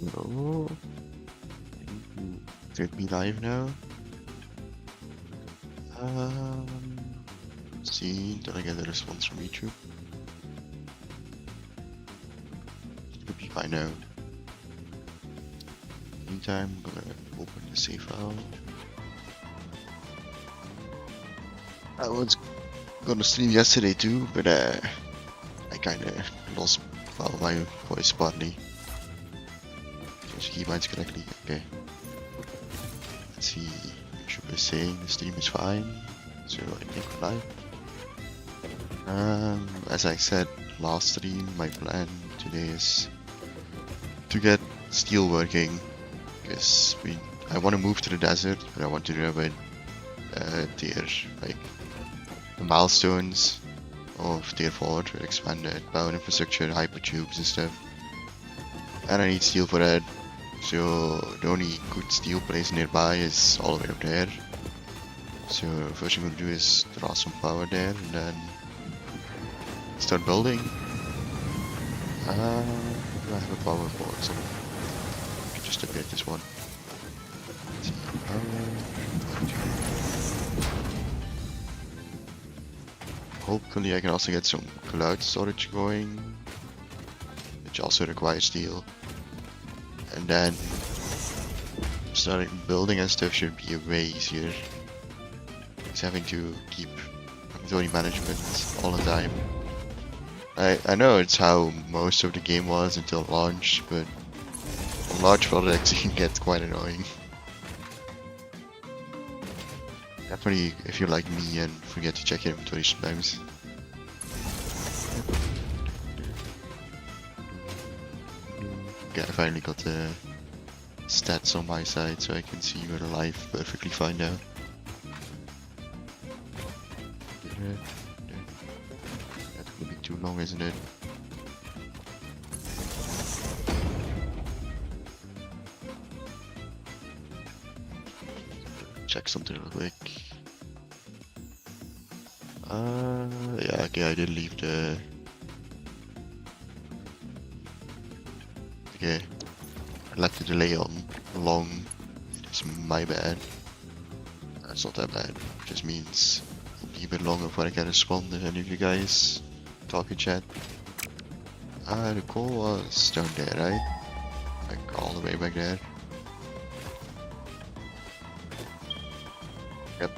No. Should be live now. Um, see until I get a response from YouTube. Should be by now. Meantime, I'm gonna open the save file. I was gonna stream yesterday too, but I kinda lost my voice partly. Just keep minds correctly. Okay. Let's see. YouTube is saying the stream is fine, so I think we're live. As I said last stream, my plan today is to get steel working, because I want to move to the desert, but I want to do it with their the milestones of tier 4 with expanded power infrastructure, hypertubes and stuff. And I need steel for that, so the only good steel place nearby is all the way up there. So first thing I'm gonna do is draw some power there and then start building. Do I have a power board? So I can just upgrade this one. Hopefully I can also get some cloud storage going, which also requires steel. And then starting building and stuff should be way easier. It's having to keep inventory management all the time. I know it's how most of the game was until launch, but on large projects it can get quite annoying. Definitely if you're like me and forget to check your inventory sometimes. Okay, I finally got the stats on my side so I can see you're alive perfectly fine now. That could be too long, isn't it? Check something real quick. Yeah, okay, I did leave the... Okay, I left the delay on long. It's my bad. That's not that bad. It just means it'll be a bit longer before I can respond if any of you guys talk in chat. The call was down there, right? Like all the way back there. Yep.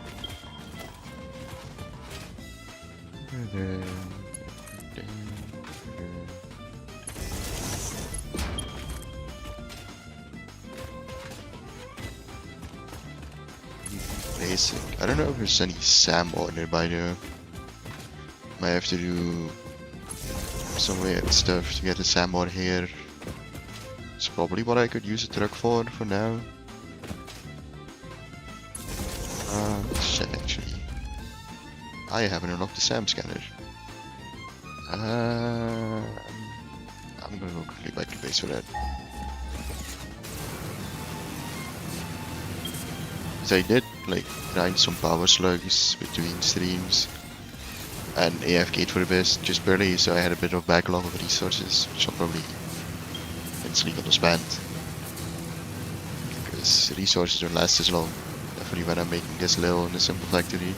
Basic. I don't know if there's any SAM on nearby there. Might have to do some weird stuff to get the SAM on here. It's probably what I could use a truck for now. Let's check actually. I haven't unlocked the SAM scanner. I'm gonna go quickly back to base for that. Because I did like grind some power slugs between streams and AFK'd for a bit, just barely, so I had a bit of backlog of resources, which I'll probably eventually gonna spend. Because resources don't last as long, definitely when I'm making this little in a simple factory.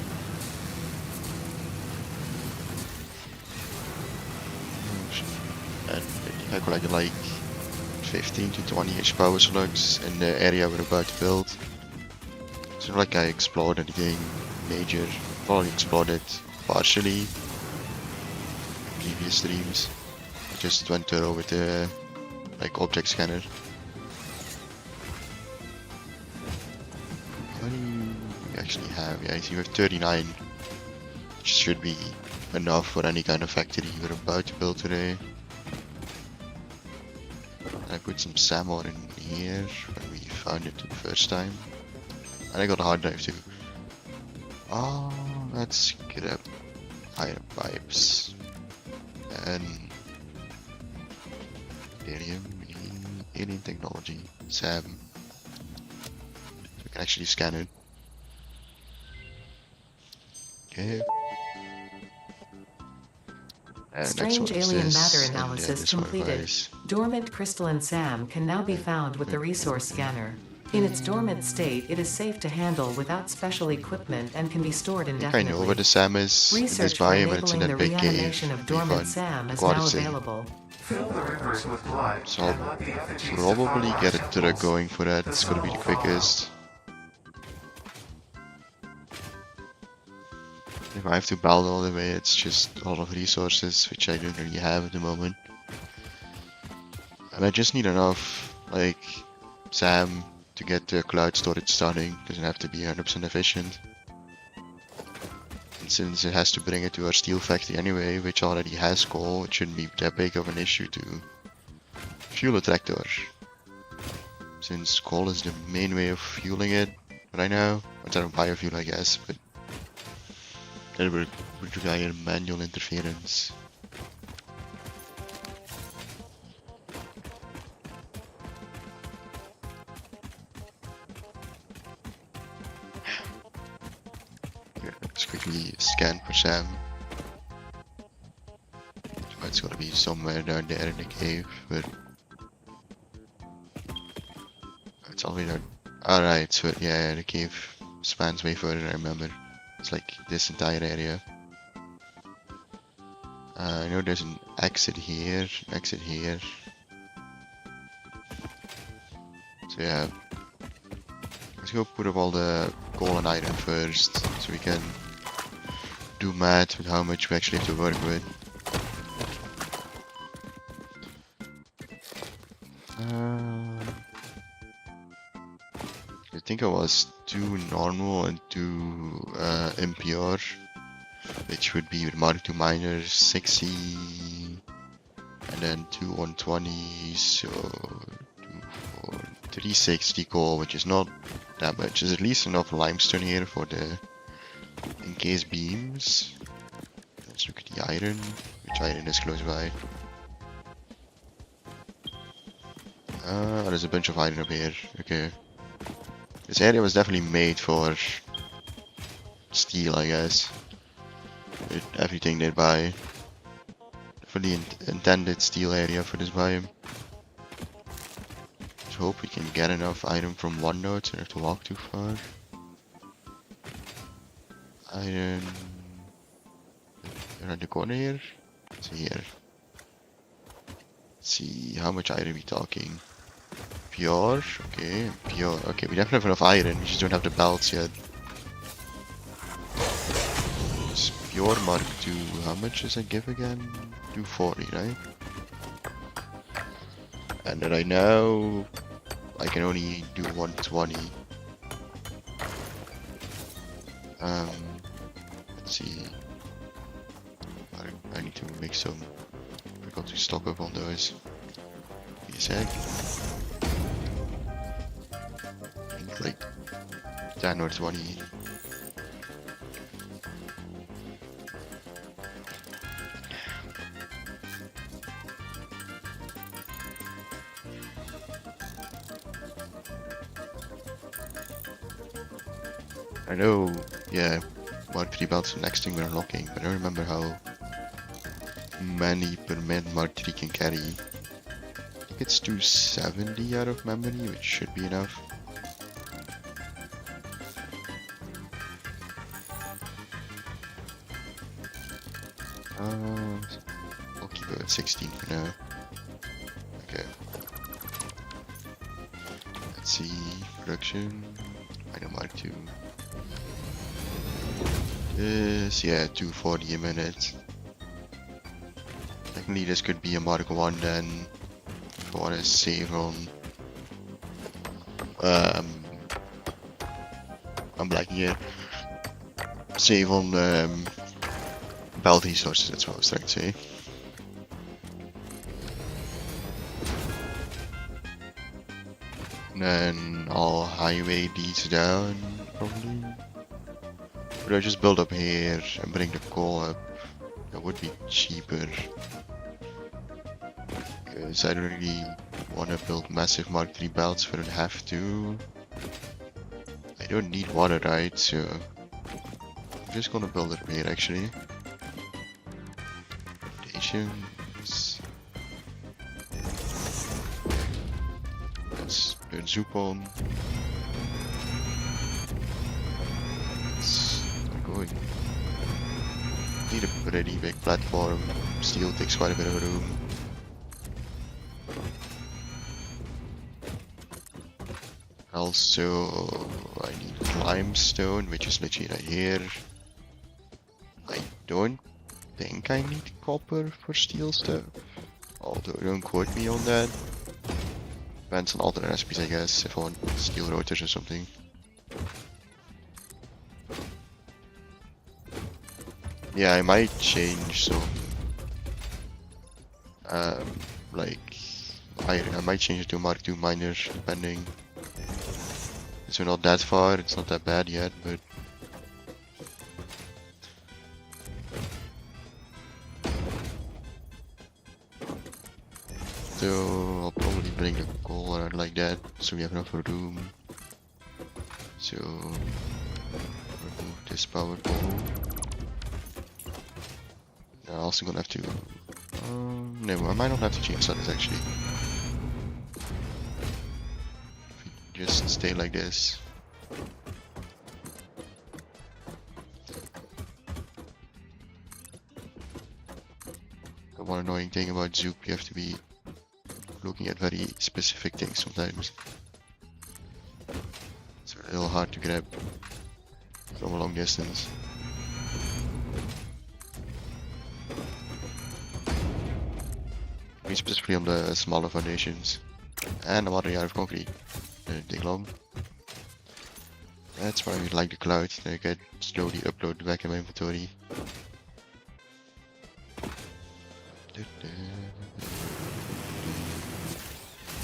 And I collected like 15 to 20-ish power slugs in the area we're about to build. It's not like I explored anything major, probably explored it partially in previous streams. I just went through with the like object scanner. How many we actually have? Yeah, so you have 39, which should be enough for any kind of factory we're about to build today. I put some salmon in here when we found it the first time. And I got a hard drive too. Oh, let's grab iron pipes. And alien technology, SAM. So we can actually scan it. Okay. Next one Strange is alien matter this, and analysis this one completed. arrives. Dormant crystalline SAM can now be found with the resource scanner. In its dormant state, it is safe to handle without special equipment and can be stored I think I know where indefinitely. the SAM is in this Research for biome, and it's in enabling the that big cave. reanimation of Be dormant fun. SAM is Quad now is in. available. Fill the rivers with blood So I'll and let the effigies probably defile get our a turret temples. going for that. The It's gonna be sun the will follow. quickest. If I have to build all the way, it's just a lot of resources, which I don't really have at the moment. And I just need enough, like, SAM to get the cloud storage starting. Doesn't have to be 100% efficient. And since it has to bring it to our steel factory anyway, which already has coal, it shouldn't be that big of an issue to fuel a tractor. Since coal is the main way of fueling it right now. Instead of biofuel, I guess, but that would require manual interference. Here, let's quickly scan for Sam. So it's gotta be somewhere down there in the cave, but it's already down. Alright, so yeah, the cave spans way further, I remember. It's like this entire area. I know there's an exit here, exit here. So yeah, let's go put up all the coal and iron first, so we can do math with how much we actually have to work with. I think I was 2 normal and 2 impure, which would be with Mark 2 miners 60, and then 2 120s, so 2, 4, 360 coal, which is not that much. There's at least enough limestone here for the encase beams. Let's look at the iron, which iron is close by. There's a bunch of iron up here, okay. This area was definitely made for steel, I guess. With everything nearby. For the intended steel area for this biome. Let's hope we can get enough iron from one node, so we don't have to walk too far. Iron around the corner here. So here. Let's see how much iron we talking. Pure, okay, pure. Okay, we definitely have enough iron, we just don't have the belts yet. It's pure Mark II. How much does that give again? 240, right? And right now, I can only do 120. Let's see. I need to make some. I forgot to stock up on those. Give me a sec. Like 10 or 20. I know, yeah, Mark 3 belts the next thing we're unlocking, but I don't remember how many per minute Mark 3 can carry. I think it's 270 out of memory, which should be enough. I'll keep it at 16 for now. Okay. Let's see, production. I know Mark 2. This, yeah, 240 a minute. Technically this could be a Mark 1 then, if I want to save on... I'm black here. Save on belt resources, that's what I was trying to say. And then I'll highway these down, probably. Or do I just build up here and bring the coal up? That would be cheaper. Because I don't really want to build massive Mark 3 belts if I don't have to. I don't need water, right? So I'm just gonna build it up here actually. foundations. Let's turn soup on. Let's start going. Need a pretty big platform. Steel takes quite a bit of room. Also, I need limestone, which is literally right here. I don't think I need copper for steel stuff. Although, don't quote me on that. Depends on alternate recipes, I guess, if I want steel rotors or something. Yeah, I might change some, like, I might change it to Mark II miner, depending. So we're not that far, it's not that bad yet, but... So, I'll probably bring the coal around like that, so we have enough room. So, remove this power pole. I'm also gonna have to... no, I might not have to change settings actually. If we just stay like this. The one annoying thing about Zoop, you have to be looking at very specific things sometimes. It's a little hard to grab from a long distance. I mean, specifically on the smaller foundations. And I'm already out of concrete. Didn't take long. That's why I like the cloud. Then I can slowly upload back in my inventory.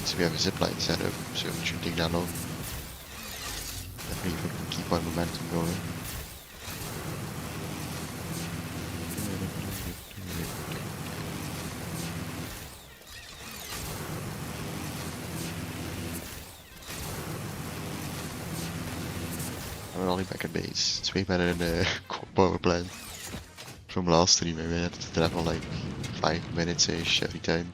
So we have a zipline set up, so it shouldn't take that long. Definitely if we can keep our momentum going. We're only back at base. It's way better than the power plant from last stream. I had to travel like 5 minutes-ish every time.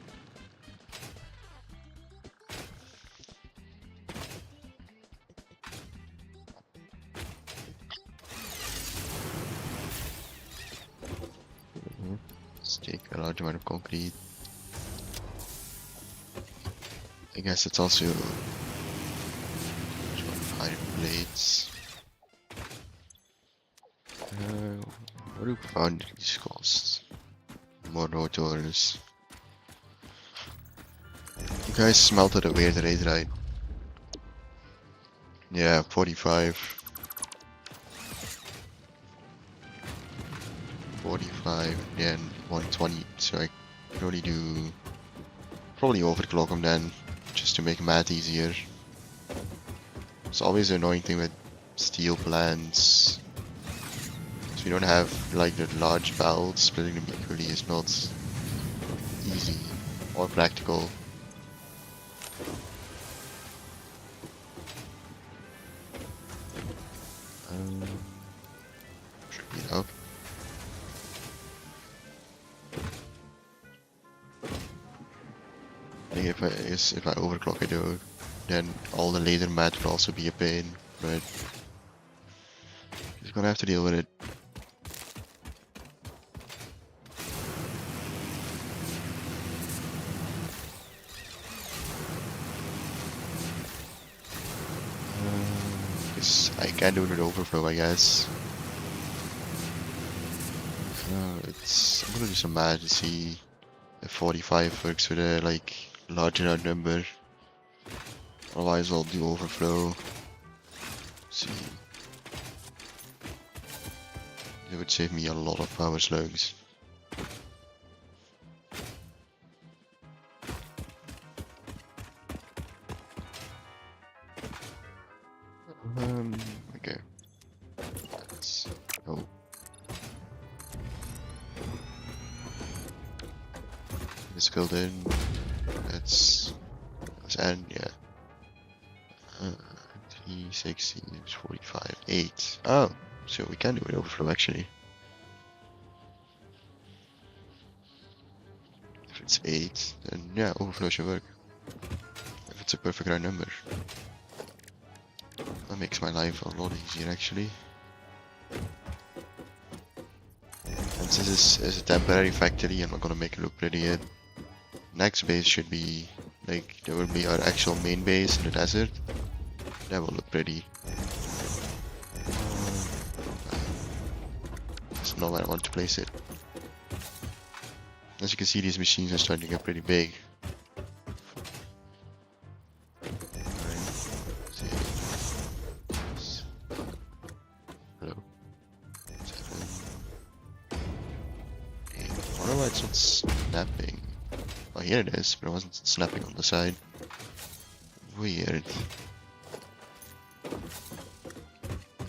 Let's take a large amount of concrete. I guess it's also iron blades. What do foundries cost? More rotors. You guys smelted a weird rate, right? Yeah, 45. 45, then 120. So I can only do probably overclock them then, just to make math easier. It's always an annoying thing with steel plants. So we don't have like the large belts, splitting them equally is not easy or practical. Should be enough. I think if I overclock it though, then all the later math will also be a pain, but just gonna have to deal with it. Guess I can do an overflow, I guess. I'm gonna do some math to see if 45 works with a like large enough number. Otherwise I'll do overflow. See. It would save me a lot of power slugs. Okay. Let's go. It's filled in. Let's end, yeah. 360, 45, 8. Oh, so we can do an overflow actually. is 8, then yeah, overflow should work. If it's a perfect round number. That makes my life a lot easier actually. And since this is a temporary factory, I'm not gonna make it look pretty yet. Next base should be, like, there will be our actual main base in the desert. That will look pretty. That's not where I want to place it. As you can see, these machines are starting to get pretty big. Hello. 7, 8. I wonder why it's not snapping. Oh, here it is, but it wasn't snapping on the side. Weird.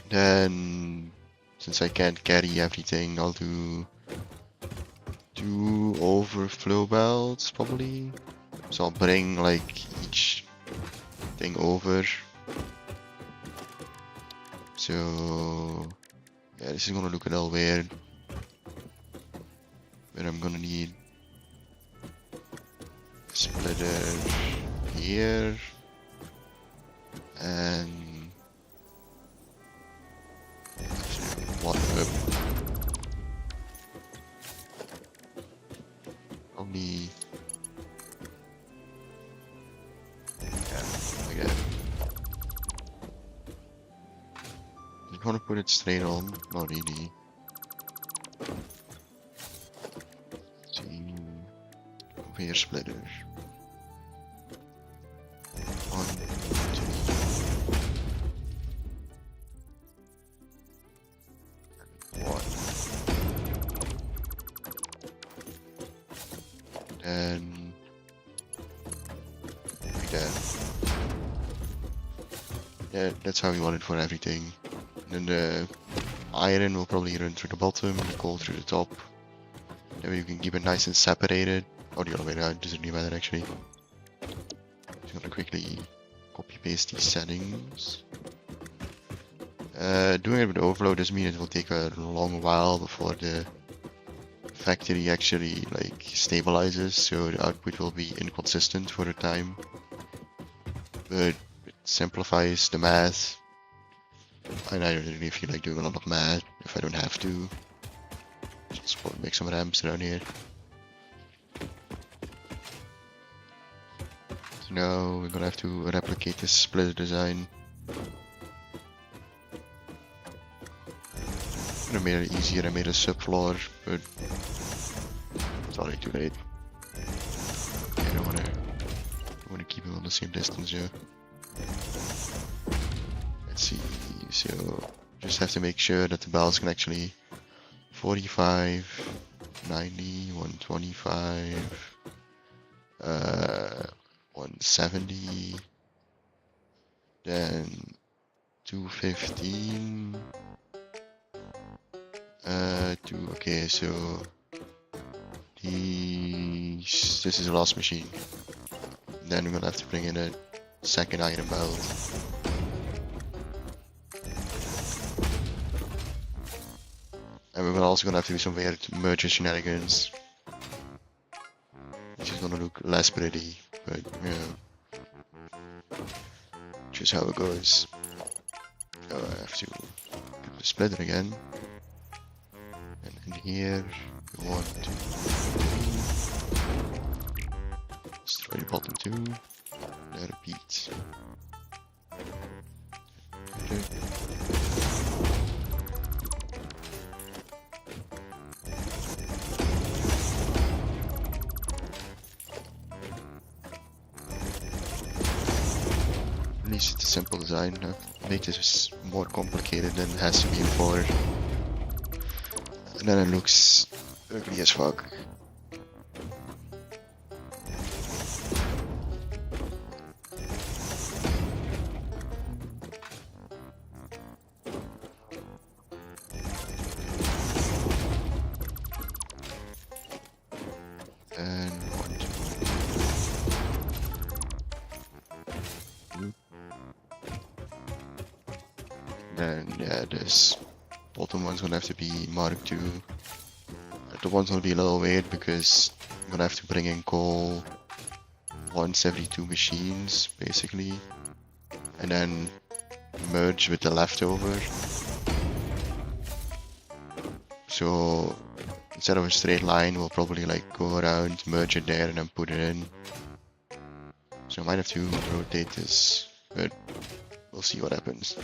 Then, since I can't carry everything, I'll do 2 overflow belts probably. So I'll bring like each thing over. So yeah, this is gonna look a little weird. But I'm gonna need a splitter here and actually one up. Only yeah, like that. I'm gonna put it straight on, not really. See, conveyor splitter. 1, 2, 1. And like that. Yeah, that's how we want it for everything. And then the iron will probably run through the bottom, coal through the top. That way you can keep it nice and separated. Or the other way around, doesn't really matter actually. Just gonna quickly copy paste these settings. Doing it with overload does mean it will take a long while before the factory actually like stabilizes, so the output will be inconsistent for a time. But it simplifies the math. And I don't really feel like doing a lot of math if I don't have to. Just make some ramps around here. So now we're gonna have to replicate this splitter design. I made it easier, I made a subfloor, but it's already too late. I don't wanna keep it on the same distance, yeah. Let's see, so just have to make sure that the bells can actually 45, 90, 125, 170, then 215, okay, so this is the last machine. Then we're gonna have to bring in a second iron belt. And we're also gonna have to do some weird merger shenanigans, which is gonna look less pretty, but yeah, just how it goes. So I have to put the splitter again, and in here we want to destroy the bottom 2. Let it repeat. Okay. At least it's a simple design. Make this more complicated than it has to be before. And then it looks ugly as fuck. And 1, 2. Then yeah, this bottom one's gonna have to be marked too. The one's gonna be a little weird because gonna have to bring in coal once every 2 machines, basically. And then merge with the leftover. So instead of a straight line, we'll probably like go around, merge it there, and then put it in. So I might have to rotate this, but we'll see what happens.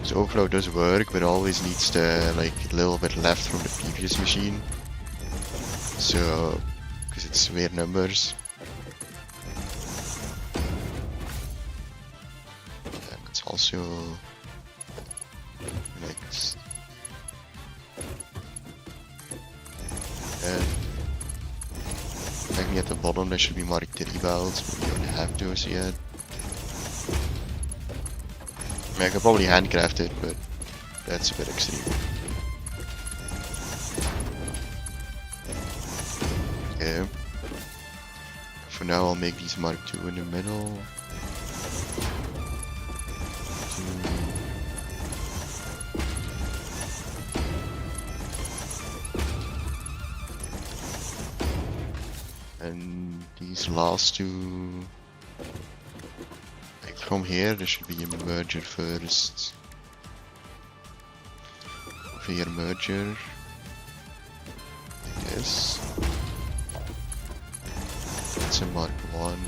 So overflow does work, but always needs the like a little bit left from the previous machine. So, because it's weird numbers. And it's also like maybe at the bottom there should be marked 3 belts, but we don't have those yet. I mean, I could probably handcraft it, but that's a bit extreme. Okay. For now, I'll make these mark 2 in the middle. 2. And these last 2. Like from here, there should be a merger first. Over here, merger. Like this. That's a mark 1. And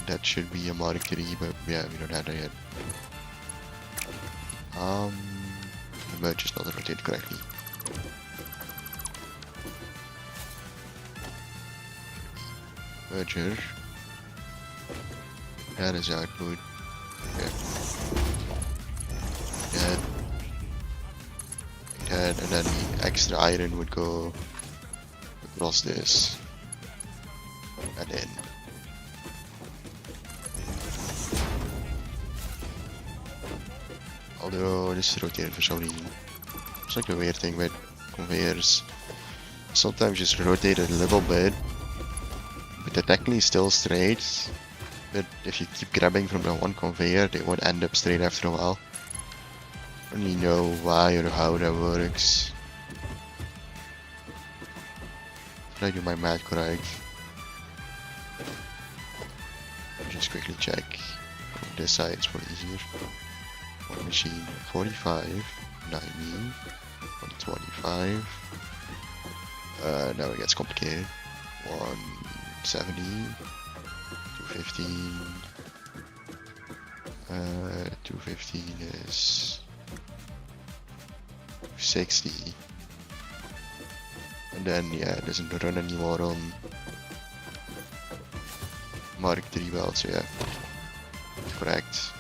that should be a mark 3, but yeah, we don't have that yet. The merge is not rotated correctly. Merger. That is output. Okay. That. Like that, and then the extra iron would go across this. And in. Although this is rotated for some reason. It's like a weird thing with conveyors. Sometimes just rotate it a little bit, but they're technically still straight. But if you keep grabbing from the one conveyor, they won't end up straight after a while. I don't really know why or how that works. Did I do my math correct? Just quickly check. From this side, it's more easier. One machine, 45, 90, 125. Now it gets complicated. 170, 215. 215 is 60. And then, yeah, it doesn't run anymore on Mark 3 belt, so yeah, correct.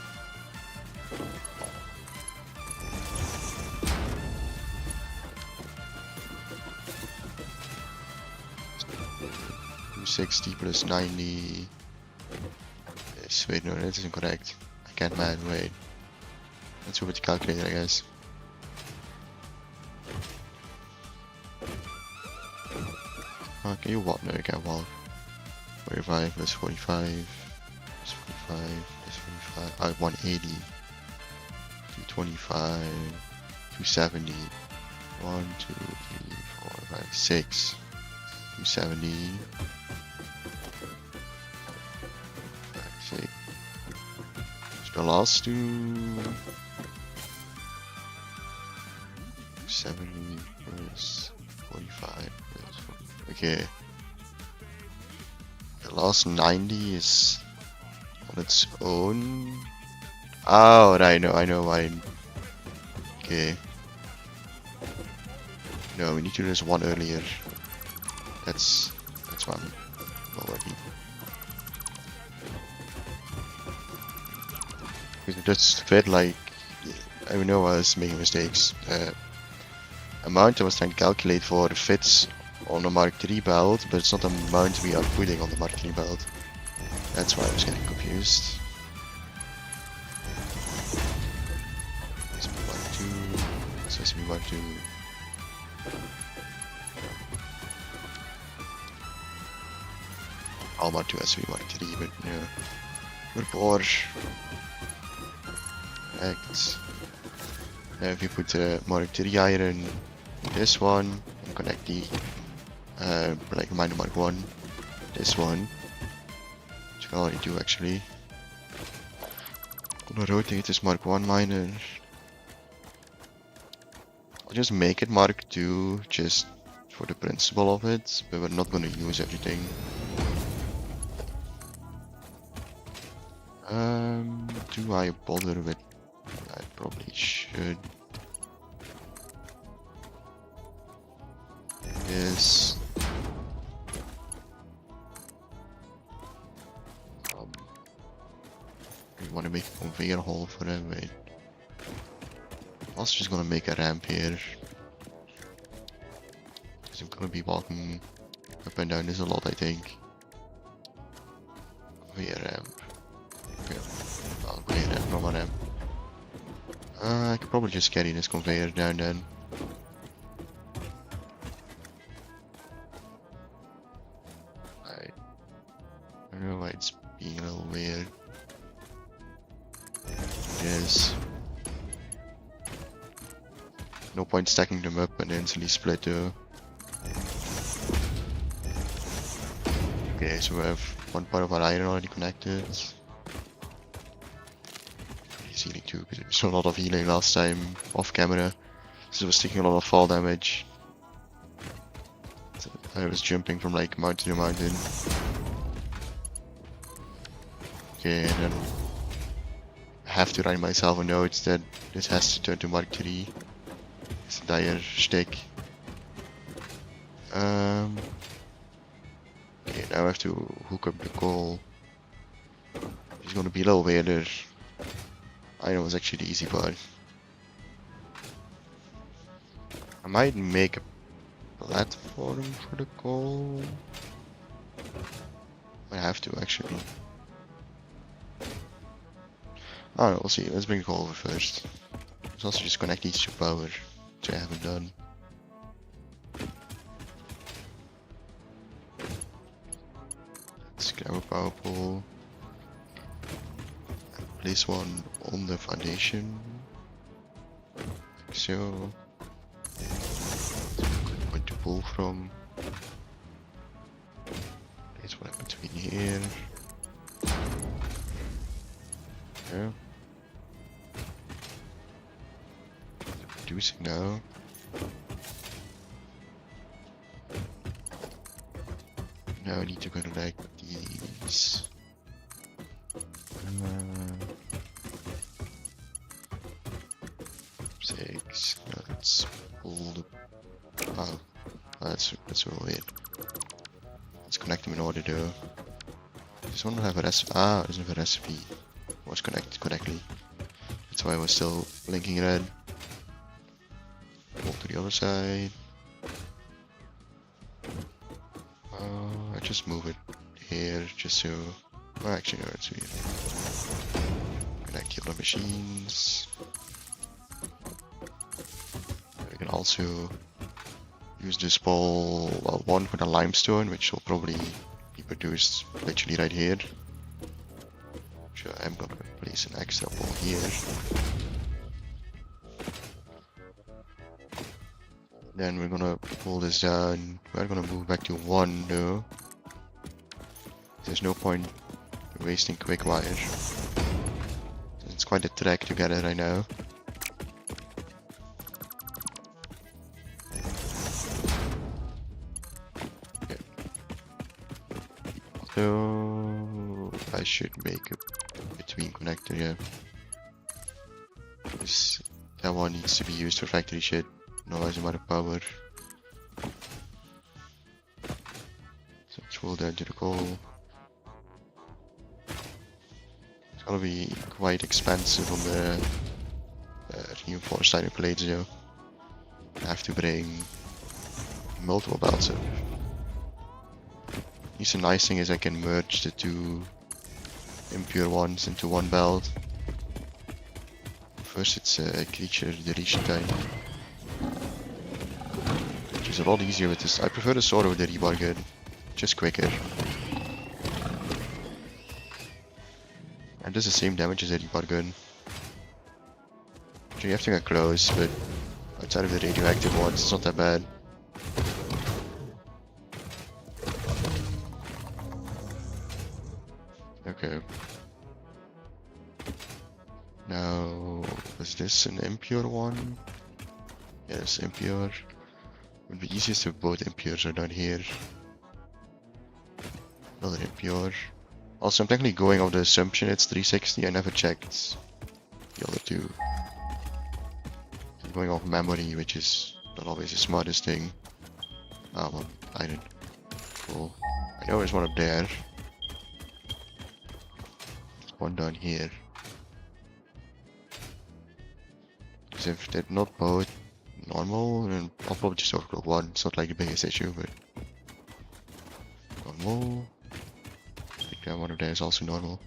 $260 plus 90 is, wait, no, that isn't correct. I can't math, wait. Let's go with the calculator, I guess. Oh, can you walk? No, you can't walk. 45 plus 45 plus 45 plus 45. 180. 225. 270. 1, 2, 3, 4, 5, 6. 270. 5, 6. So the last two. 70 plus 45 plus 40. Okay. The last 90 is on its own. Oh, I know why. Okay. No, we need to do this one earlier. That's why I'm not working. Because it just felt like I know I was making mistakes. Amount I was trying to calculate for fits on the Mark III belt, but it's not the amount we are putting on the Mark III belt. That's why I was getting confused. SB Mark II, it's SB Mark II. All Mark II, SB Mark III, but yeah. Good Porsche. Act. Now if you put the Mark 3 iron, this one, and connect the like minor Mark 1, this one, which I can already do actually. I'm gonna rotate this Mark 1 miner. I'll just make it Mark 2 just for the principle of it, but we're not gonna use everything. Do I bother with? I probably should. Yes. We want to make a conveyor hall for him. Wait. I was just gonna make a ramp here. Because I'm gonna be walking up and down this a lot, I think. Conveyor ramp. Okay. Oh, conveyor ramp, normal ramp. I could probably just carry this conveyor down then. I don't know why it's being a little weird. Yes. No point stacking them up and instantly split though. Okay, so we have one part of our iron already connected. He's healing too, because we saw a lot of healing last time off camera. So it was taking a lot of fall damage. So I was jumping from like mountain to mountain. Okay, and then I have to write myself a note that this has to turn to Mark 3. It's a dire shtick. Okay, now I have to hook up the coal. It's gonna be a little weirder. I know it's actually the easy part. I might make a platform for the coal. I have to actually. Oh, we'll see. Let's bring the coal over first. Let's also just connect these to power, which I haven't done. Let's grab a power pole. And place one on the foundation. Like so. Good point to pull from. Place one in between here. Yeah. Producing now. Now I need to connect these. 6. Now let's pull the. Oh, that's all it. Let's connect them in order though. This one will have a recipe. Ah, it doesn't have a recipe. It was connected correctly. That's why I was still blinking red. Pull to the other side. I just move it here just so. Oh, actually, no, it's weird. Connect the other machines. We can also use this pole, well, one for the limestone, which will probably be produced literally right here. So I'm gonna place an extra pole here. Then we're gonna pull this down. We're gonna move back to 1 though. There's no point wasting quick wire. It's quite a trek to get it right now. Okay. So I should make a between connector, yeah. Because that one needs to be used for factory shit. Otherwise I'm out of power. So let's roll down to the coal. It's gonna be quite expensive on the reinforced iron plates though. I have to bring multiple belts up. The nice thing is I can merge the two impure ones into one belt. First it's a creature deletion time. Which is a lot easier with this. I prefer the sword over the rebar gun. Just quicker. And does the same damage as the rebar gun. You have to get close, but outside of the radioactive ones, it's not that bad. Okay. Now, is this an impure one? Yes, impure. Would be easiest if both impures are down here. Another impure. Also, I'm technically going off the assumption it's 360. I never checked the other two. I'm going off memory, which is not always the smartest thing. Ah, well, I didn't. Cool. I know there's one up there. There's one down here. Because if they're not both normal, then I'll probably just overclock one. It's not like the biggest issue, but normal. I think that one of there is also normal.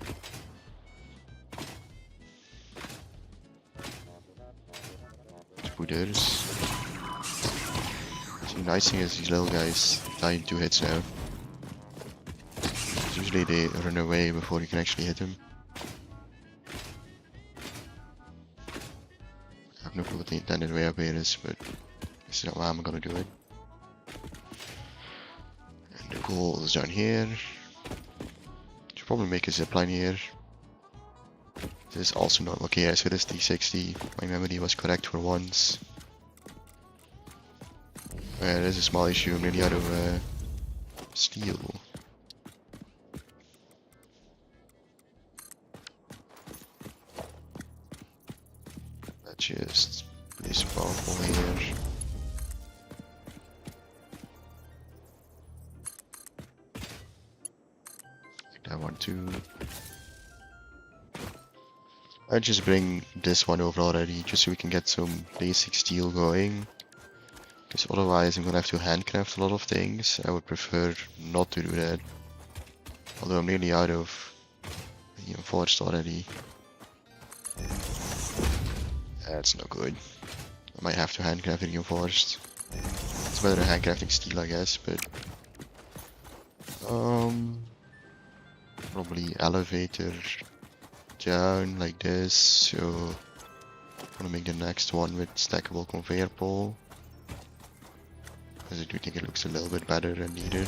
Spooders. So the nice thing is these little guys die in 2 hits now. Usually they run away before you can actually hit them. I have no clue what the intended way up here is, but this is not how I'm gonna do it. And the goal is down here. Should probably make a zipline here. This is also not okay. Yeah, so this D60, my memory was correct for once. There's a small issue. I'm nearly out of steel. Let's just place a powerful here. Like that one too. I just bring this one over already, just so we can get some basic steel going. Because otherwise I'm gonna have to handcraft a lot of things. I would prefer not to do that. Although I'm nearly out of the enforced already. That's not good. I might have to handcraft the reinforced. It's better than handcrafting steel, I guess, but probably elevator down like this. So I'm gonna make the next one with stackable conveyor pole, because I do think it looks a little bit better than needed.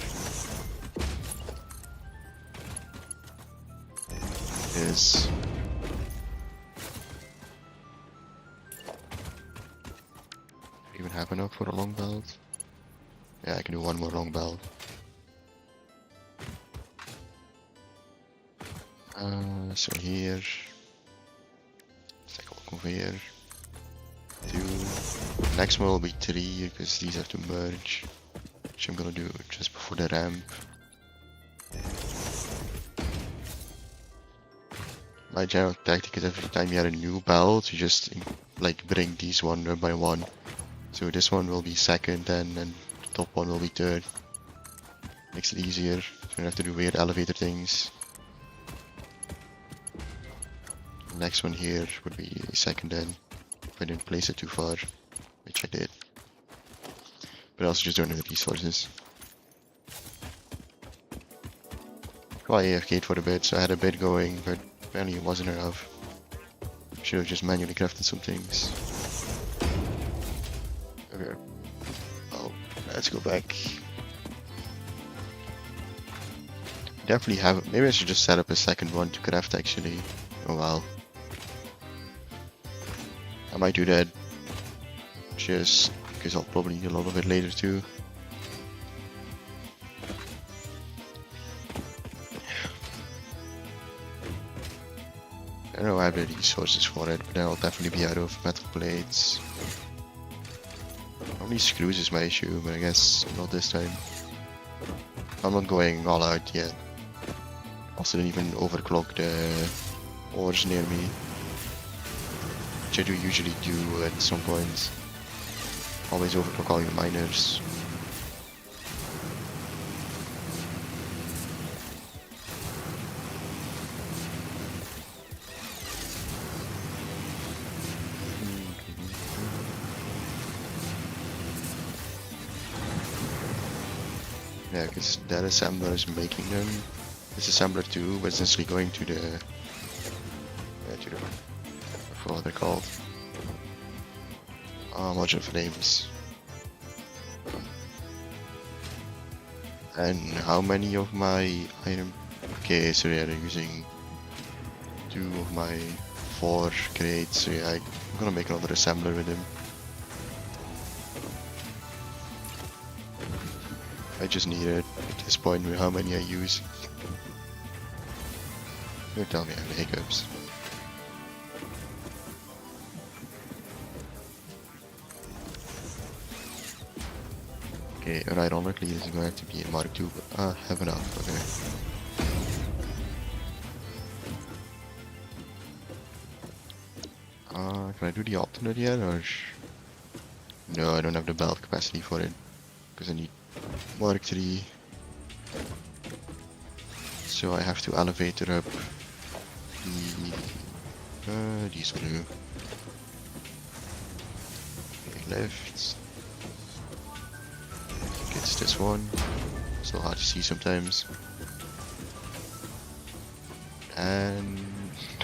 Is even have enough for a long belt? Yeah, I can do one more long belt. So here, stackable conveyor, 2. Next one will be 3 because these have to merge, which I'm gonna do just before the ramp. My general tactic is every time you add a new belt, you just like bring these one by one. So this one will be second, and the top one will be third. Makes it easier. So you don't have to do weird elevator things. The next one here would be second then, if I didn't place it too far, which I did. But I also just don't have the resources. Well, I AFK'd for a bit, so I had a bit going, but apparently it wasn't enough. Should have just manually crafted some things. Okay. Well, let's go back. Definitely have. Maybe I should just set up a second one to craft actually. Oh well. I might do that. Just because I'll probably need a lot of it later too. I don't know I have the resources for it, but then I'll definitely be out of metal plates. Only screws is my issue, but I guess not this time. I'm not going all out yet. Also didn't even overclock the ores near me, which I do usually do at some point. Always overclock all your miners. Yeah, because that assembler is making them. This assembler too, but it's essentially going to the I forgot what they're called. Module flames. And how many of my item? Okay, so yeah, they're using 2 of my 4 crates. So yeah, I'm gonna make another assembler with him. I just need it at this point with how many I use. Don't tell me I have hiccups. Okay, ironically this is going to be a Mark II, but have enough, okay. Can I do the alternate yet, or... No, I don't have the belt capacity for it, because I need Mark III. So I have to elevator up the... these will do. Okay, left. It's this one. Still hard to see sometimes. And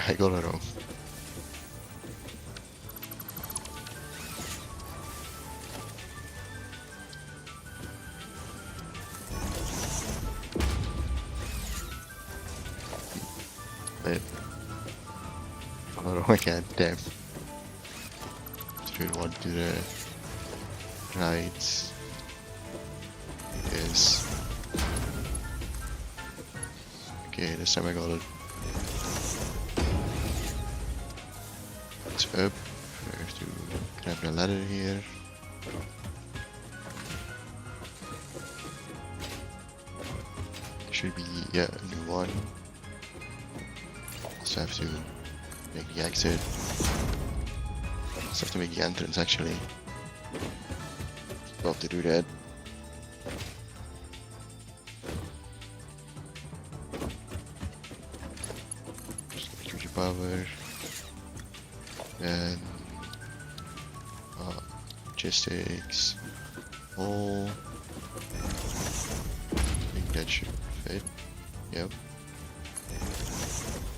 I got it wrong. Wait. I got it wrong again, damn. 1 to the right. Yes. Okay, this time I got it. It's up. I have to grab the ladder here. Should be, yeah, a new one. Also have to make the exit. Also have to make the entrance actually. Got to do that. Power and logistics all. I think that should fit. Yep.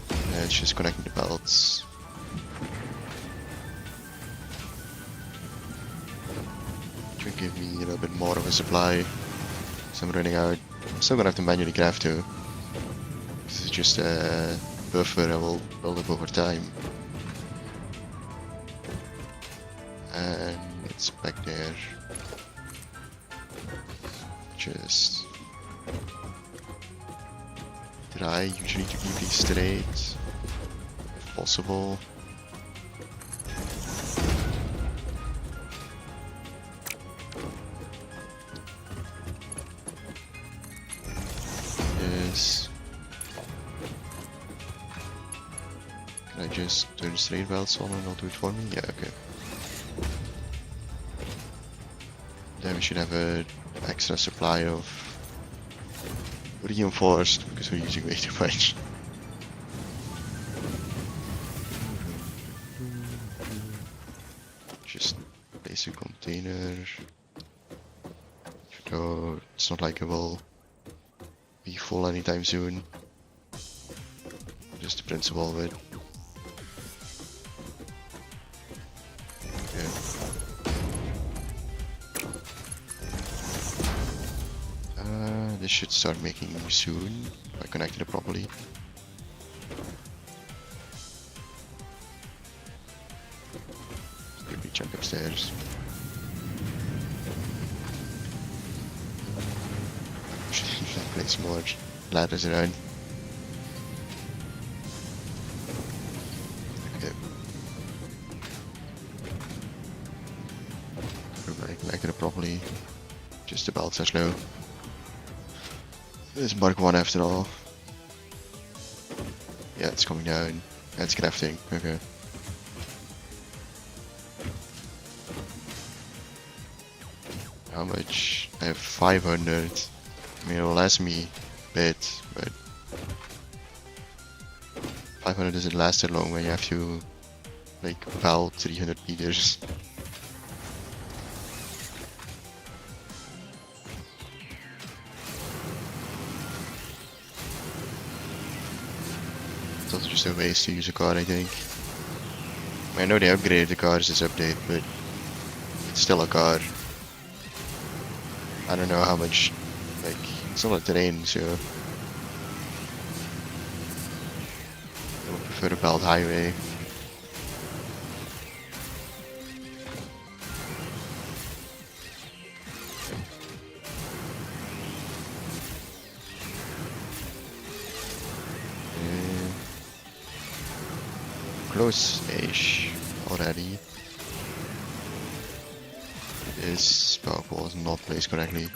And it's just connecting the belts. Should give me a little bit more of a supply. So I'm running out. I'm still gonna have to manually craft too. This is just a buffer I will build up over time. And it's back there. Just try usually to keep these straight, if possible. Yes. Can I just turn straight belts on and not do it for me? Yeah, okay. Then we should have an extra supply of reinforced because we're using way too much. Just basic container. So it's not like it will be full anytime soon. Just the principle of it. This should start making soon if I connected it properly. Maybe jump upstairs. Should place more ladders around. Okay. Everybody connected it properly. Just the belts are slow. This is Mark 1 after all. Yeah, it's coming down. It's crafting. Okay. How much? I have 500. I mean, it'll last me a bit, but 500 doesn't last that long when you have to, like, pal 300 meters. It's also just a waste to use a card, I think. I know they upgraded the cards this update, but still a car. I don't know how much, like, it's not a terrain, so I would prefer a belt highway. Close-ish already. This power pole is not placed correctly.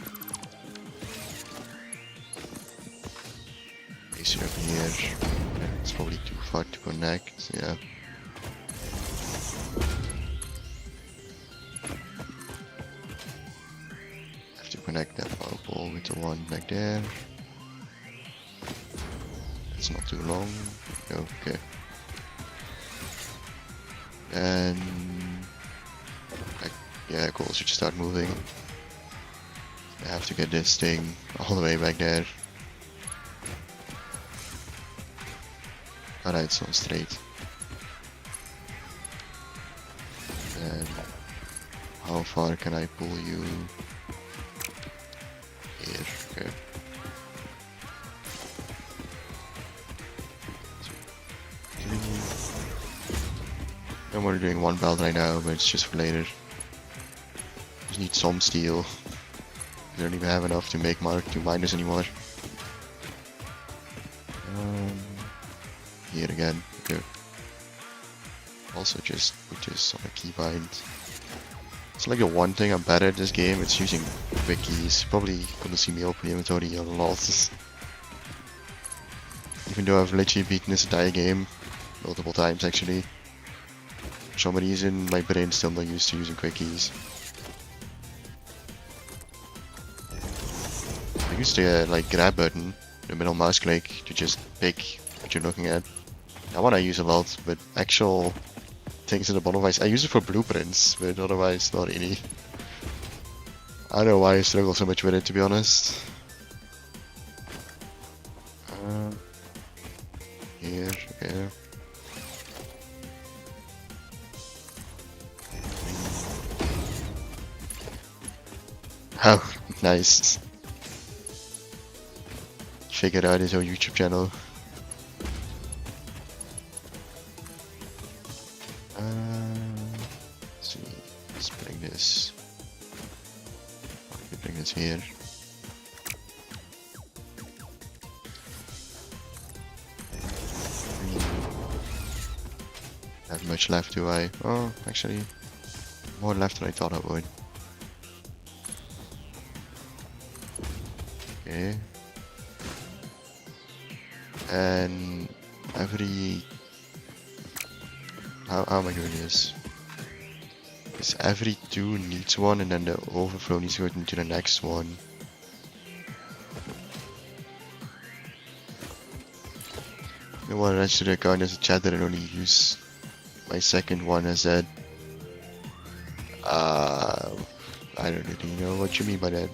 Place it up here. It's probably too far to connect, yeah. Have to connect that power pole with the one back there. It's not too long. Okay. And yeah, cool, should start moving. I have to get this thing all the way back there. Alright, it's not straight. And how far can I pull you? Here, okay. I'm only doing one belt right now, but it's just for later. Just need some steel. I don't even have enough to make Mark II miners anymore. Here again. Okay. Also just put this on a keybind. It's like the one thing I'm better at this game, it's using quick keys. Probably gonna see me open the inventory a lot. Even though I've literally beaten this entire game multiple times actually. For some reason my brain's still not used to using quick keys. I used the like grab button, the middle mouse click, to just pick what you're looking at. That one I use a lot, but actual things in the bottom I use it for blueprints, but otherwise not really. I don't know why I struggle so much with it, to be honest. Here, okay. Oh, nice. Figured out his own YouTube channel. Let's see. Let's bring this. Bring this here. Have much left, do I? Oh, actually, more left than I thought I would. Okay. And every... How am I doing this? Because every 2 needs one, and then the overflow needs to go into the next one. The one next to the account as a chat that I only use my second one as that. I don't really know what you mean by that.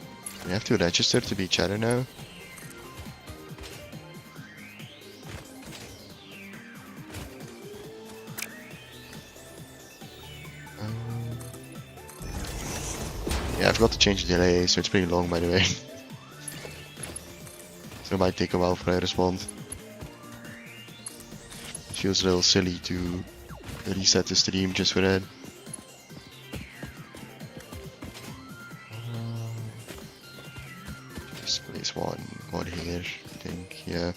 We have to register to be chatter now. Yeah, I forgot to change the delay, so it's pretty long by the way. So it might take a while for I to respond. It feels a little silly to reset the stream just for that. Just place one here, I think, yeah.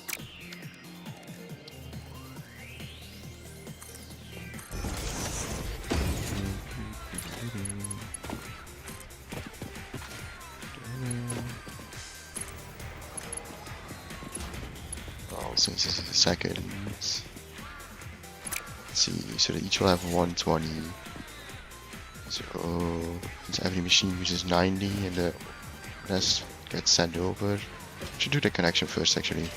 Since this is the second, let's see, so that each will have 120. So since every machine uses 90 and the rest gets sent over, should do the connection first actually.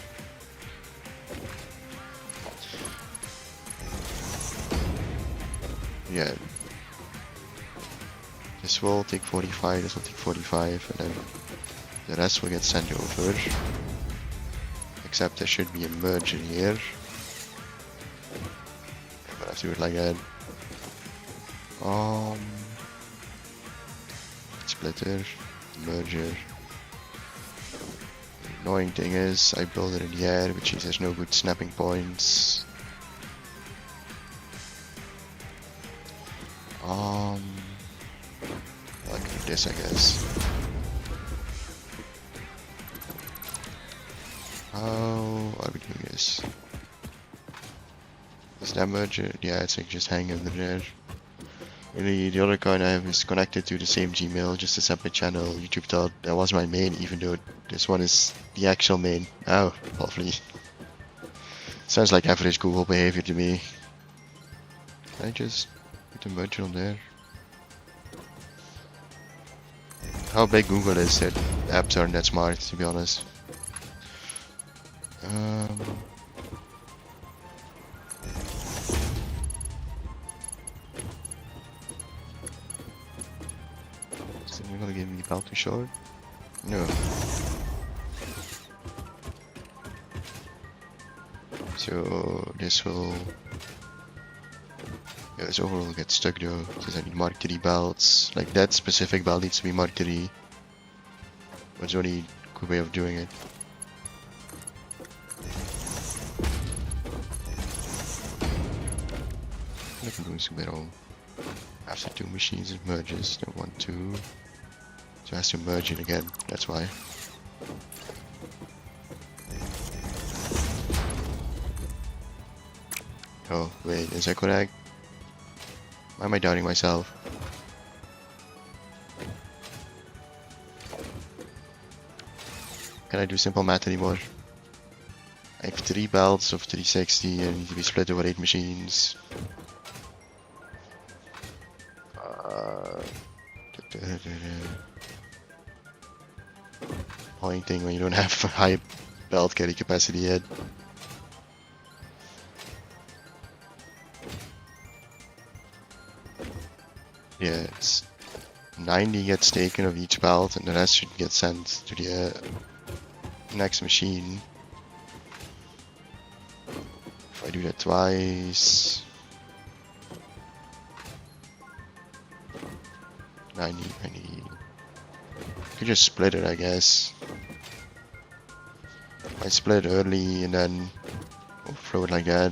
Yeah, this will take 45, this will take 45, and then the rest will get sent over. Except there should be a merge in here. But I have to do it like that. splitter, merger. Annoying thing is, I build it in the air, which means there's no good snapping points. I can do this, I guess. How are we doing this? Is that merger? Yeah, it's like just hanging over there. Really, the other account I have is connected to the same Gmail, just a separate channel. YouTube thought that was my main, even though this one is the actual main. Oh, lovely. Sounds like average Google behavior to me. Can I just put the merger on there? How big Google is, their apps aren't that smart, to be honest. Is it gonna give me belt too short? No. So this will... Yeah, this overall will get stuck though, because I need Mark 3 belts. Like that specific belt needs to be Mark 3. What's the only good way of doing it? I can do some better. After 2 machines it merges, then 1, 2. So it has to merge it again, that's why. Oh, wait, is that correct? Why am I doubting myself? Can I do simple math anymore? I have 3 belts of 360 and need to be split over 8 machines. Pointing when you don't have high belt carry capacity yet. Yeah, it's 90 gets taken of each belt and the rest should get sent to the next machine. If I do that twice... 90. Could just split it, I guess. I split it early and then throw it like that.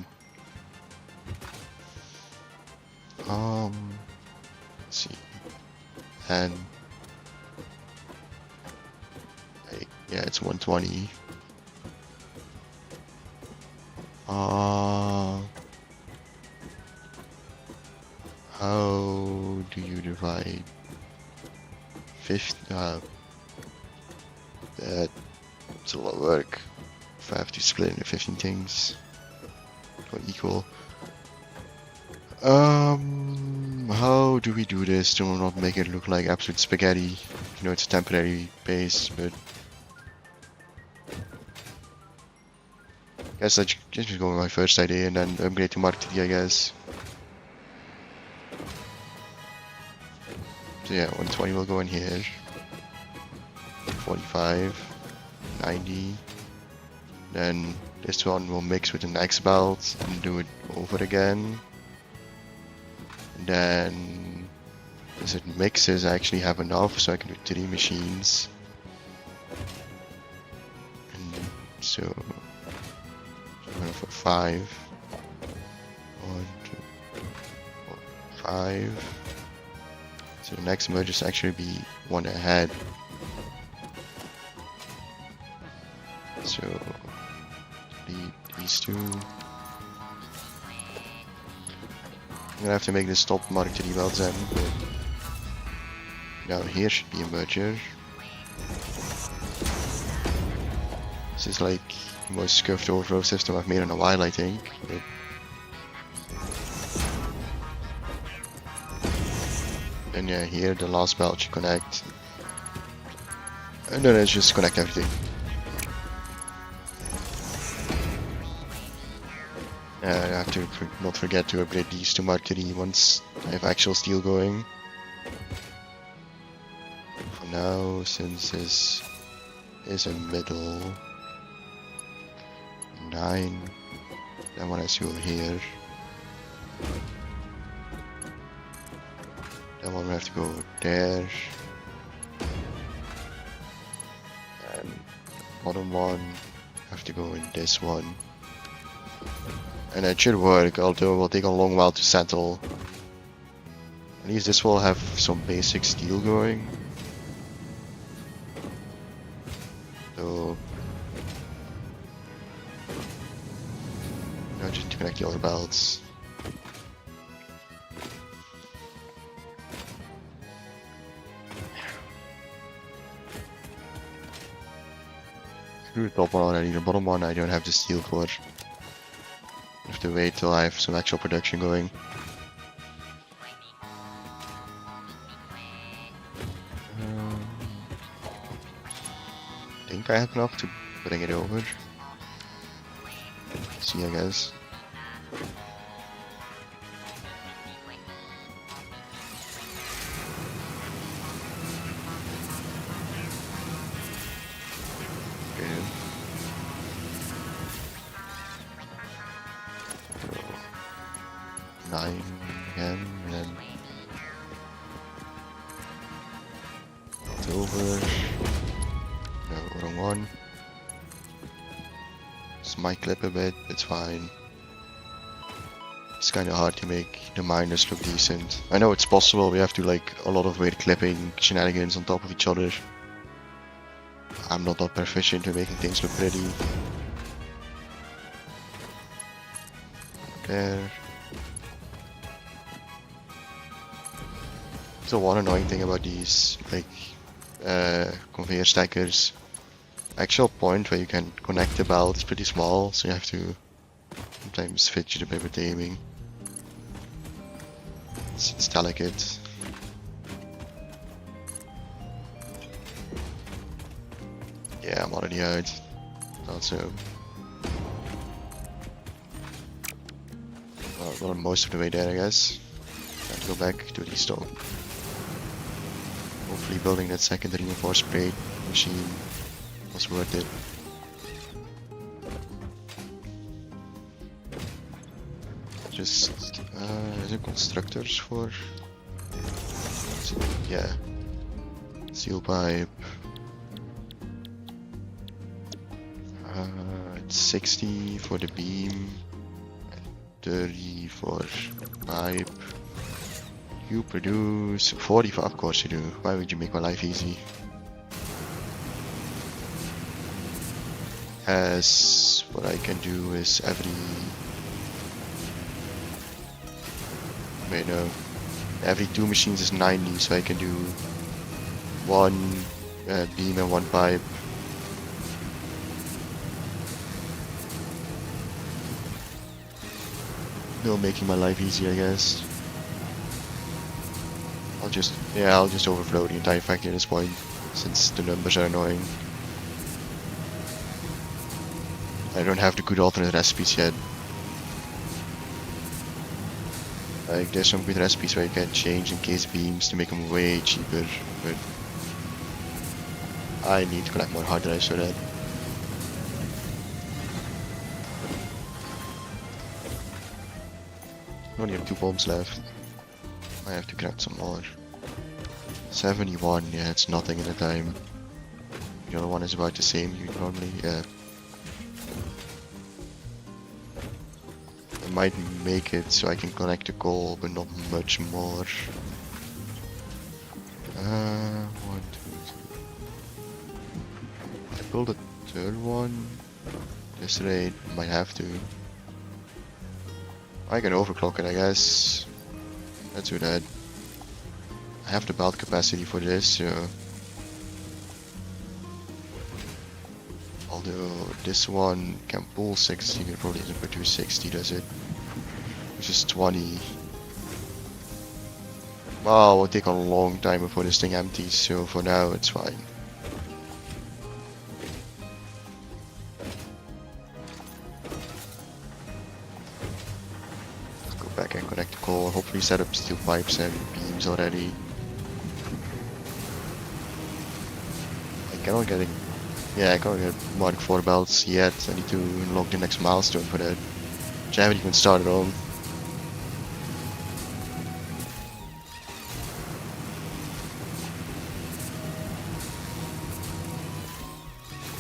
Let's see. And yeah, it's 120. How do you divide 50? That's a lot of work. If I have to split into 15 things, or equal. How do we do this to not make it look like absolute spaghetti? You know, it's a temporary base, but I guess I just go with my first idea and then upgrade to Mark 3, I guess. So yeah, 120 will go in here. 45, 90. Then this one will mix with the next belt and do it over again. And then does it mixes actually have enough so I can do 3 machines. And so I'm going for 5. 1, 2, 4, 5. So the next merge is actually be 1 ahead. So delete these 2. I'm gonna have to make this stop Mark 3 belts in, but now here should be a merger. This is like the most scuffed overflow system I've made in a while, I think. But and yeah, here the last belt should connect. And then it's just connect everything. I have to not forget to upgrade these to Mark 3 once I have actual steel going. For now, since this is a middle 9, that one has to go here. That one will have to go there. Bottom one, have to go in this one. And it should work, although it will take a long while to settle. At least this will have some basic steel going. So... now just to connect the other belts. The top one already, the bottom one I don't have the steel for. I have to wait till I have some actual production going. I think I have enough to bring it over. See, I guess. Nine again, and then it's over. No, wrong one. This might clip a bit, it's fine. It's kind of hard to make the miners look decent. I know it's possible, we have to like a lot of weird clipping shenanigans on top of each other. I'm not that proficient in making things look pretty. There. So one annoying thing about these like conveyor stackers, actual point where you can connect the belt is pretty small, so you have to sometimes fidget a bit with aiming. It's delicate. Yeah, I'm already out. Also, well, most of the way there, I guess. Time to go back to the stone. Hopefully building that second reinforced spray machine was worth it. Just, is it constructors for? Yeah. Steel pipe. It's 60 for the beam. 30 for pipe. You produce 45, of course you do. Why would you make my life easy? As what I can do is every 2 machines is 90, so I can do 1 beam and 1 pipe. No, making my life easy, I guess. I'll just overflow the entire factory at this point, since the numbers are annoying. I don't have the good alternate recipes yet. Like, there's some good recipes where you can change encased beams to make them way cheaper, but I need to collect more hard drives for that. I only have 2 bombs left. I have to craft some more. 71, yeah, it's nothing in the time. The other one is about the same, you normally, yeah. I might make it so I can connect the coal, but not much more. 1, 2, 3. I build a third one. This rate, might have to. I can overclock it, I guess. Let's do that. I have the belt capacity for this, so... although this one can pull 60, it probably doesn't produce 60, does it? Which is 20. Well, it will take a long time before this thing empties, so for now it's fine. Let's go back and connect the coal, hopefully set up steel pipes and beams already. I cannot get it. Yeah, I can't get Mark 4 belts yet. I need to unlock the next milestone for that, which I haven't even started on.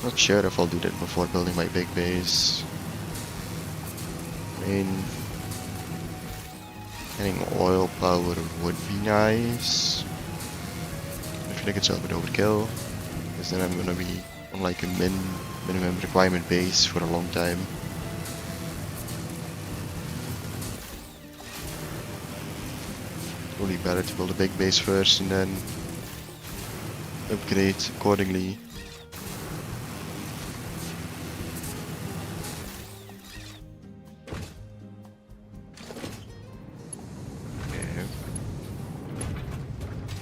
Not sure if I'll do that before building my big base. I mean, getting oil power would be nice. I feel like it's a bit overkill, because then I'm gonna be on like a minimum requirement base for a long time. Probably better to build a big base first and then upgrade accordingly.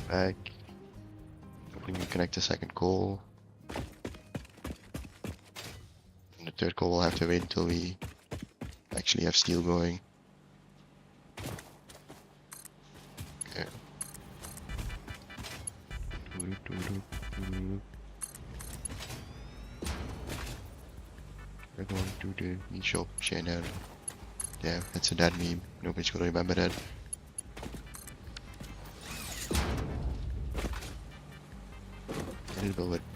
Back. Hopefully we connect the second coal. And the third coal will have to wait until we actually have steel going. Okay. We're going to the meat shop channel. Yeah, that's a dead meme. Nobody's gonna remember that.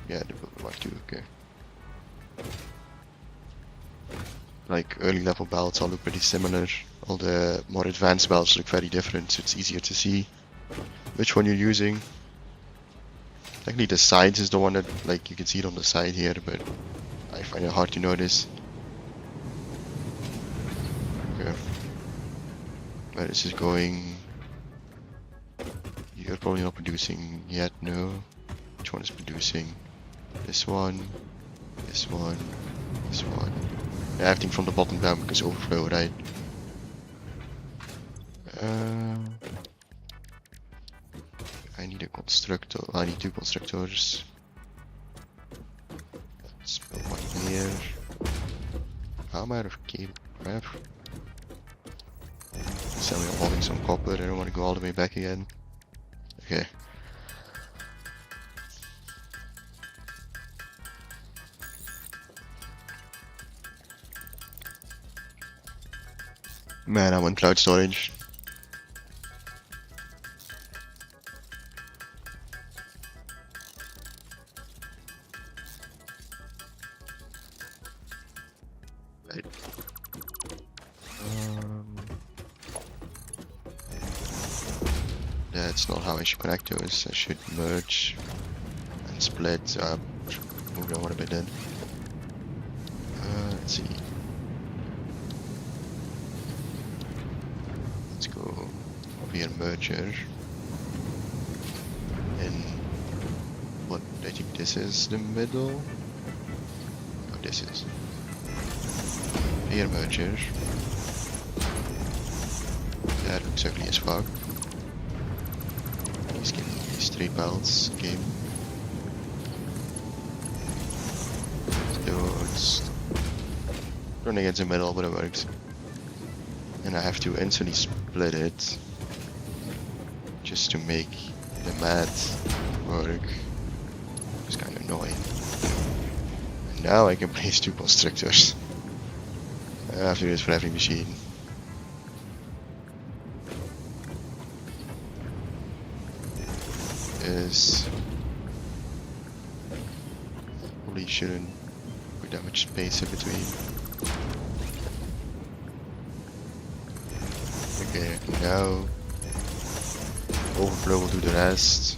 Yeah, the build Mark II, okay. Like early level belts all look pretty similar. All the more advanced belts look very different, so it's easier to see which one you're using. Technically the sides is the one that, like, you can see it on the side here, but I find it hard to notice. Okay. Where is this going? You're probably not producing yet, no. Which one is producing? This one, this one, this one. Yeah, everything from the bottom down because overflow, right? I need a constructor. I need 2 constructors. Let's build one here. I'm out of cable. Crap. So I'm holding some copper. I don't want to go all the way back again. Okay. Man, I want cloud storage. Right. That's not how I should connect those. I should merge and split up. Move on a bit then. Let's see. Let's go over here, merger. And what? I think this is the middle. Oh, this is. Here, merger. That looks ugly as fuck. He's giving me these 3 belts. Game. So it's running against the middle, but it works. And I have to instantly split it just to make the math work. It's kind of annoying. And now I can place 2 constructors. I have to do this for every machine. Is probably shouldn't put that much space in between. Okay, now overflow will do the rest.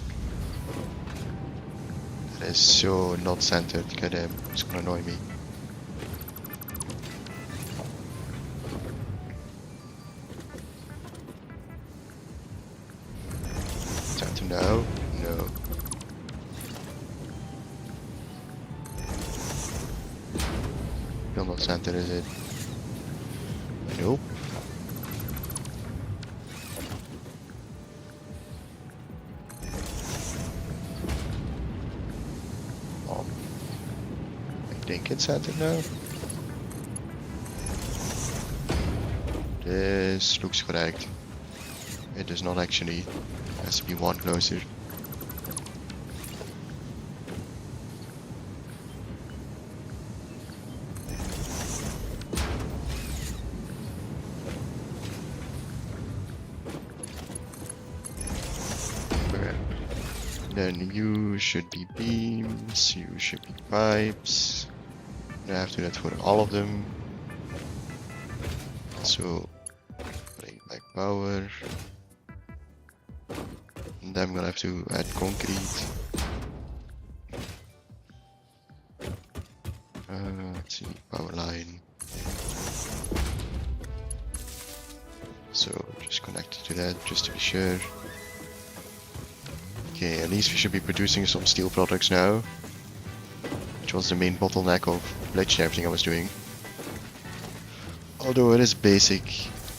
That is so not centered. Goddamn, it's gonna annoy me. Center now? No. Still not center, is it? Nope. I think it's centered now. This looks correct. It does not actually. It has to be 1 closer. Then you should be beams, you should be pipes. And I have to do that for all of them. So, bring back power. And then I'm gonna have to add concrete. Let's see, power line. So just connect it to that just to be sure. Okay, at least we should be producing some steel products now, which was the main bottleneck of Bleach and everything I was doing. Although it is basic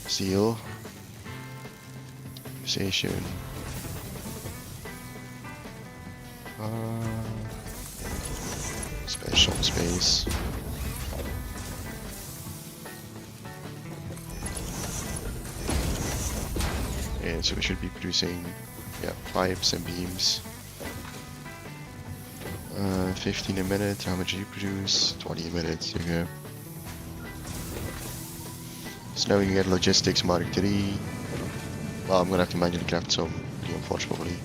steel. Station. Special space. And so we should be producing, yeah, pipes and beams. 15 a minute. How much do you produce? 20 a minute. There you go. So now we can get logistics mark 3. Well, I'm gonna have to manually craft some neon forge probably.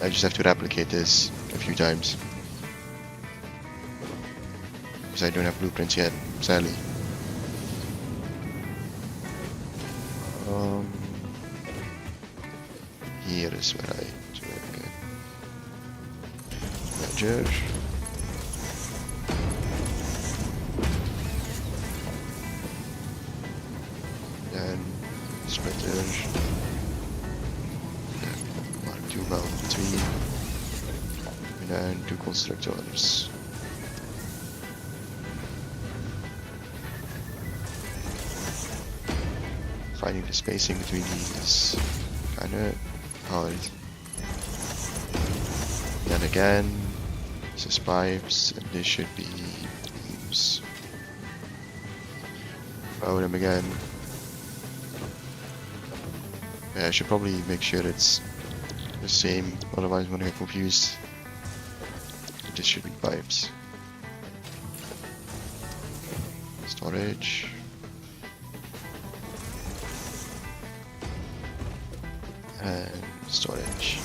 I just have to replicate this a few times. Because I don't have blueprints yet, sadly. Here is where I do it again. Measure. Then splitter. Then mark 2 mount 3. And then 2 constructors. Finding the spacing between these is kinda hard. Then again, this is pipes, and this should be beams. Power them again. Yeah, I should probably make sure it's the same, otherwise I'm gonna get confused. This should be pipes. Storage. And storage.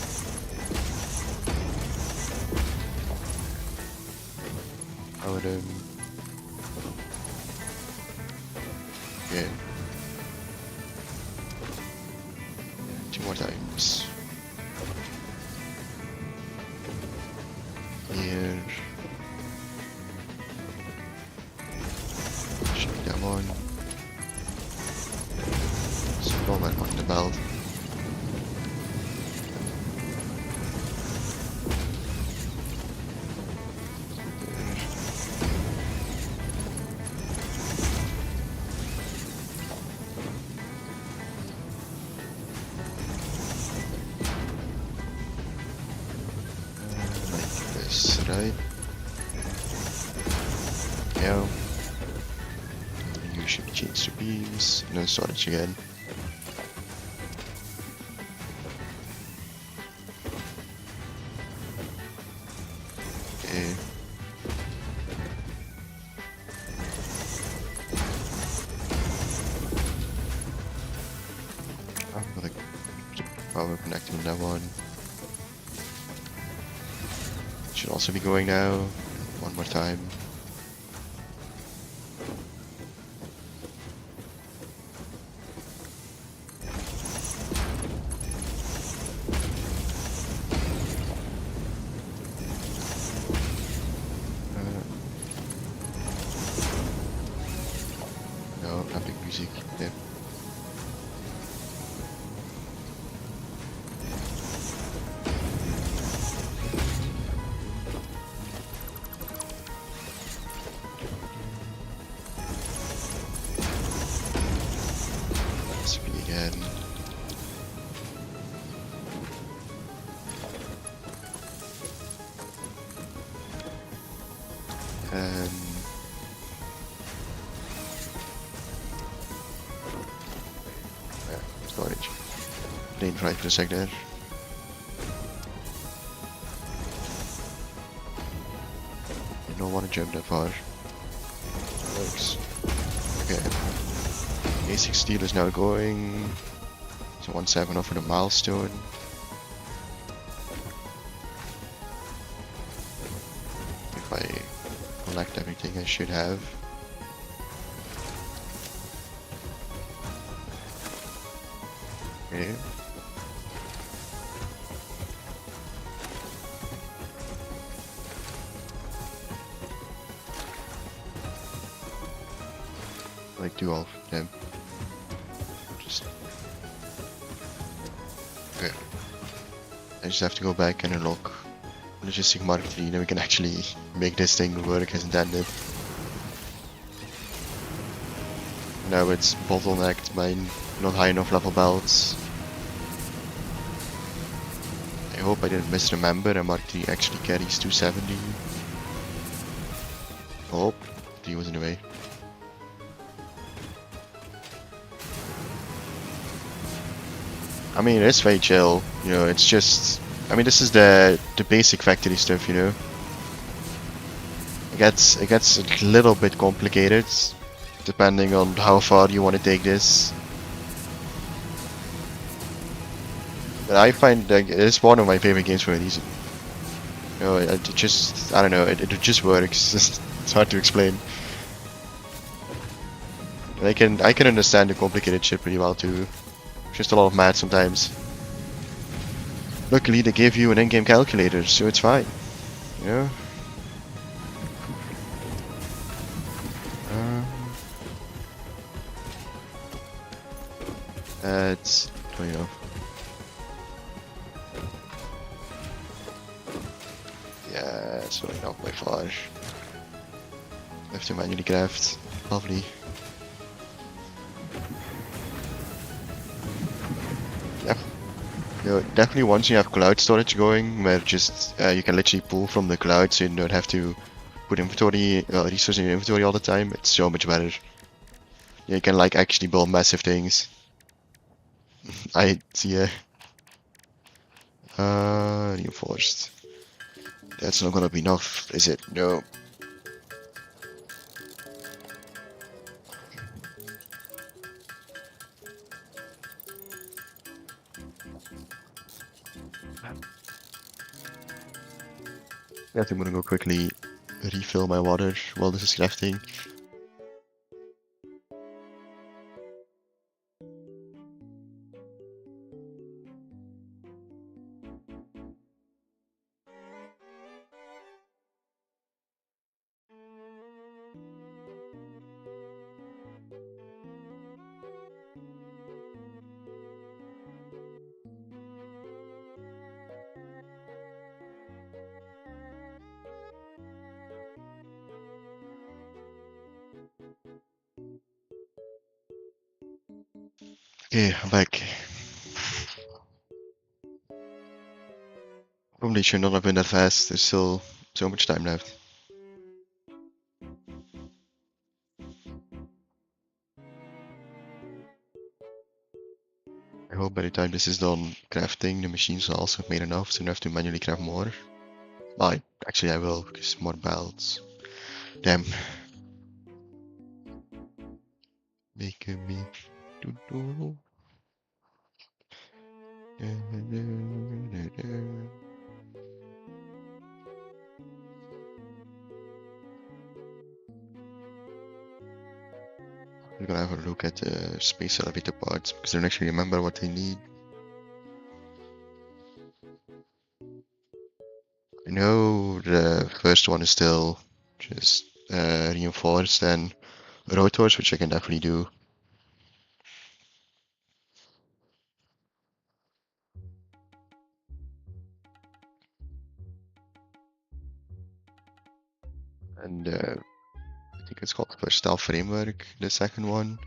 Power them. Okay. 2 more times. Here. Should be that one. Snowman on the belt. Right. Yeah. You should change to beams and then storage again. Okay. I've got the power connecting that one. Should also be going now. One more time. No, not big music. Yeah. Again. And yeah, storage. Didn't try for a sec there. You don't want to jump that far. Works. Okay. Basic steel is now going. So 170 for the milestone. I collect everything I should have. Okay. Like do all of them. Just okay. I just have to go back and unlock logistic mark 3, then we can actually make this thing work as intended. Now it's bottlenecked by not high enough level belts. I hope I didn't misremember and Mark 3 actually carries 270. Oh, 3 was in the way. I mean, it's very chill, you know, it's just... I mean, this is the basic factory stuff, you know. It gets a little bit complicated, depending on how far you want to take this. But I find that it's one of my favorite games for a reason. You know, it just... I don't know, it just works. It's hard to explain. I can understand the complicated shit pretty well too. Just a lot of math sometimes. Luckily they gave you an in-game calculator, so it's fine. You know? It's 20 off. Yeah, it's really not by far. Have to manually craft. Lovely. You know, definitely once you have cloud storage going, where just you can literally pull from the cloud, so you don't have to put inventory resources in your inventory all the time. It's so much better. You can like actually build massive things. I see. Reinforced. That's not gonna be enough, is it? No. I think I'm gonna go quickly refill my water while this is crafting. Okay, I'm back. Probably should not have been that fast. There's still so much time left. I hope by the time this is done crafting, the machines will also have made enough, so I don't have to manually craft more. Well, actually I will, because more belts. Damn. Making me do do. We're gonna have a look at the space elevator parts because I don't actually remember what they need. I know the first one is still just reinforced and rotors, which I can definitely do. And I think it's called Versatile Framework, the second one.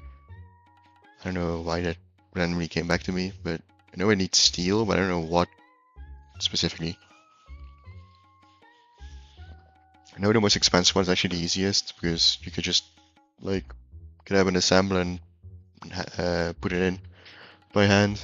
I don't know why that randomly came back to me, but I know it needs steel, but I don't know what specifically. I know the most expensive one is actually the easiest because you could just like grab an assembler and put it in by hand.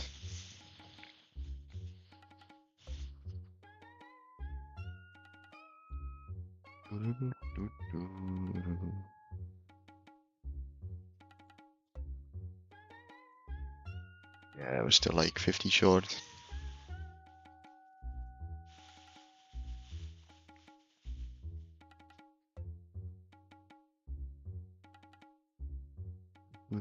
Yeah, we're still like 50 short. Yeah.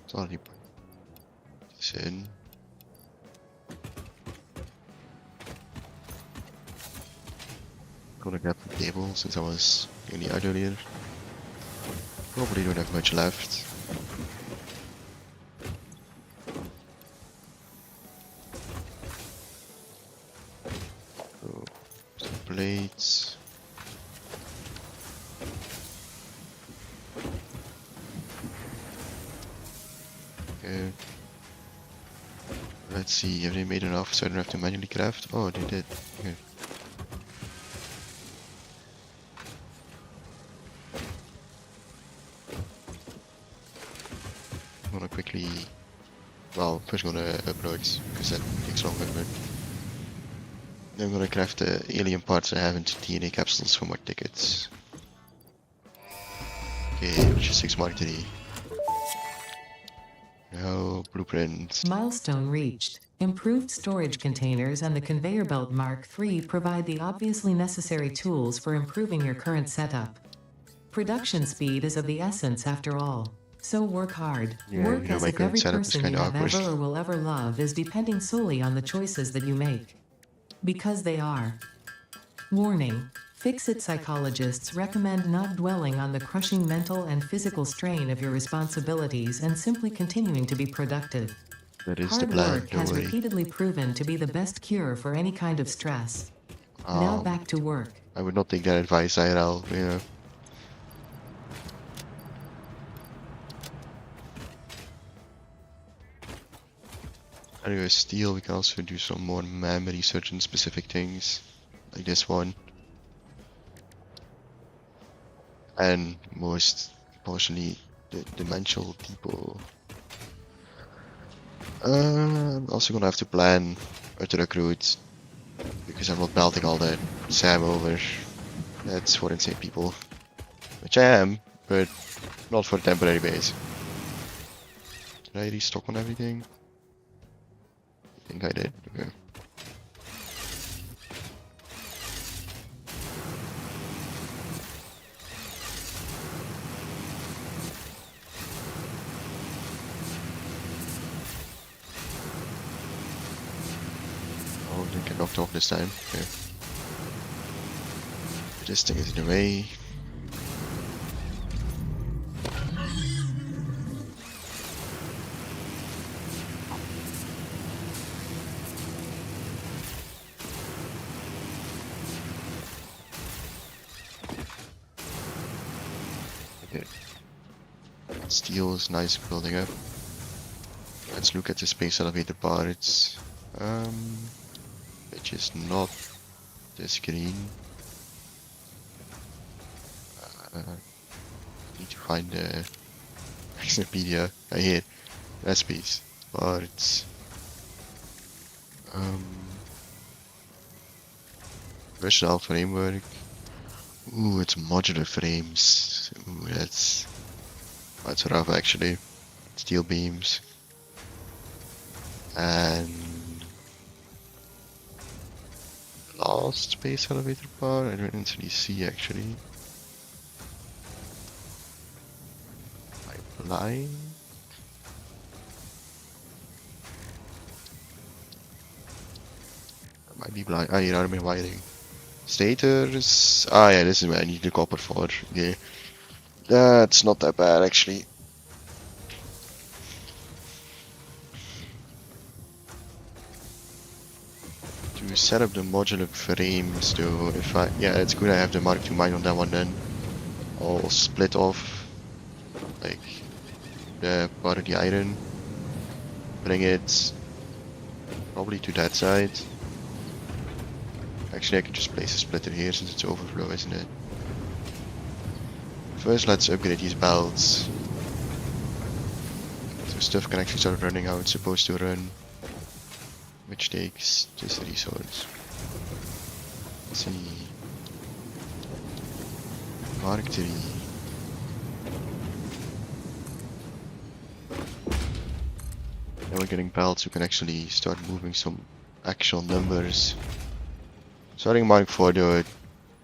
It's already put this in. Gonna grab the table since I was in the out earlier. Probably don't have much left. So, some plates. Okay. Let's see, have they made enough so I don't have to manually craft? Oh, they did. Okay. I'm gonna quickly, well, first I'm gonna upload because that takes longer, but then I'm gonna craft the alien parts I have into DNA capsules for more tickets. Okay, logistics mark 3. Now, blueprint. Milestone reached. Improved storage containers and the conveyor belt Mark III provide the obviously necessary tools for improving your current setup. Production speed is of the essence after all. So work hard. Yeah, Work you know, as my if current every setup is person you kinda have awkward. ever or will ever love is depending solely on the choices that you make. Because they are. Warning. Fix-it psychologists recommend not dwelling on the crushing mental and physical strain of your responsibilities and simply continuing to be productive. That is the Hard plan, work don't has worry. repeatedly proven to be the best cure for any kind of stress. Now back to work. I would not take that advice, IRL, you know. Anyway, steel, we can also do some more memory search and specific things, like this one. And most partially the dimensional depot. I'm also gonna have to plan how to recruit, because I'm not belting all that Sam over. That's for insane people. Which I am, but not for a temporary base. Did I restock on everything? I think I did, okay. Oh, didn't get knocked off this time, okay. This thing is in the way. Okay. Steel is nice building up. Let's look at the space elevator parts. Which is not this green. Need to find the Wikipedia. I hate recipes. Parts. Versatile framework. Ooh, it's modular frames. Ooh, that's rough actually. Steel beams. And last space elevator part, I don't actually see actually. Pipeline. That might be blind. Ah, here are my wiring. Stators. Ah, yeah, this is where I need the copper for. Okay. That's not that bad actually. To set up the modular frames though, if I, yeah, it's good I have the Mark II mine on that one then. I'll split off, like, the part of the iron, bring it probably to that side. Actually, I can just place a splitter here since it's overflow, isn't it? First, let's upgrade these belts. So stuff can actually start running how it's supposed to run. Which takes just a resource. Let's see. Mark 3. Now we're getting belts, we can actually start moving some actual numbers. Starting Mark 4 though, it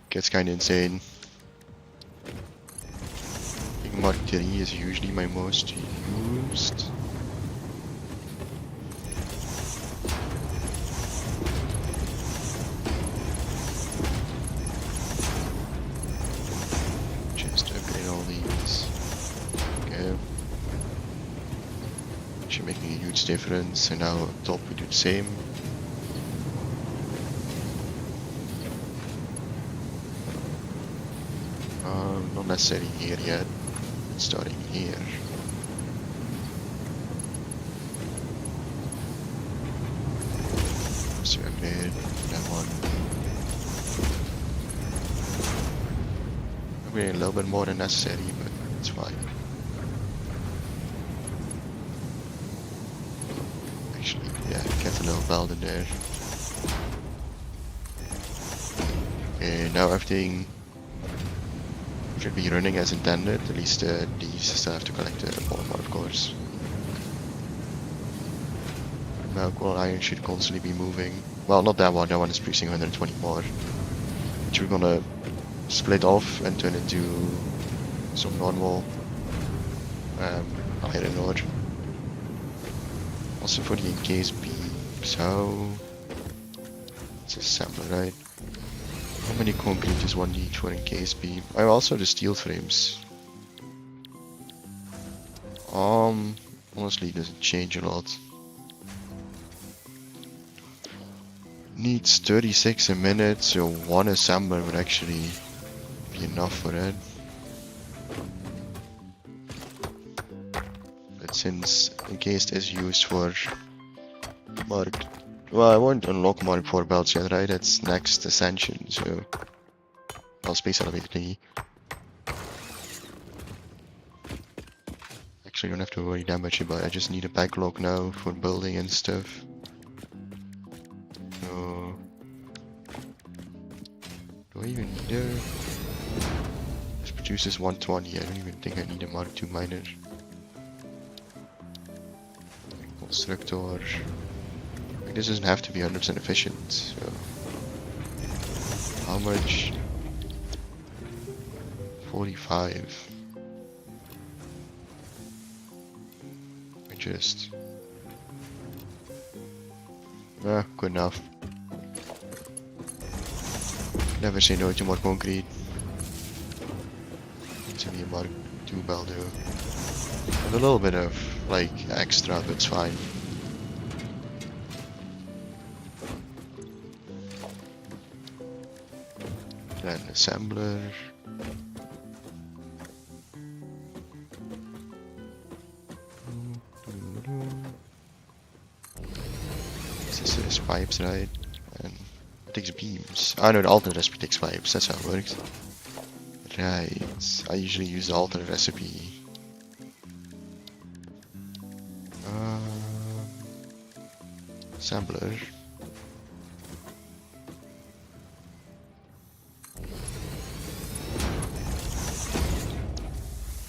gets kinda insane. I think Mark 3 is usually my most used. Just upgrade all these. Okay. Actually making a huge difference, and now up top we do the same. Not necessarily here yet. It's starting here. So upgrade that one. Upgrade a little bit more than necessary, but it's fine. Actually, yeah, get a little belt in there. Okay, now everything should be running as intended. At least these still have to collect the polymer, of course. Now gold iron should constantly be moving. Well, not that one is producing 120 more. Which we're gonna split off and turn into some normal iron ore. Also for the encased beams, how... It's a sampler, right? How many concrete is one each for encased beam? Oh, also the steel frames. Honestly, it doesn't change a lot. Needs 36 a minute, so one assembler would actually be enough for it. But since encased is used for Mark, well, I won't unlock Mark 4 belts yet, right? That's next ascension, so I'll space elevator thingy. Actually, don't have to worry that much about it. I just need a backlog now for building and stuff. So, do I even need a... This produces 120. I don't even think I need a Mark 2 miner. Constructor. Like, this doesn't have to be 100% efficient. So, how much? 45. I just... good enough. Never say no to more concrete. It's only a Mark 2 belt though. And a little bit of, like, extra, but it's fine. Then assembler. This is pipes, right? And it takes beams. Oh no, the alternate recipe takes pipes, that's how it works. Right, I usually use the alternate recipe. Assembler.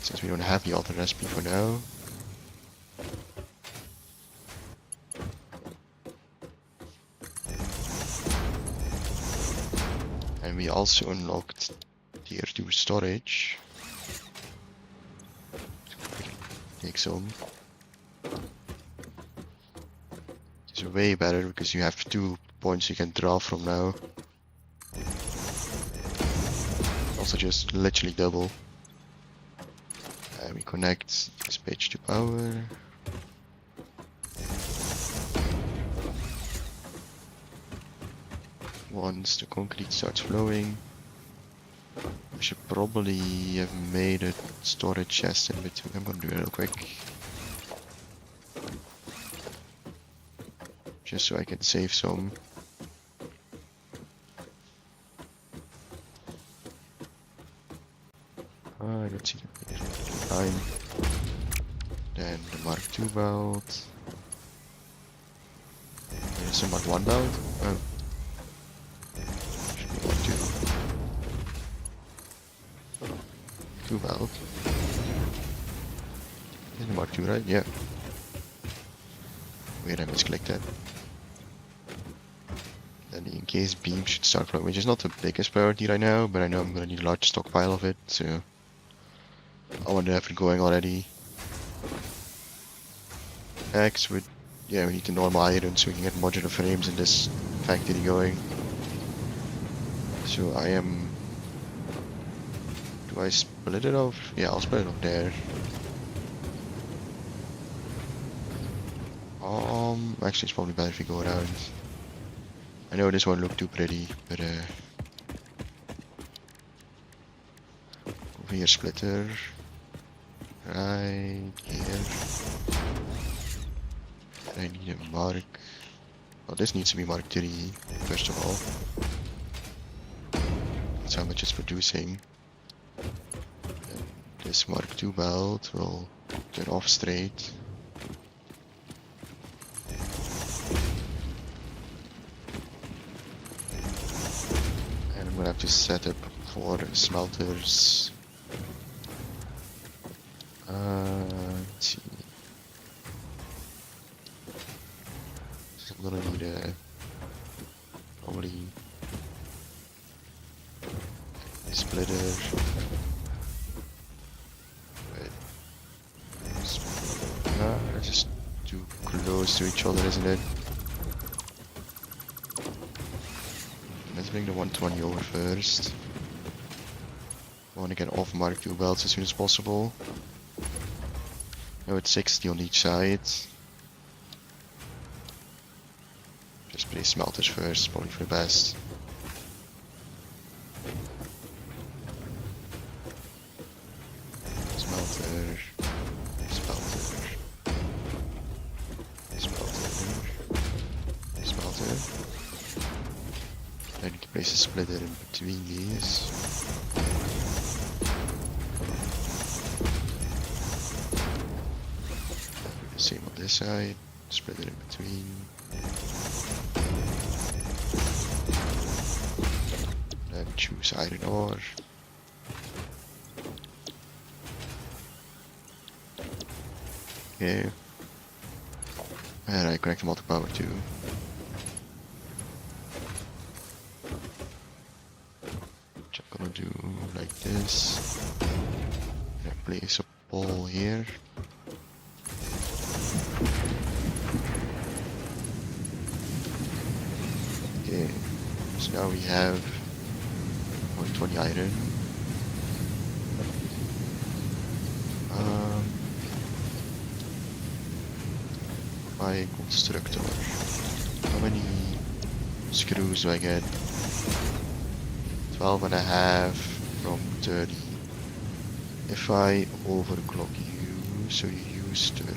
Since we don't have the alternate recipe for now. And we also unlocked tier 2 storage. Take some. It's way better because you have 2 points you can draw from now. Also just literally double. And we connect this page to power. Once the concrete starts flowing, I should probably have made a storage chest in between. I'm gonna do it real quick. Just so I can save some. I don't see the line. Then the Mark 2 belt. There's a Mark 1 belt. Oh. Should be Mark 2. 2 belt. Is it Mark 2, right? Yeah. Wait, I misclicked that. Then the encased beam should start from, which is not the biggest priority right now, but I know I'm gonna need a large stockpile of it, so I want to have it going already. Next, yeah, we need the normal iron so we can get modular frames in this factory going. So I am. Do I split it off? Yeah, I'll split it off there. Actually, it's probably better if we go around. I know this won't look too pretty, but over here, splitter. Right here. I need a mark. Well, this needs to be mark 3, first of all. That's how much it's producing. And this mark 2 belt will turn off straight. And I'm gonna have to set up 4 smelters. Let's see. So I'm gonna need probably a splitter. Wait. They're just too close to each other, isn't it? Let's bring the 120 over first. I want to get off mark 2 belts as soon as possible. Now it's 60 on each side. Just place smelters first, probably for the best. Smelter. Smelter. Smelter. Smelter. Then you can place a splitter in between these. Same on this side, split it in between. Then choose iron ore. Okay. And I connect the multi-power too. Which I'm gonna do like this. And place a pole here. Okay, so now we have 120 iron. My constructor. How many screws do I get? 12 and a half from 30. If I overclock you, so you use 30.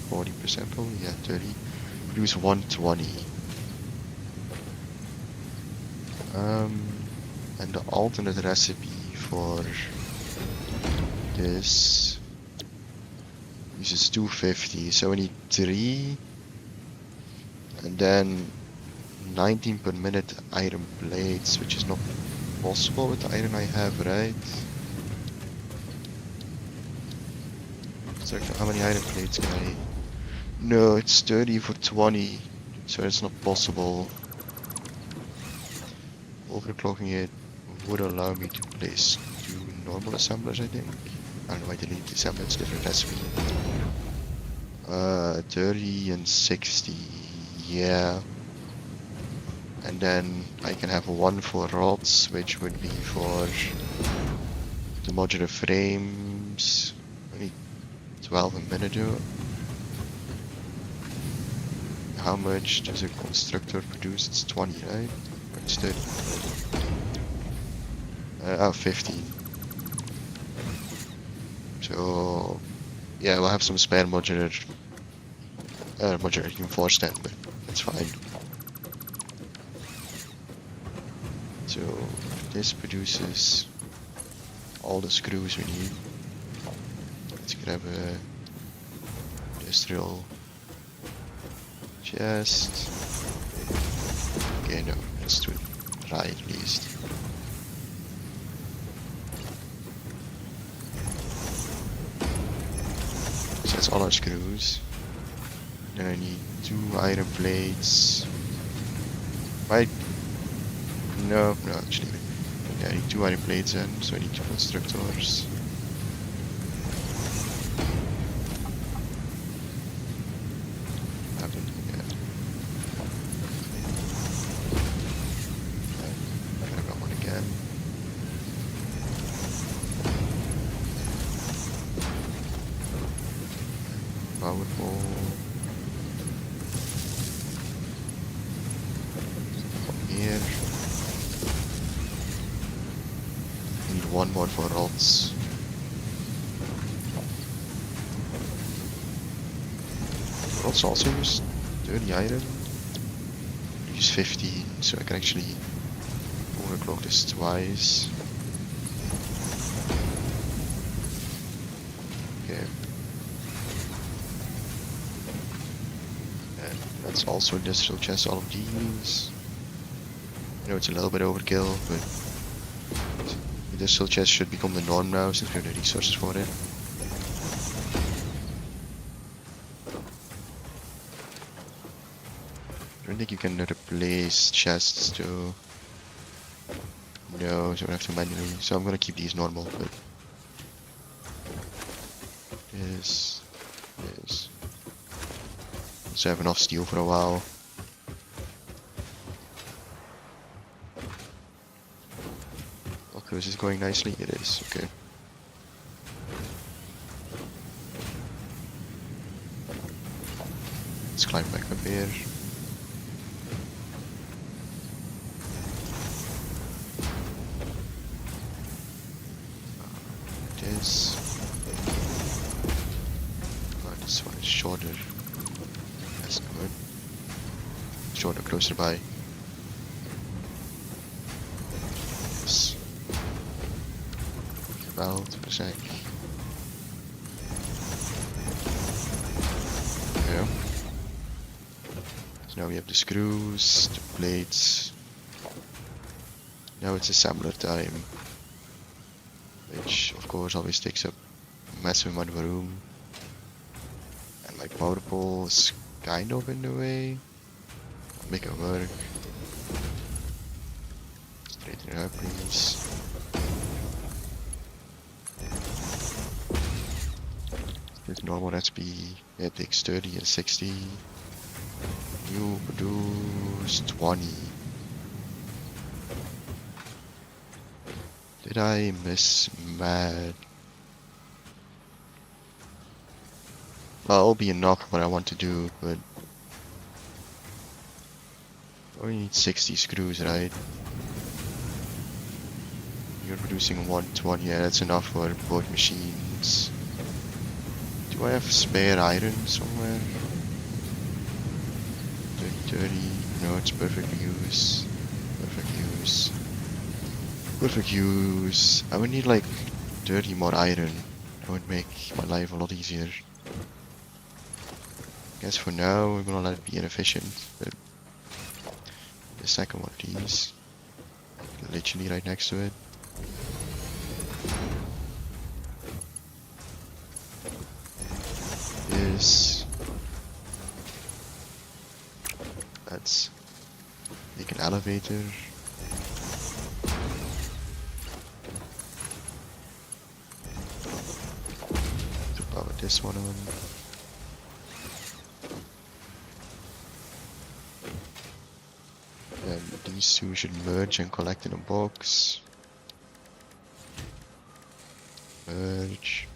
40% probably, yeah, 30. Produce 120. And the alternate recipe for this uses 250, so we need 3. And then 19 per minute iron plates, which is not possible with the iron I have, right? So how many iron plates can I... No, it's 30 for 20, so it's not possible. Overclocking it would allow me to place 2 normal assemblers, I think. I don't know, I deleted the assembler, it's a different recipe. 30 and 60, yeah. And then I can have 1 for rods, which would be for the modular frames. I need 12 a minute to. How much does a constructor produce? It's 20, right? Or it's 30. 15. So, yeah, we'll have some spare modular reinforced then, but that's fine. So, this produces all the screws we need. Let's grab a industrial Chest. Okay, no, let's do it right at least. So that's all our screws. Then I need 2 iron plates. Right? No, actually. Yeah, I need 2 iron plates then, so I need 2 constructors. Happened again. I got one again. Powerful. Here. Need 1 more for rods. Rods also use 30 iron. Use 15, so I can actually overclock this twice. Okay. And that's also industrial chest, all of these. I know it's a little bit overkill, but industrial chest should become the norm now since we have the resources for it. I don't think you can replace chests too. No, so I have to manually. So I'm gonna keep these normal, but this. So I have enough steel for a while. Okay, this is going nicely. It is, okay. Let's climb back up here. This. Oh, this one is shorter. That's good. Shorter, closer by. Yes. About a sec. There. So now we have the screws, the plates. Now it's assembler time. Which of course always takes up a massive amount of room. And my power pole is kind of in the way. Make it work. Straighten it up, please. This normal recipe, it takes 30 and 60. You produce 20. Did I miss mad? Well, it'll be enough for what I want to do, but I only need 60 screws, right? You're producing 120, yeah, that's enough for both machines. Do I have spare iron somewhere? 30, no, it's perfect use. Perfect use. Perfect use. I would need like 30 more iron. That would make my life a lot easier. Guess for now we're gonna let it be inefficient, but the second one of these, literally right next to it. Is let's make an elevator. To power this one on. And these two should merge and collect in a box. Merge.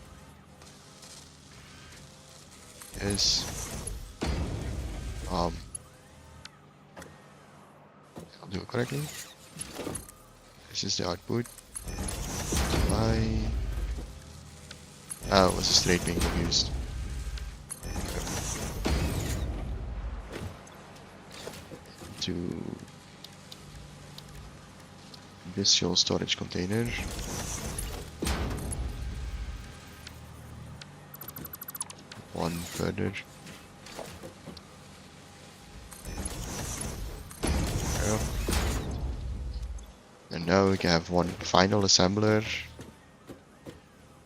Yes. I'll do it correctly. This is the output. Supply. Oh, it was a straight being used. To industrial storage container. One further. now we can have one final assembler.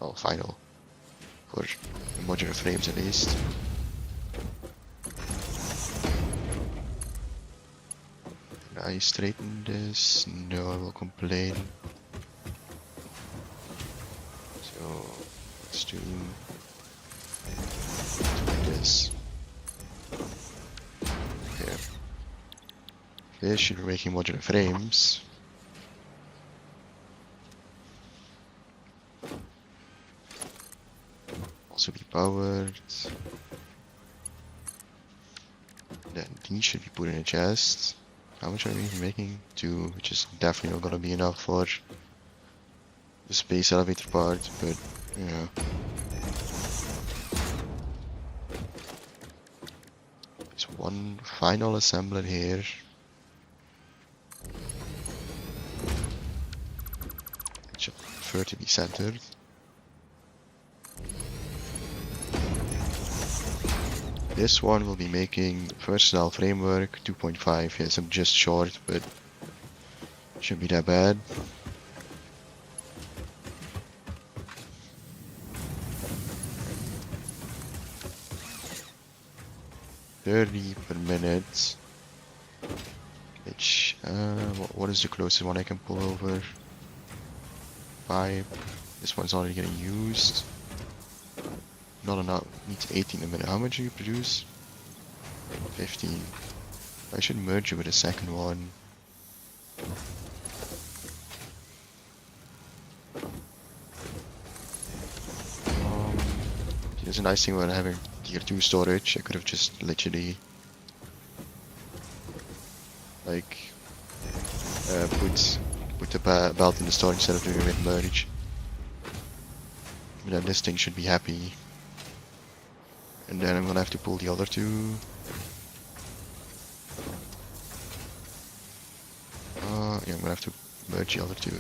Oh, final. For modular frames at least. Can I straighten this? No, I will complain. So let's do this. Here. This should be making modular frames. Also be powered. Then these should be put in a chest. How much are we even making? 2, which is definitely not gonna be enough for the space elevator part, but yeah. There's one final assembler here. It should prefer to be centered. This one will be making versatile framework 2.5. Yes, I'm just short, but shouldn't be that bad. $30 per minute. Which, what is the closest one I can pull over? 5. This one's already getting used. Not enough. Needs 18 a minute. How much do you produce? 15. I should merge it with a second one. There's a nice thing about having tier 2 storage. I could have just literally like put the belt in the store instead of doing it with merge. But then this thing should be happy. And then I'm gonna have to pull the other two. Yeah, I'm gonna have to merge the other two.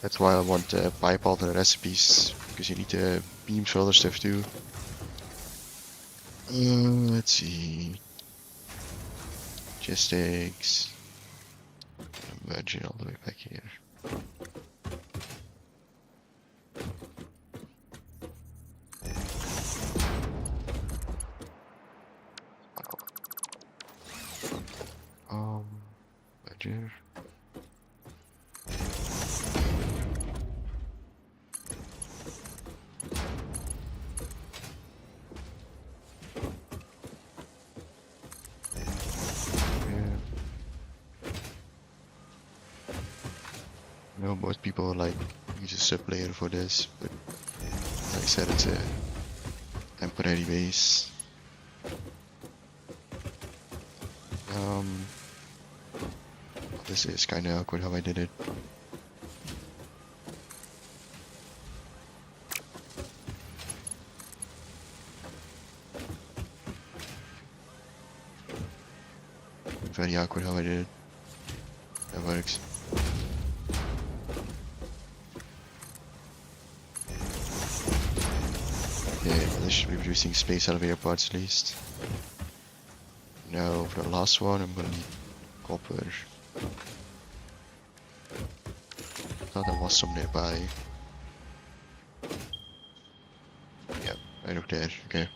That's why I want to pipe all the recipes, because you need to beam for other stuff too. Let's see. Logistics. Merge it all the way back here. Merger. I know most people like use a sub layer for this, but like I said, it's a temporary base. This is kind of awkward how I did it. Very awkward how I did it. That works. Okay, this should be producing space elevator parts at least. Now for the last one, I'm gonna need copper. Thought there was some nearby. Yep, right up there. Okay.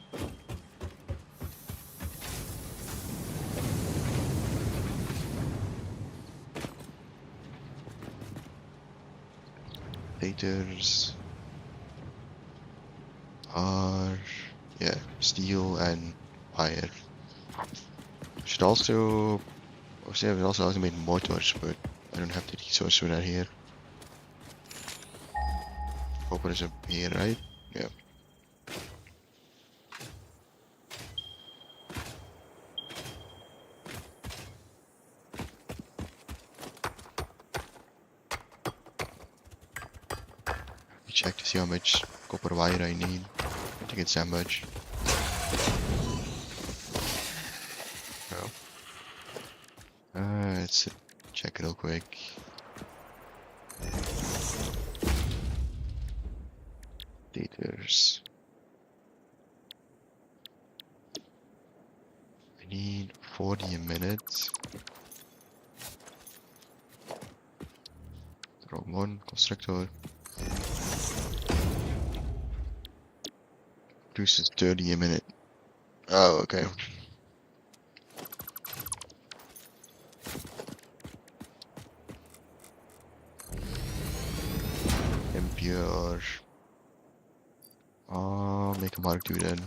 Daters are, yeah, steel and wire. Should also, obviously I would also automate motors, but I don't have the resource for that here. Copper is up here, right? Yeah. Check to see how much copper wire I need. I think it's that much. No. Let's check it real quick. Daters. I need 40 a minute. Come on, constructor. Produces 30 a minute. Oh, okay. Impure. Make a Mark 2 then.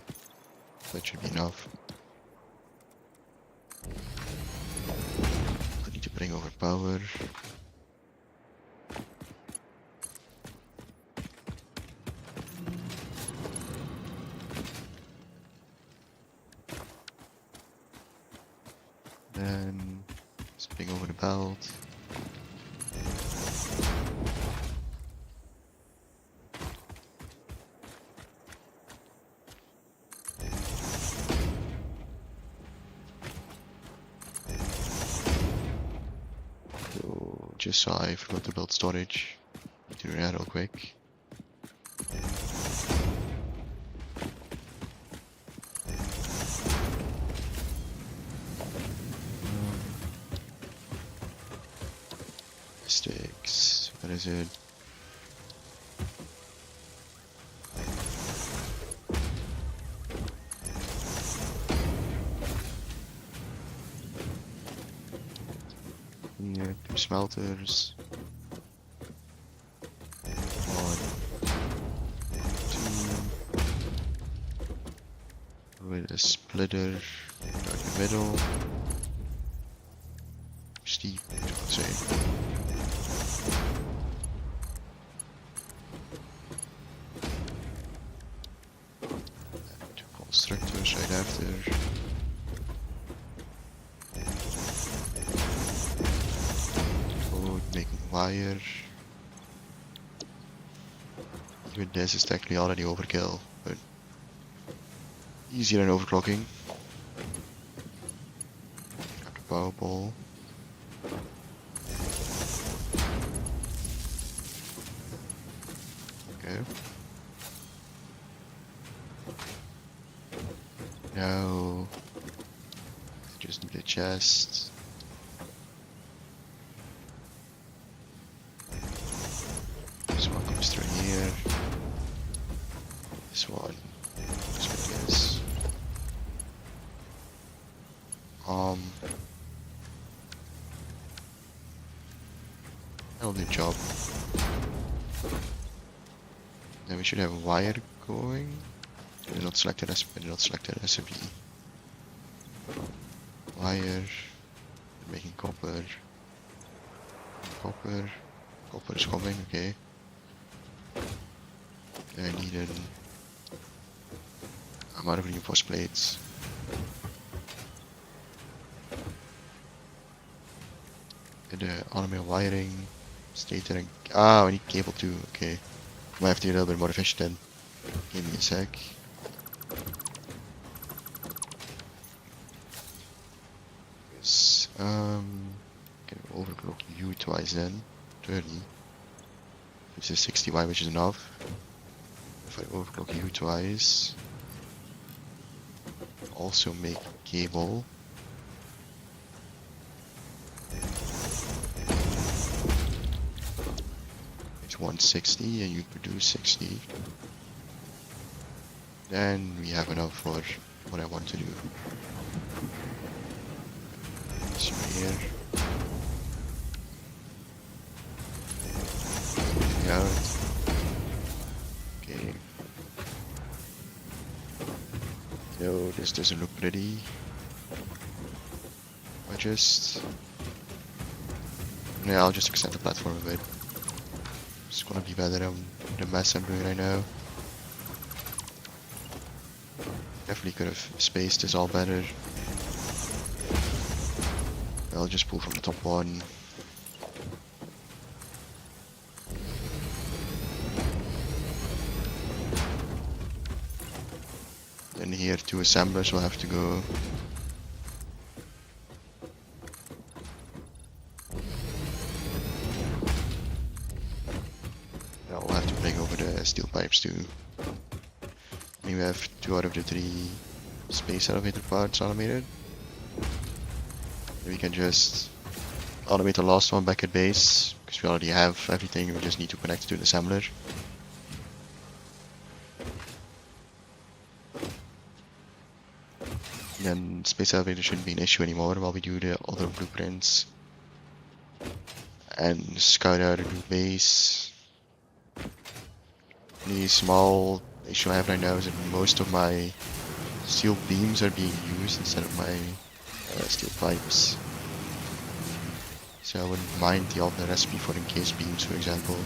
That should be enough. I need to bring over power. Then let's bring over the belt. So just so I forgot to build storage. Need to do that real quick. Sticks. What is it? Here, 2 smelters. 1, 2. With a splitter down the middle. Steep, I would say. And 2 constructors right after. Making wire. Even this is technically already overkill, but easier than overclocking. Got the power ball. Okay. Now I just need a chest. This one comes through here. This one. Let's get this. That'll do the job. Then we should have a wire going. Did not select a recipe. Wire. Making copper. Copper is coming, okay. I need an... I'm out of reinforced plates. Get the automated wiring, stator and... Ah, I need cable too, okay. Might have to be a little bit more efficient then. Give me a sec. Yes, can overclock U twice then. 30. This is 60Y, which is enough. If I overclock U twice, also make cable. It's 160 and you produce 60. Then we have enough for what I want to do. So here. Out. Okay. No, this doesn't look pretty. I'll just extend the platform a bit. It's gonna be better than the mess I'm doing right now. Definitely could have spaced this all better. I'll just pull from the top one. Then here 2 assemblers will have to go. I'll have to bring over the steel pipes too. I mean, we have 2 out of the 3 space elevator parts automated. We can just automate the last one back at base, because we already have everything, we just need to connect it to the assembler. Then space elevator shouldn't be an issue anymore while we do the other blueprints. And scout out a new base. The small issue I have right now is that most of my steel beams are being used instead of my steel pipes. So I wouldn't mind the alternate recipe for encased beams, for example.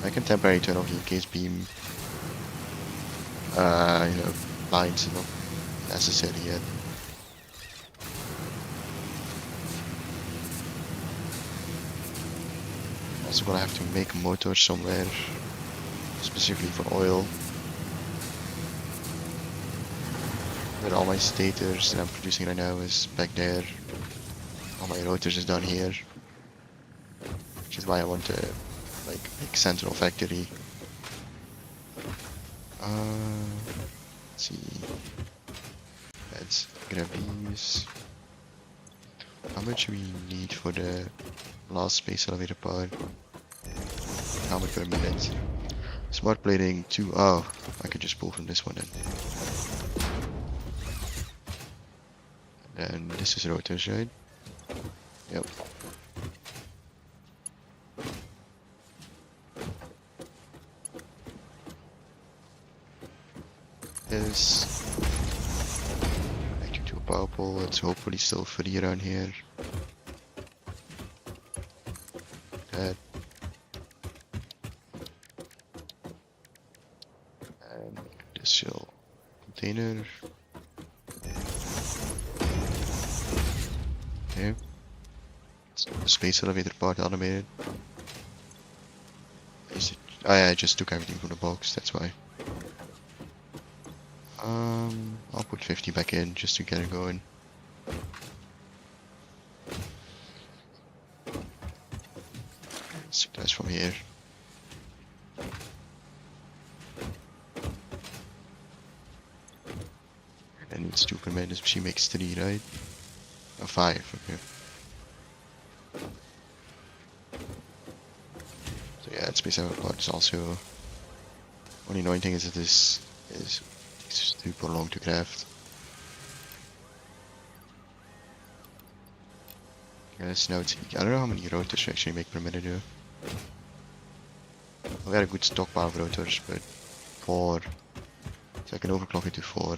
I can temporarily turn off the encased beam. Lines are not necessary yet. Also gonna have to make a motor somewhere, specifically for oil. But all my stators that I'm producing right now is back there. All my rotors is down here. Which is why I want to like make central factory. Let's see. Let's grab these. How much do we need for the last space elevator part? How much per minute? Smart plating 2. Oh, I could just pull from this one then. And this is rotors, right? Yep. This. Connect you to a power pole. It's hopefully still free around here. That. And this shell container. Okay. The space elevator part automated. Is it? Oh yeah, I just took everything from the box, that's why. I'll put 50 back in just to get it going. Let's do this from here. And it's 2 per minute, she makes 3, right? Oh, 5, okay. So yeah, space elevator part is also... Only annoying thing is that this is super long to craft. Yes, now it's... I don't know how many rotors we actually make per minute though. We got a good stockpile of rotors, but 4. So I can overclock it to 4.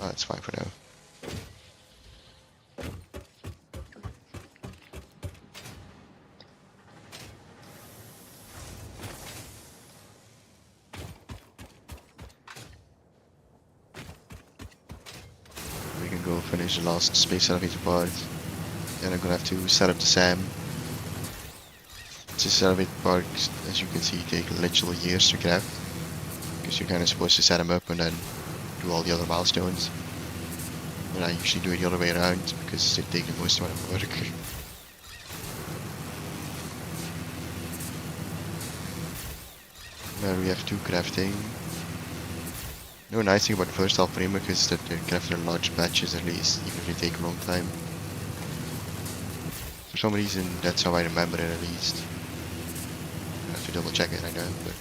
Oh, that's fine for now. We can go finish the last space elevator part. Then I'm gonna have to set up the SAM. This elevator part, as you can see, take literally years to craft. Because you're kind of supposed to set them up and then do all the other milestones. And I usually do it the other way around because they take the most amount of work. Now we have 2 crafting. No nice thing about the first half framework is that they're crafted in large batches at least, even if they take a long time. For some reason, that's how I remember it at least. I have to double check it, I know, but...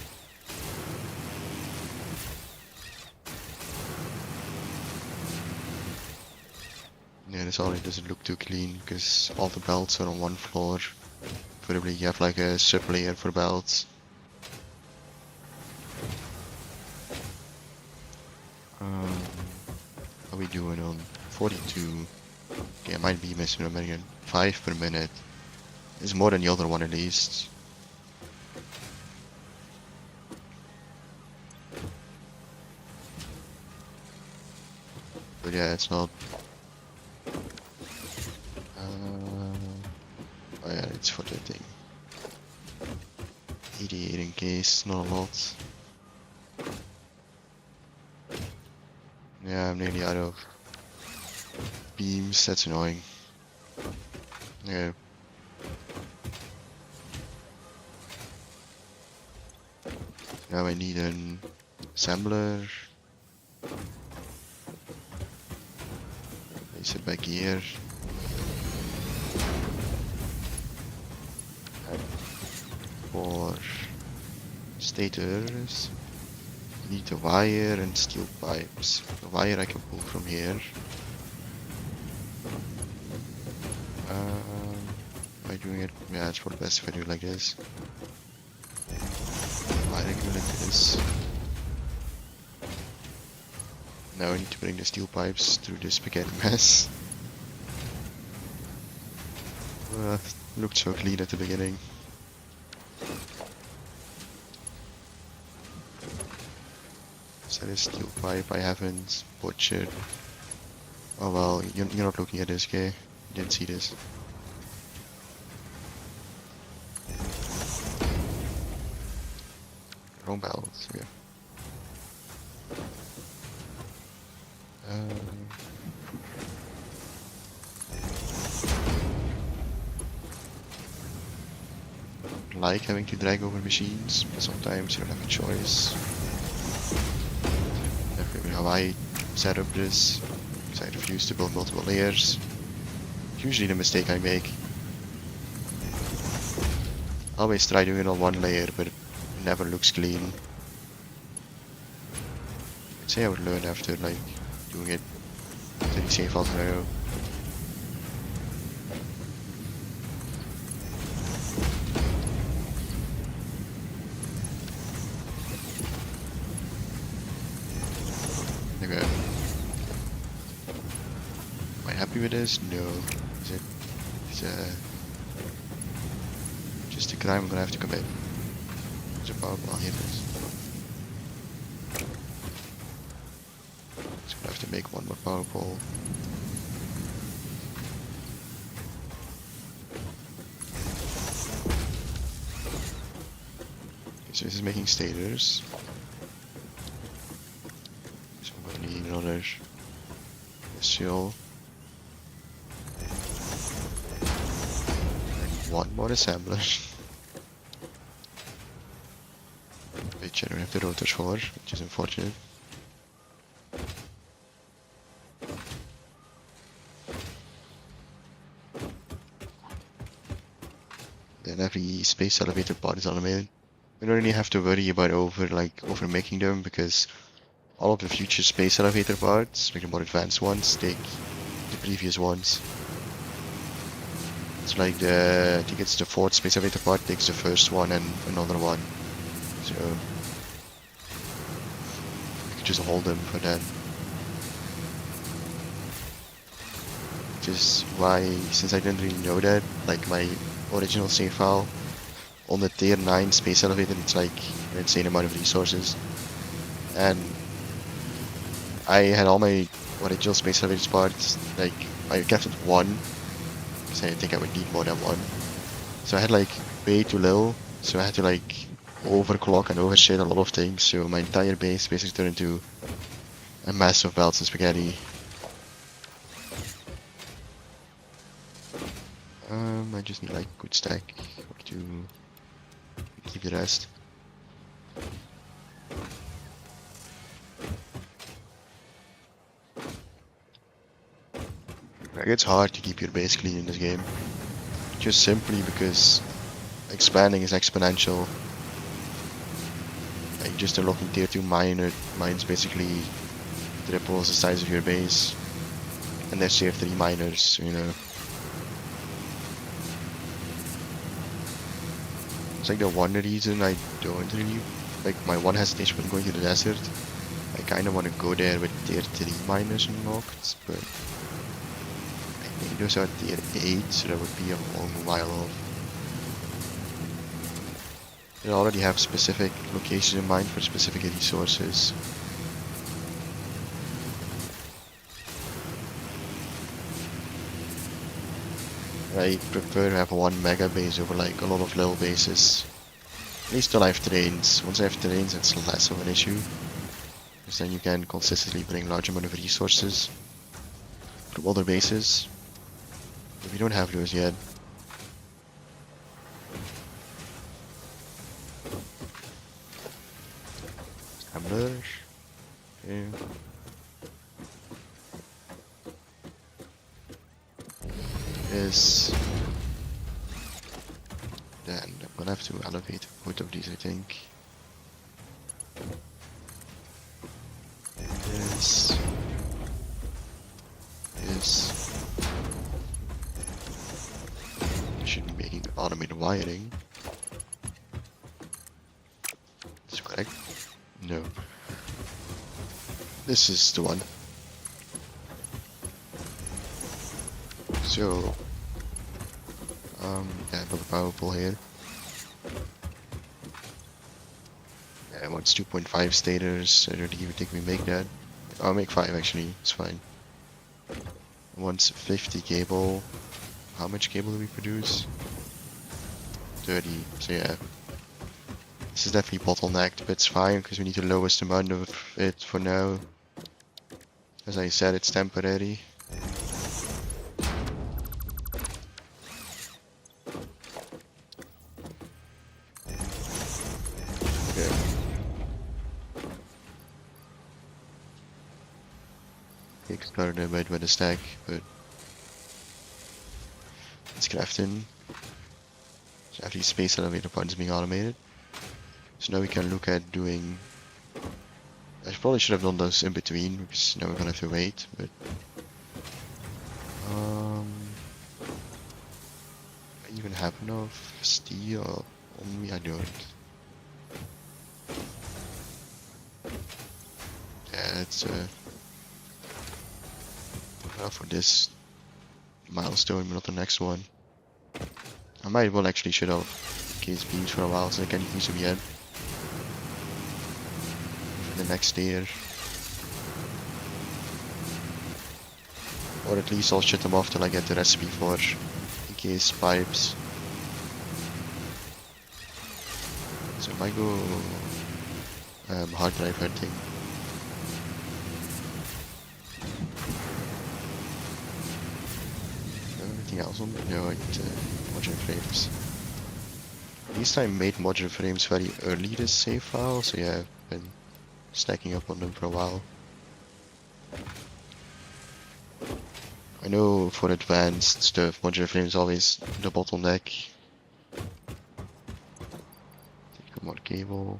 Yeah, this already doesn't look too clean, because all the belts are on one floor. Preferably you have like a sub-layer for belts. How are we doing on 42? Okay, I might be missing a million. 5 per minute. It's more than the other one at least. But yeah, it's not... oh yeah, it's for the thing. 88 in case, not a lot. Yeah, I'm nearly out of beams, that's annoying. Yeah. Now I need an assembler. Place it back here. for stators, we need a wire and steel pipes. The wire I can pull from here. Am I doing it? Yeah, it's probably best if I do it like this. Wire I can do like this. Now I need to bring the steel pipes through this spaghetti mess. Looked so clean at the beginning. Is that a steel pipe I haven't butchered? Oh well, you're not looking at this, okay? You didn't see this. Wrong bells, okay. Like having to drag over machines, but sometimes you don't have a choice. That's maybe how I set up this, because I refuse to build multiple layers. Usually the mistake I make. I always try doing it on one layer, but it never looks clean. I'd say I would learn after like doing it 30 save files in a row. Okay. Am I happy with this? No. Is it? Just a crime I'm gonna have to commit. There's a power pole here. Just gonna have to make one more power pole. Okay, so this is making stators. So I'm gonna need another shield. One more assembler. Which I don't have the rotors for, which is unfortunate. Then every space elevator pod is automated. We don't really have to worry about over making them, because all of the future space elevator pods, like the more advanced ones, take the previous ones. It's like I think it's the fourth space elevator pod takes the first one and another one. So I could just hold them for that. Which is why, since I didn't really know that, like my original save file on the tier 9 space elevator, it's like an insane amount of resources. And I had all my original space elevator parts, like I kept it one, because I didn't think I would need more than one. So I had like way too little, so I had to like overclock and overshit a lot of things, so my entire base basically turned into a mess of belts and spaghetti. I just need like a good stack to keep the rest. Like, it's hard to keep your base clean in this game, just simply because expanding is exponential. Like, just unlocking tier 2 mines basically triples the size of your base, and there's tier 3 miners, you know. It's like the one reason I don't really, like my one hesitation when going to the desert, I kinda wanna go there with tier 3 miners unlocked, but I think those are tier 8, so that would be a long while off. They already have specific locations in mind for specific resources. I prefer to have one mega base over like a lot of little bases. At least till I have terrains. Once I have terrains, it's less of an issue, because then you can consistently bring large amount of resources from other bases. But we don't have those yet. Scramblers. Okay. Is Then I'm gonna have to elevate both of these, I think. This. This. I should be making automated wiring. Is it correct? No. This is the one. So, yeah, build a power pole here. Yeah, wants 2.5 stators. I don't even think we make that. I'll make 5 actually, it's fine. Wants 50 cable. How much cable do we produce? 30, so yeah. This is definitely bottlenecked, but it's fine because we need the lowest amount of it for now. As I said, it's temporary. Okay. It started a bit with a stack, but it's crafting. So at least space elevator part is being automated. So now we can look at doing. I probably should have done those in between because now we're gonna have to wait. But I even have enough steel on me. I don't. Yeah, it's for this milestone, but not the next one. I might well actually should have case beams for a while so I can use them yet. For the next year. Or at least I'll shut them off till I get the recipe for in case pipes. So I might go hard drive hunting. Anything else on? No, modular frames. At least I made modular frames very early this save file, so yeah, I've been stacking up on them for a while. I know for advanced stuff, modular frames always the bottleneck. Take more cable.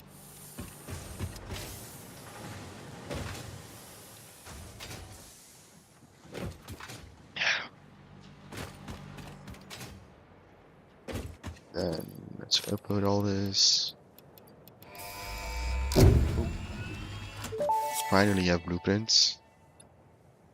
Then let's upload all this. Finally have blueprints.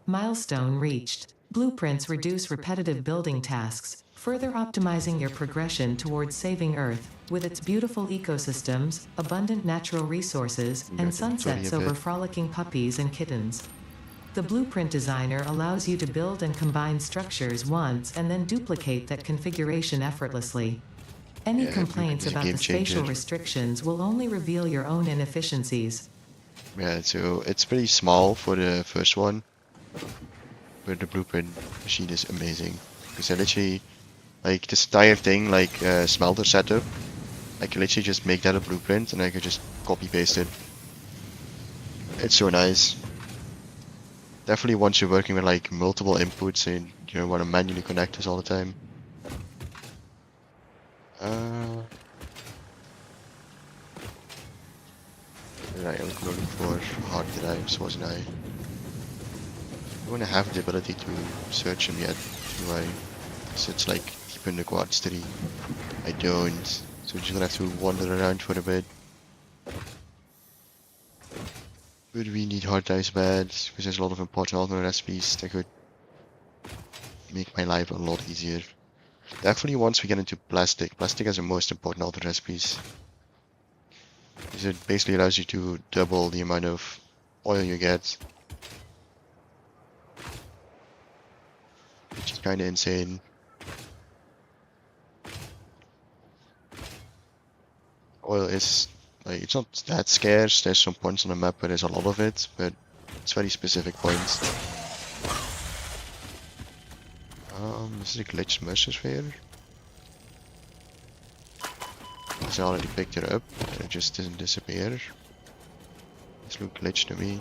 Milestone reached. Blueprints reduce repetitive building tasks, further optimizing your progression towards saving Earth, with its beautiful ecosystems, abundant natural resources, and sunsets over frolicking puppies and kittens. The blueprint designer allows you to build and combine structures once and then duplicate that configuration effortlessly. Any complaints about the spatial restrictions will only reveal your own inefficiencies. Yeah, so it's pretty small for the first one, but the blueprint machine is amazing. Because I literally, like this entire thing, like smelter setup, I can literally just make that a blueprint and I can just copy paste it. It's so nice. Definitely once you're working with like multiple inputs and you don't want to manually connect this all the time. I was looking for hard drives, wasn't I? I want to have the ability to search them yet, do I? So it's like deep in the quads 3. I don't, so we're just gonna have to wander around for a bit. But we need hard drives bad, because there's a lot of important alternate recipes that could make my life a lot easier. Definitely once we get into plastic. Plastic has the most important alternate recipes. Because it basically allows you to double the amount of oil you get. Which is kinda insane. Oil is, like, it's not that scarce, there's some points on the map where there's a lot of it, but it's very specific points. This is a glitched Mercer Sphere. I already picked it up, but it just doesn't disappear. This looks glitched to me.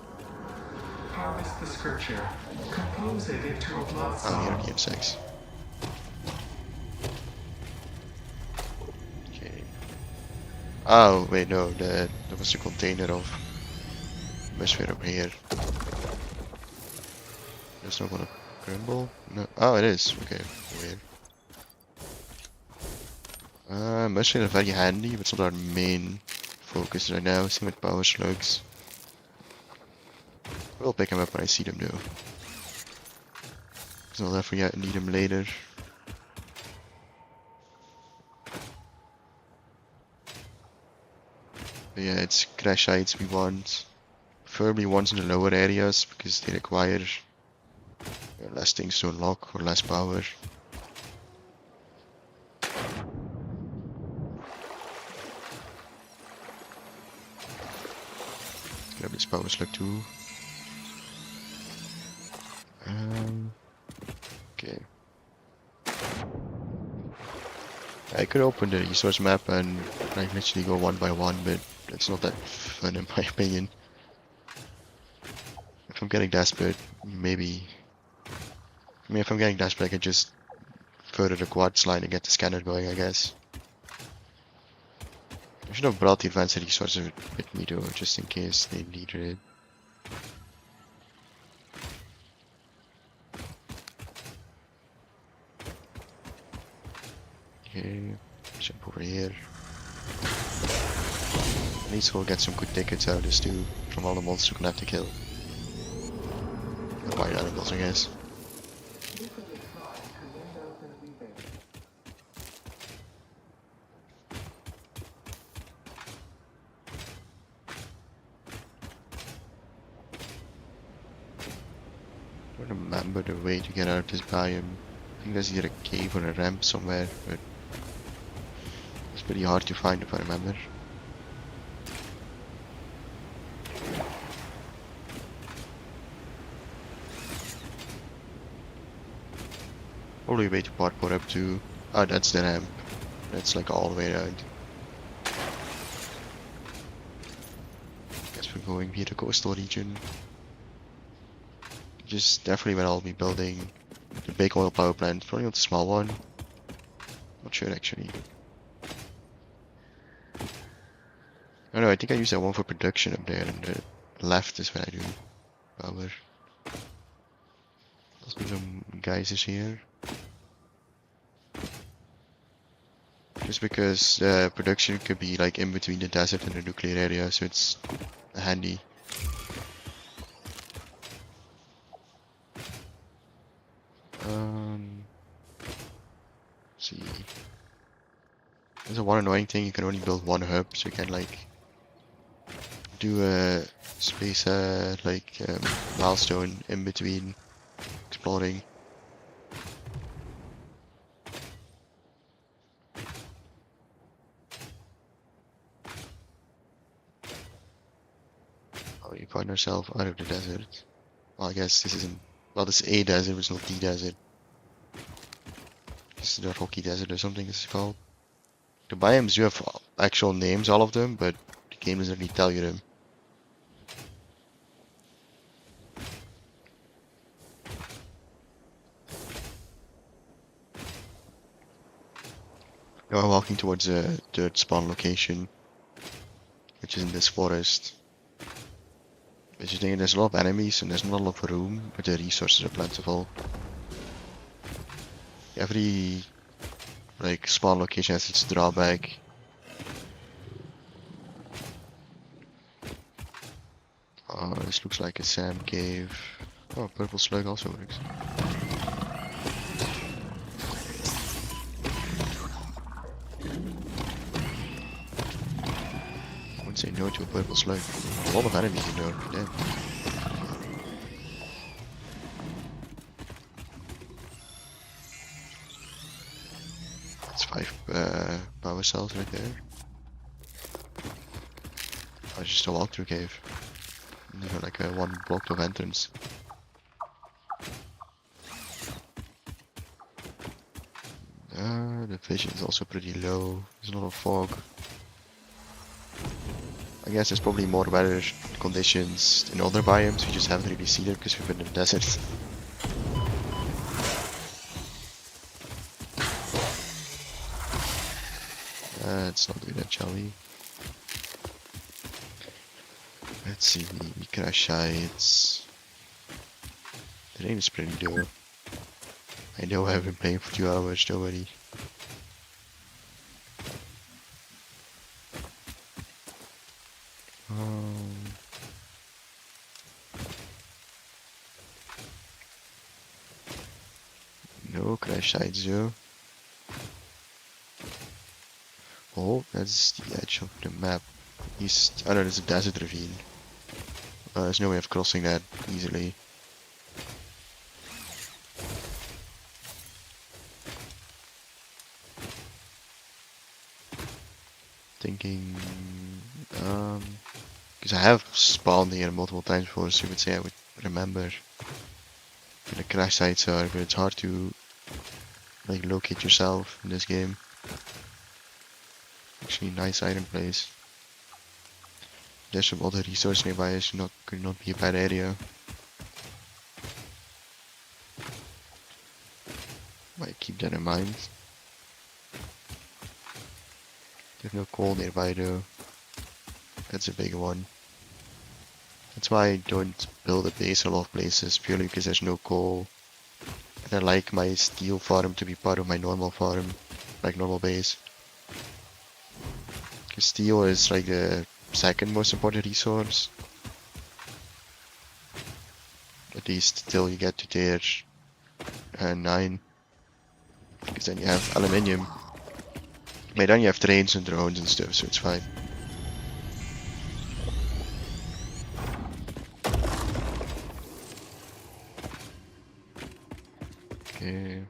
Harvest the scripture. Compose it into a blood Oh, song. here, game 6. Oh, wait, no, that was the container of atmosphere over here. That's not gonna crumble? No. Oh, it is. Okay, weird. Atmosphere is very handy, but it's not our main focus right now. Same with power slugs. We'll pick them up when I see them though. Because I'll definitely need them later. But yeah, it's crash heights we want. Preferably ones in the lower areas because they require less things to unlock or less power. Grab this power slug too. Okay. I could open the resource map and like literally go one by one, but it's not that fun in my opinion. If I'm getting desperate, maybe. I mean, if I'm getting desperate, I could just further the quartz line and get the scanner going, I guess. I should have brought the advanced resources with me though, just in case they need it. Okay, jump over here. At least we'll get some good tickets out of this too, from all the monsters we're gonna have to kill. Or wild animals, I guess. I don't remember the way to get out of this biome. I think there's either a cave or a ramp somewhere, but it's pretty hard to find if I remember. Probably a way to parkour up to. Oh, that's the ramp. That's like all the way around. Guess we're going via the coastal region. Just definitely when I'll be building the big oil power plant, probably not the small one. Not sure actually. Oh no, I think I use that one for production up there, and the left is when I do power. Let's do some geysers here. Just because production could be like in between the desert and the nuclear area, so it's handy. See. There's a one annoying thing, you can only build one hub, so you can like do a space milestone in between exploring. Oh, you find yourself out of the desert. Well, I guess this isn't. Well, this is a desert, it's not the desert. This is the Rocky Desert or something this is called. The biomes do have actual names, all of them, but the game doesn't really tell you them. Now we're walking towards a dirt spawn location, which is in this forest. But you think there's a lot of enemies and there's not a lot of room, but the resources are plentiful. Every like spawn location has its drawback. Oh, this looks like a sand cave. Oh, purple slug also works. I wouldn't say no to a purple slug. A lot of enemies in there. Damn. That's 5 power cells right there. Oh, it's just a walkthrough cave. You know, like a one blocked off entrance. The vision is also pretty low. There's a lot of fog. I guess there's probably more weather conditions in other biomes. We just haven't really seen it because we've been in the desert. Let's not do that, shall we? Let's see, crash sites. The name is pretty dope. I know I've been playing for 2 hours, don't worry. No crash sites though. Oh, that's the edge of the map. East. Oh no, there's a desert ravine. There's no way of crossing that easily. Thinking, because I have spawned here multiple times before, so you would say I would remember where the crash sites are, but it's hard to like locate yourself in this game. Actually, nice item place. There's some other resource nearby, it could not be a bad area. Might keep that in mind. There's no coal nearby though. That's a big one. That's why I don't build a base a lot of places, purely because there's no coal. And I like my steel farm to be part of my normal farm, like normal base. Because steel is like the second most important resource. At least till you get to tier 9. Because then you have aluminium. But then you have trains and drones and stuff, so it's fine. Okay.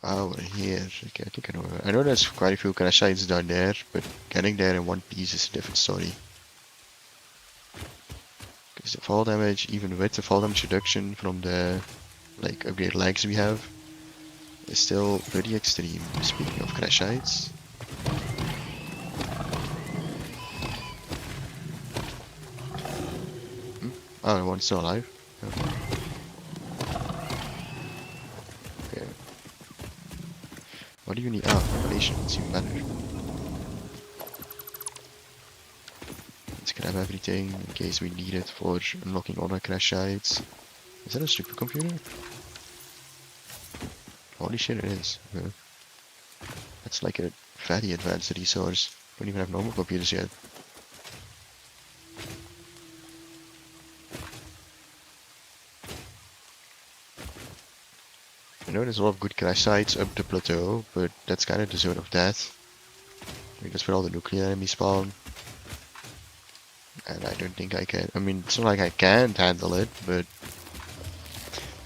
Oh, we're here. Okay, I think I know. I know there's quite a few crash sites down there, but getting there in one piece is a different story. Because the fall damage, even with the fall damage reduction from the like upgrade legs we have, is still pretty extreme. Speaking of crash sites. Oh, one's still alive. Oh. Okay. What do you need? Ah, revelation. It's even better. Let's grab everything in case we need it for unlocking other crash sites. Is that a supercomputer? Holy shit, it is. Okay. That's like a very advanced resource. Don't even have normal computers yet. I know there's a lot of good crash sites up the plateau, but that's kind of the zone of death. I think that's where all the nuclear enemies spawn. And I don't think I can. I mean, it's not like I can't handle it, but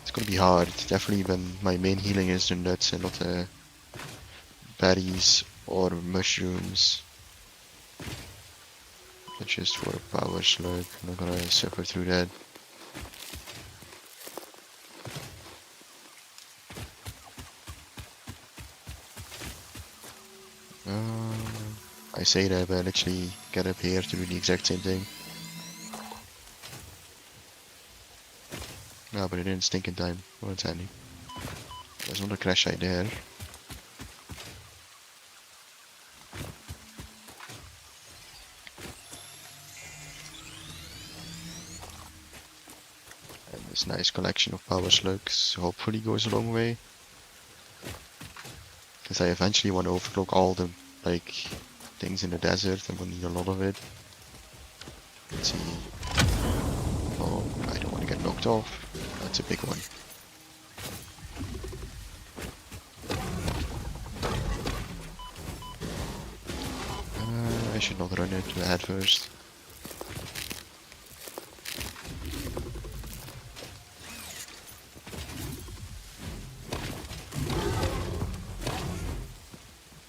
it's gonna be hard. Definitely when my main healing is the nuts and not the berries or mushrooms. But just for a power slug, I'm not gonna suffer through that. I say that, but I literally get up here to do the exact same thing. No, but it didn't stink in time. Well, it's handy. There's another crash site there. And this nice collection of power slugs hopefully goes a long way. Because I eventually want to overclock all the, like, things in the desert, and we'll need a lot of it. Let's see. Oh, I don't want to get knocked off. That's a big one. I should not run into the head first.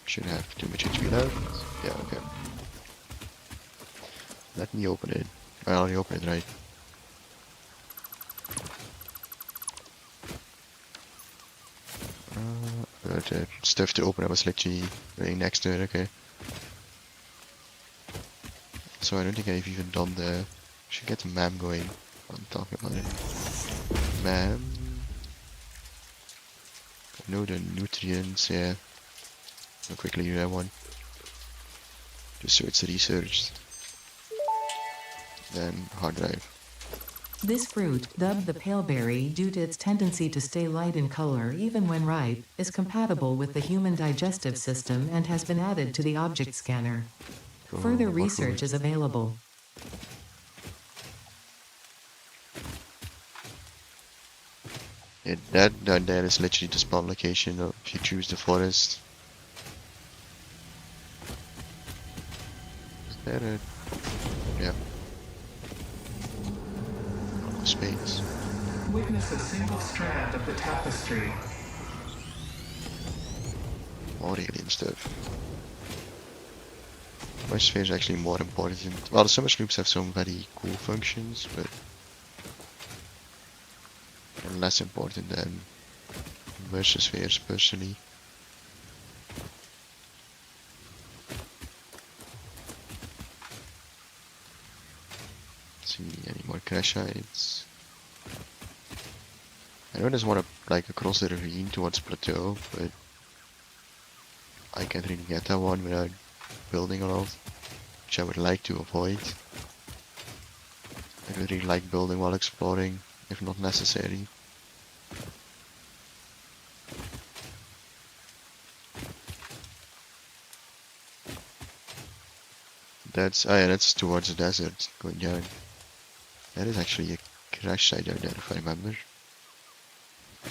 Should have too much HP left. Yeah, okay. Let me open it. I already opened it, right? But the stuff to open I was literally right next to it, okay. So I don't think I've even done the... Should get the MAM going. I'm talking about it. MAM. I know the nutrients, yeah. I'll quickly do that one. Just so it's researched. Then hard drive. This fruit, dubbed the paleberry due to its tendency to stay light in color even when ripe, is compatible with the human digestive system and has been added to the object scanner. Further More research food. is available. Yeah, that down there is literally the spawn location if you choose the forest. Is that it? Yeah. Oh, space. Witness a single strand of the tapestry. More alien stuff. My sphere is actually more important. Well, the summer loops have some very cool functions, but they're less important than merge spheres personally. See any more crash sites? I know there's one up like across the ravine towards plateau, but I can't really get that one without building a lot, which I would like to avoid. I really like building while exploring, if not necessary. That's towards the desert going down. That is actually a crash site down there if I remember. I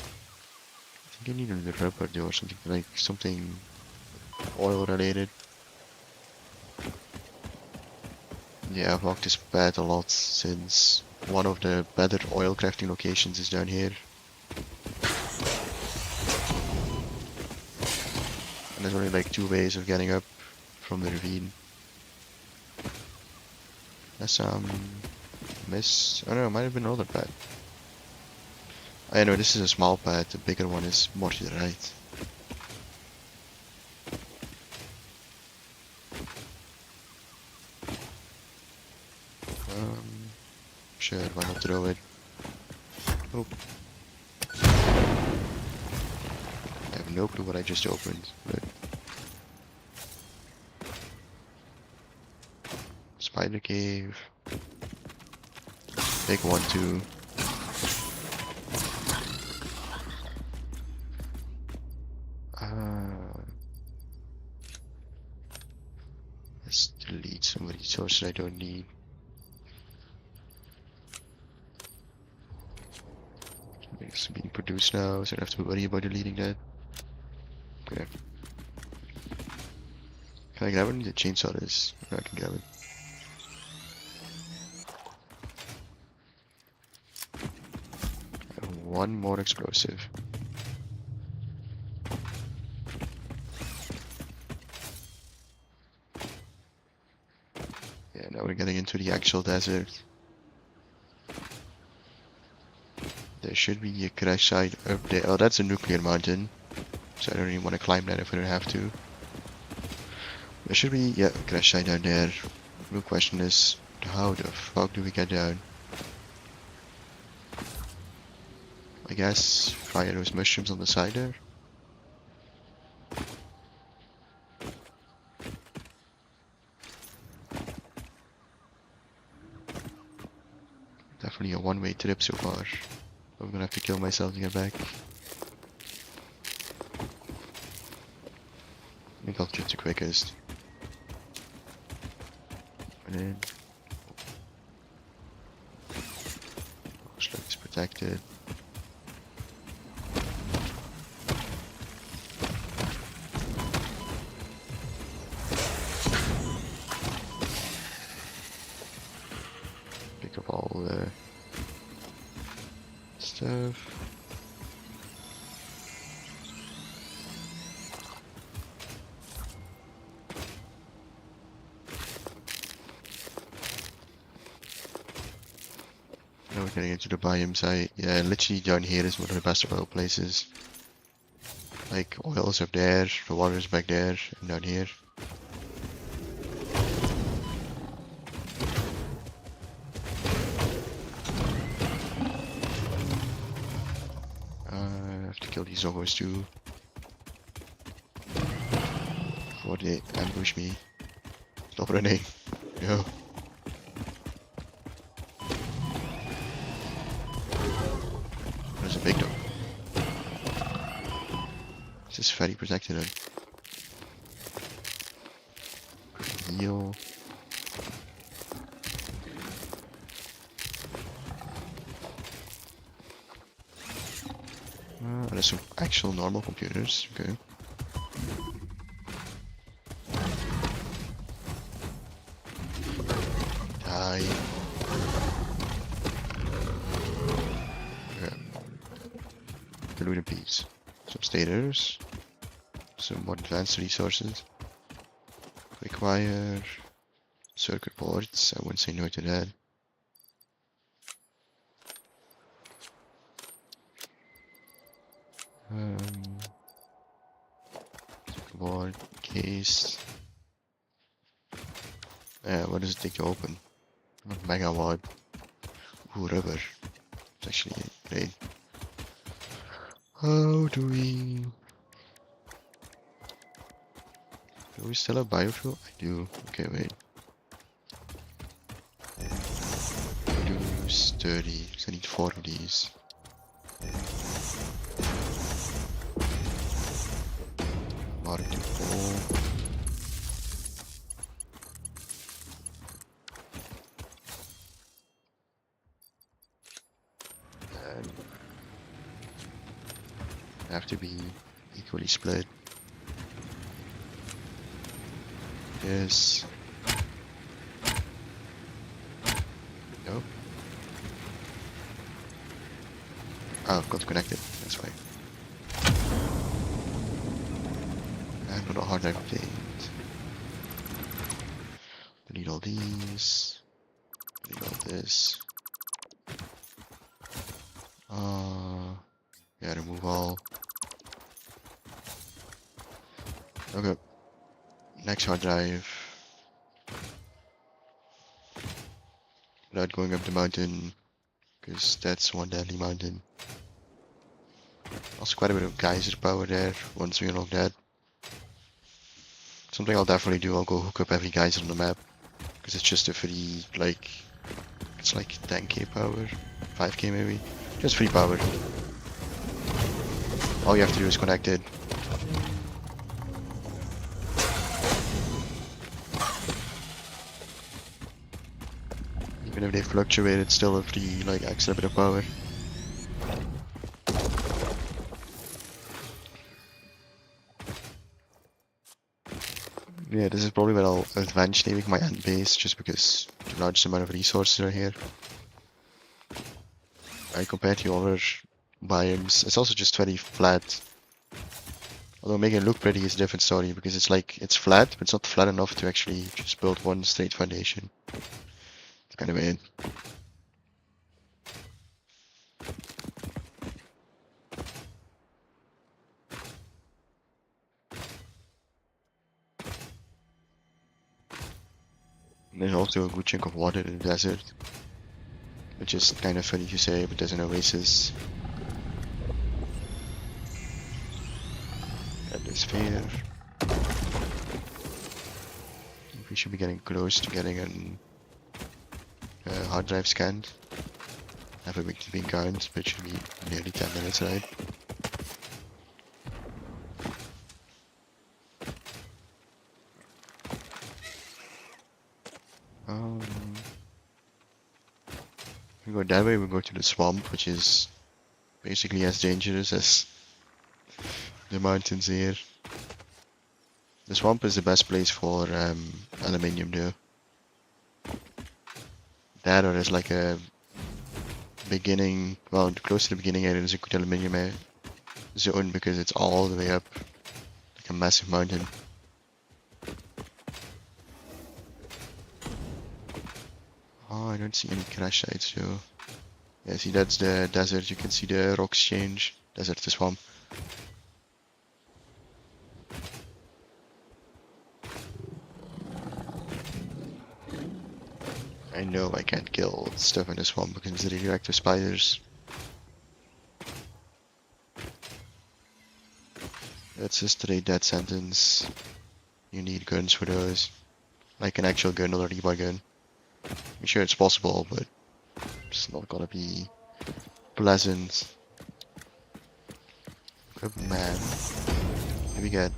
think I need another rubber though or something like something oil related. Yeah, I've walked this path a lot since one of the better oil crafting locations is down here. And there's only like 2 ways of getting up from the ravine. That's miss. Oh no, it might have been another path. I know this is a small path, the bigger one is more to the right. Sure, why not throw it? Oh. I have no clue what I just opened, but... Spider cave. Big one too. Let's delete some resources I don't need. It's being produced now, so I don't have to worry about deleting that. Okay. Can I grab it? The chainsaw is. I can grab it. One more explosive. Yeah, now we're getting into the actual desert. There should be a crash site up there. Oh, that's a nuclear mountain. So I don't even want to climb that if I don't have to. There should be, yeah, a crash site down there. The real question is, how the fuck do we get down? I guess fire those mushrooms on the side there. Definitely a one-way trip so far. I'm gonna have to kill myself to get back. I think I'll choose the quickest. And then... Looks like it's protected. Pick up all the stuff. Now we're getting into the biome site. Yeah, literally down here is one of the best oil places. Like, oil's up there, the water's back there, and down here. I have to kill these zombies too. they ambush me? Stop running. No. There's a big dog. This is very protected then. Heal. There's some actual normal computers. Okay. Die. Okay. Loot in peace. Some stators. Some more advanced resources. Quick wire. Circuit boards. I wouldn't say no to that. Circuit board. Case. What does it take to open? Megawatt. Ooh, rubber. It's actually great. How do we... Do we still have biofuel? I do. Okay, wait. Use 30. So I need 4 of these. Water to 4. And have to be equally split. Yes. No. Oh, got connected. That's why. And got a hard drive update. Delete all these. Delete all this. Yeah, remove all. Okay. Next hard drive. Without going up the mountain, because that's one deadly mountain. Also quite a bit of geyser power there once we unlock that. Something I'll definitely do, I'll go hook up every geyser on the map. Because it's just a free, like, it's like 10k power, 5k maybe. Just free power. All you have to do is connect it. Even if they fluctuate, it's still a free, like, extra bit of power. Yeah, this is probably where I'll eventually make my end base, just because the largest amount of resources are here. Right, compared to other biomes, it's also just very flat. Although making it look pretty is a different story, because it's like, it's flat, but it's not flat enough to actually just build one straight foundation. It's kind of weird. There's also a good chunk of water in the desert, which is kind of funny to say, but there's an oasis. Got this sphere. We should be getting close to getting a hard drive scanned. Have a weekly being count, but it should be nearly 10 minutes, right? If we go that way, we go to the swamp, which is basically as dangerous as the mountains here. The swamp is the best place for aluminium though. That or there's like a beginning, well, close to the beginning area, there's a good aluminium zone because it's all the way up, like a massive mountain. Oh, I don't see any crash sites though. Yeah, see that's the desert, you can see the rocks change. Desert to swamp. I know I can't kill stuff in the swamp because of the radioactive spiders. That's a straight death sentence. You need guns for those. Like an actual gun or a rebar gun. I'm sure it's possible, but it's not gonna be pleasant. Good man. Here we get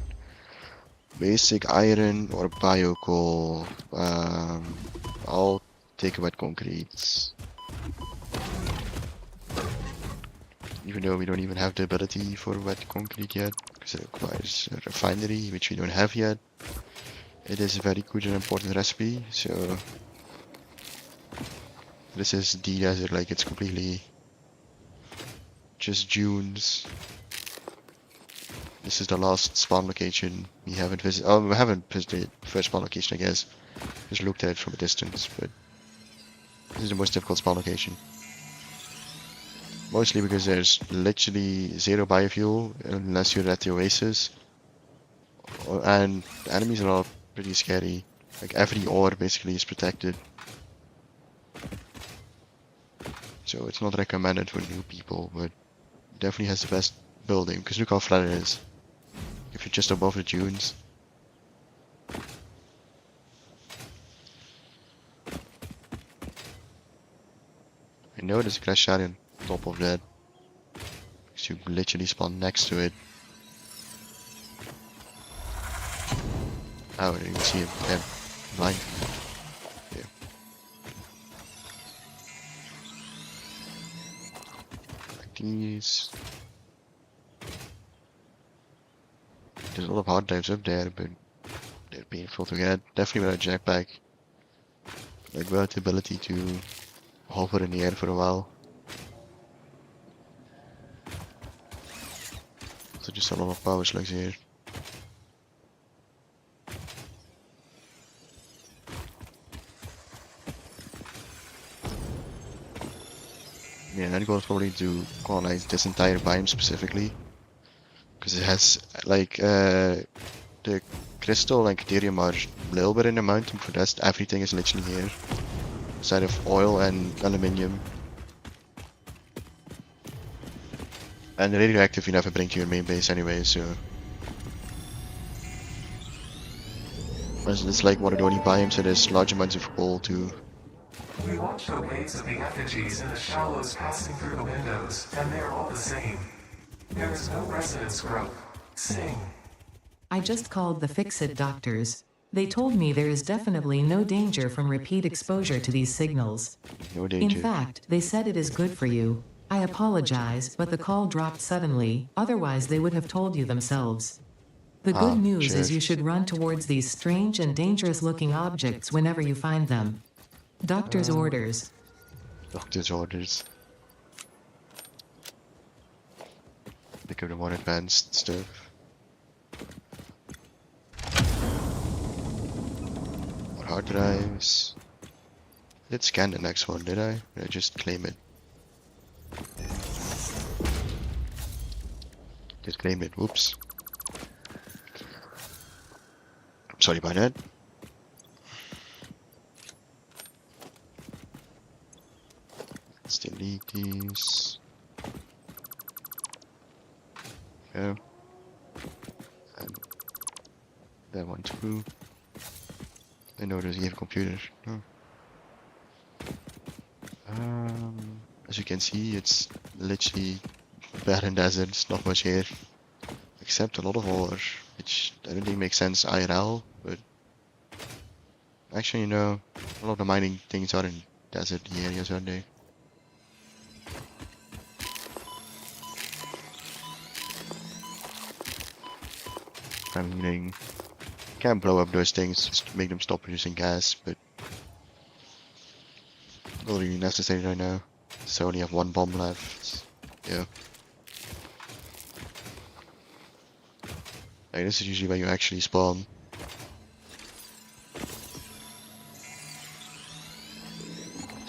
basic iron or bio coal. I'll take wet concrete. Even though we don't even have the ability for wet concrete yet, because it requires a refinery, which we don't have yet. It is a very good and important recipe, so this is the desert, like it's completely just dunes. This is the last spawn location we haven't visited. Oh, we haven't visited the first spawn location, I guess. Just looked at it from a distance, but this is the most difficult spawn location. Mostly because there's literally zero biofuel unless you're at the oasis. And the enemies are all pretty scary. Like every ore basically is protected. So it's not recommended for new people, but it definitely has the best building, because look how flat it is. If you're just above the dunes. I know there's a crash shot on top of that, because you literally spawn next to it. Oh, I didn't even see him. Damn. Blind. Yeah. Like these. There's a lot of hard drives up there, but they're painful to get. Definitely without a jetpack. Like without the ability to hover in the air for a while. So just a lot of power slugs here. Yeah, and the goal is probably to colonize this entire biome specifically. Because it has, like, the crystal and Caterium are a little bit in the mountain, for the rest everything is literally here. Aside of oil and aluminium. And the radioactive you never bring to your main base anyway, so... It's like one of the only biomes that has large amounts of coal too. We watch the waves of the effigies in the shallows passing through the windows, and they're all the same. There is no resonance growth. Sing. I just called the Fix-It doctors. They told me there is definitely no danger from repeat exposure to these signals. No In danger. fact, they said it is good for you. I apologize, but the call dropped suddenly, otherwise they would have told you themselves. The good news sure. is you should run towards these strange and dangerous-looking objects whenever you find them. Doctor's orders. Doctor's orders. Pick up the more advanced stuff. More hard drives. Let's scan the next one, did I? Or did I just claim it? Just claim it, whoops. I'm sorry about that. Let's delete these. Yeah. And that one too. I know there's a computer. No. As you can see, it's literally barren desert. There's not much here, except a lot of ore, which I don't think makes sense IRL. But actually, you know, a lot of the mining things are in desert areas, aren't they? I mean, can't blow up those things just to make them stop producing gas, but not really necessary right now. So I only have one bomb left. Yeah. Like, this is usually where you actually spawn.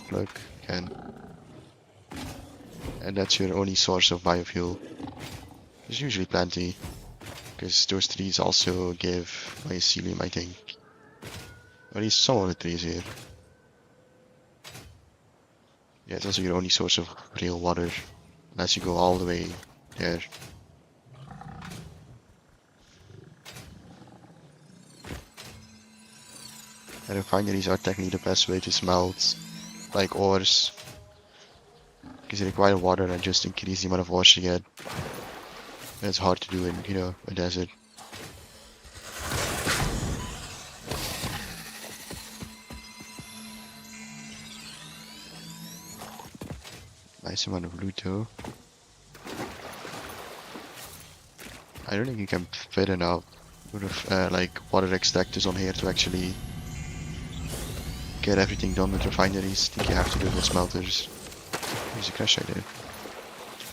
Plug can. And that's your only source of biofuel. There's usually plenty, because those trees also give mycelium, I think. Or at least some of the trees here. Yeah, it's also your only source of real water, unless you go all the way there. And refineries are technically the best way to smelt like ores, because they require water and just increase the amount of ores you get. And it's hard to do in, a desert. Nice amount of loot though. I don't think you can fit enough like water extractors on here to actually get everything done with refineries. I think you have to do it with smelters. There's a crash right there.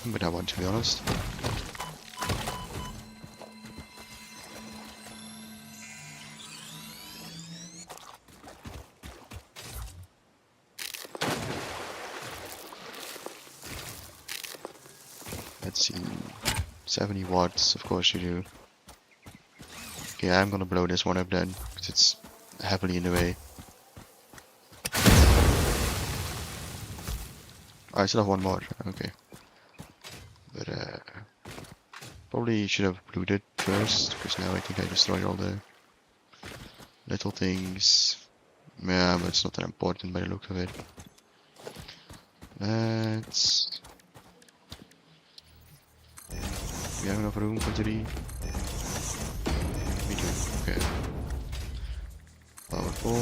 But that one, to be honest. Let's see. 70 watts, of course you do. Okay, I'm gonna blow this one up then, because it's heavily in the way. I still have one more, okay. But probably should have looted first, because now I think I destroyed all the little things. Yeah, but it's not that important by the look of it. Let's... We have enough room for 3. We do, okay. Powerful.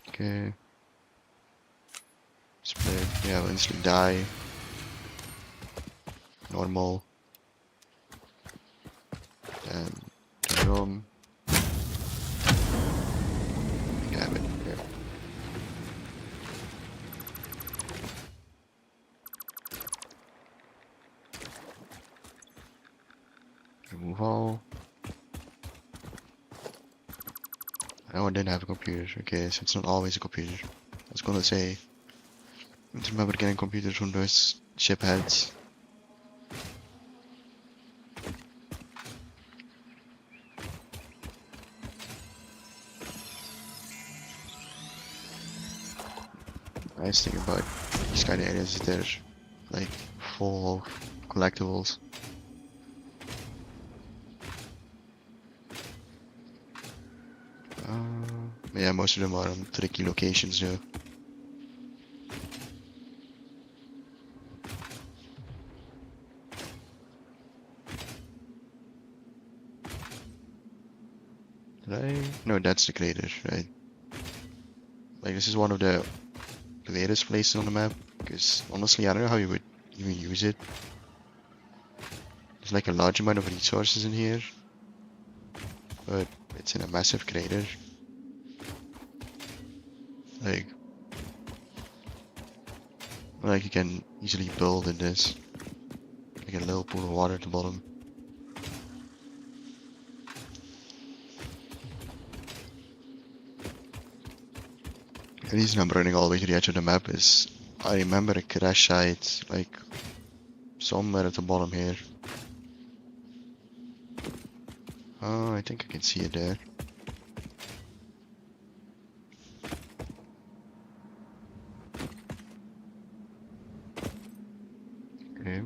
Okay. Split. Yeah, we'll instantly die. Normal. And turn it on. Damn it. Yeah. Remove all. Oh, I didn't have a computer. Okay, so it's not always a computer. I was gonna say, I don't remember getting computers from those ship heads. Nice thing about these kind of areas is they're like full of collectibles. Yeah, most of them are on tricky locations though. Did I? No, that's the crater, right? Like this is one of the greatest places on the map, because honestly I don't know how you would even use it. There's like a large amount of resources in here, but it's in a massive crater. Like you can easily build in this, like a little pool of water at the bottom. The reason I'm running all the way to the edge of the map is I remember a crash site like somewhere at the bottom here. Oh, I think I can see it there. Okay.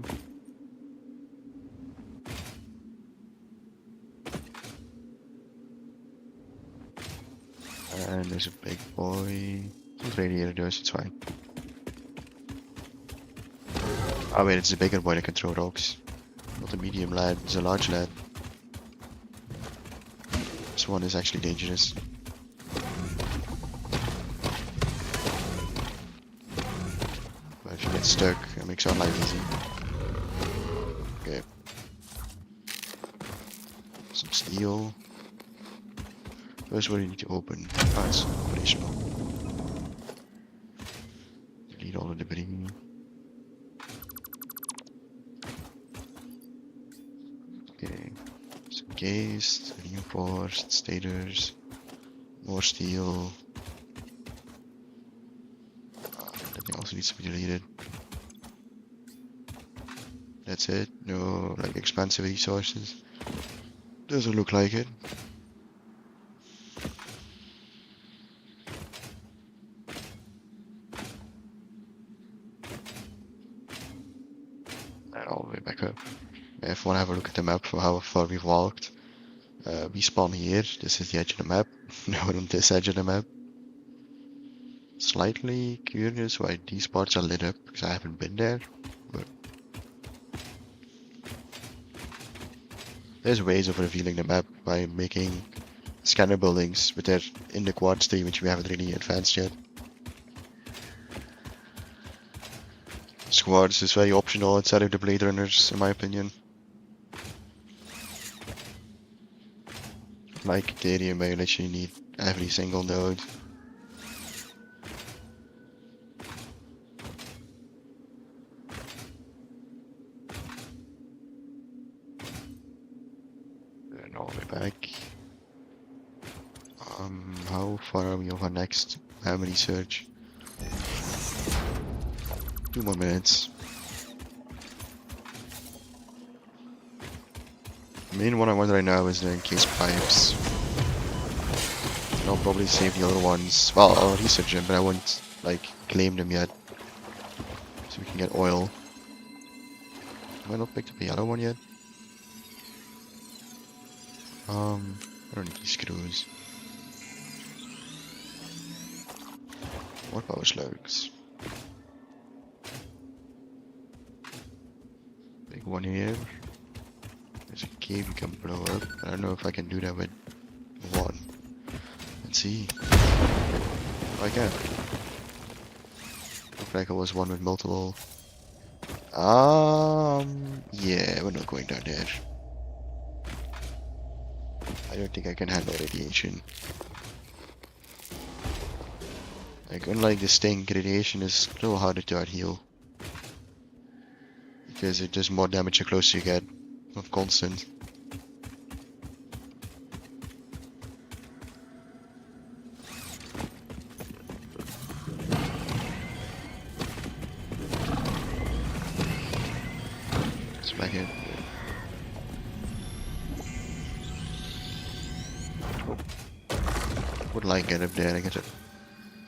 And there's a big boy. It's radiator though, so it's fine. Oh wait, it's a bigger boy that can throw rocks. Not a medium lad, it's a large lad. This one is actually dangerous. But if you get stuck, it makes our life easy. Okay. Some steel. First, what do you need to open? Oh, it's operational. Delete all the debris. Okay. Some cased, reinforced, stators, more steel. That thing also needs to be deleted. That's it. No, like expansive resources. Doesn't look like it. And all the way back up. If you want to have a look at the map for how far we've walked, we spawn here. This is the edge of the map. Now we're on this edge of the map. Slightly curious why these parts are lit up, because I haven't been there. But there's ways of revealing the map by making scanner buildings, but they're in the quad state, which we haven't really advanced yet. Squads is very optional inside of the Blade Runners, in my opinion. Like Ethereum, where you literally need every single node. And all the way back. How far are we of our next memory search? 2 more minutes. The main one I want right now is the encased pipes. And I'll probably save the other ones. Well, I'll research them, but I won't like claim them yet. So we can get oil. Have I not picked up the yellow one yet? I don't need these screws. More power slugs. Big one here. There's a cave you can blow up. I don't know if I can do that with one. Let's see. Oh, I can. Looked like it was one with multiple. Yeah, we're not going down there. I don't think I can handle radiation. Like, unlike the stink, radiation is a little harder to heal. Because it does more damage the closer you get. Not constant. Smack it. Would like get up there and get a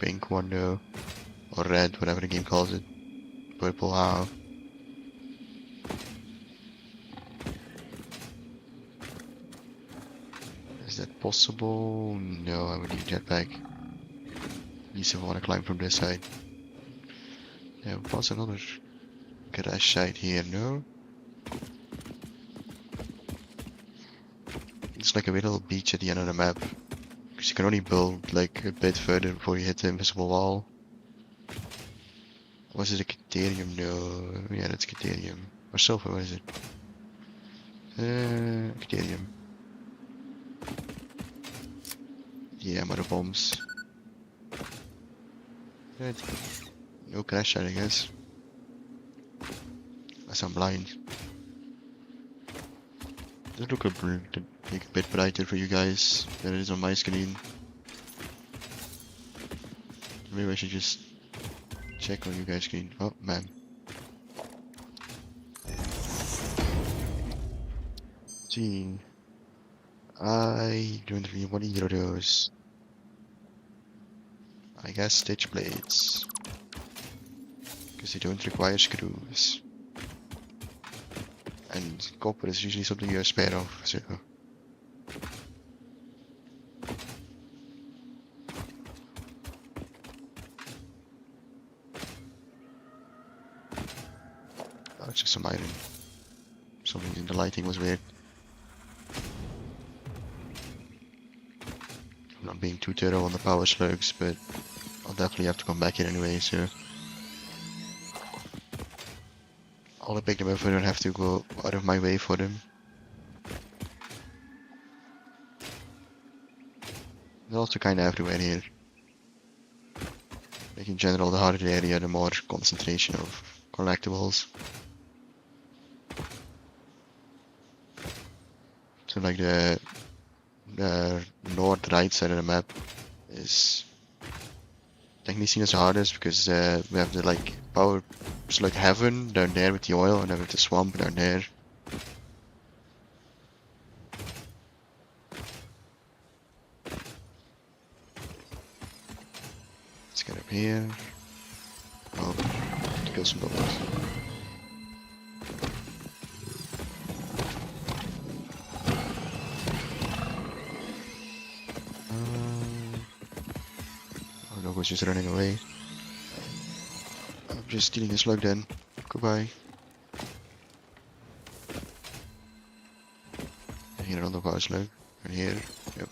pink one though. Or red, whatever the game calls it. Purple, how? Is that possible? No, I would need jetpack. At least if I want to climb from this side. There was another crash site here, no? It's like a little beach at the end of the map. Because you can only build like a bit further before you hit the invisible wall. Was it a Caterium? No. Yeah, that's Caterium. Or sulfur, what is it? Caterium. Yeah, mother bombs. Good. No crash site, I guess. Unless I'm blind. Does look a bit brighter for you guys than it is on my screen. Maybe I should just check on you guys' screen. Oh man. Gee. I don't really want either of those. I guess stitch blades. Because they don't require screws. And copper is usually something you're spare of, so. Oh, it's just some iron. Something in the lighting was weird. I'm not being too thorough on the power slugs, but I'll definitely have to come back here anyway, so. I'll pick them up, I don't have to go out of my way for them. They're also kinda everywhere here. Like in general, the harder the area, the more concentration of collectibles. So like the north right side of the map is technically seen as the hardest because we have the like power slug heaven down there with the oil, and then we have the swamp down there. Let's get up here. Oh, to kill some bubbles. Oh, no, was just running away. I'm just stealing a slug then. Goodbye. And here another power slug. And here. Yep.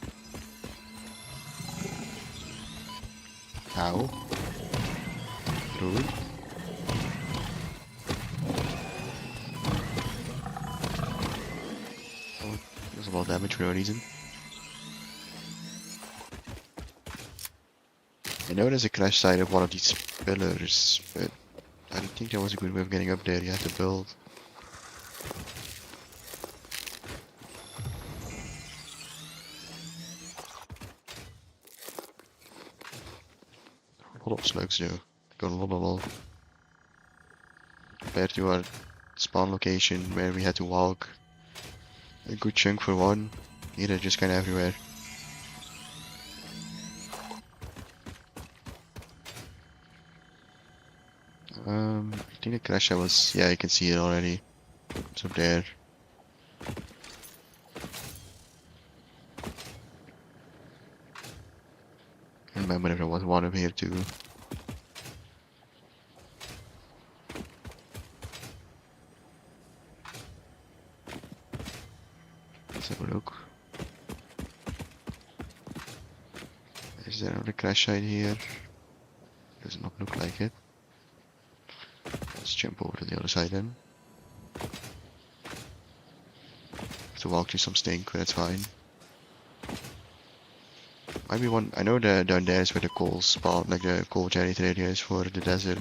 Ow. Rude. Oh, there's a lot of damage for no reason. I know there's a crash site of one of these pillars, but I don't think that was a good way of getting up there. You have to build. A lot of slugs though. Got a lot. Compared to our spawn location where we had to walk a good chunk for one. Here they're just kinda everywhere. I think the crash site was, yeah, you can see it already. It's up there. I remember there was one up here too. Let's have a look. Is there another crash site here? Does not look like it. Let's jump over to the other side then. Have to walk through some stink, but that's fine. Might be one. I know that down there is where the coal spawn, like the coal generator area is for the desert.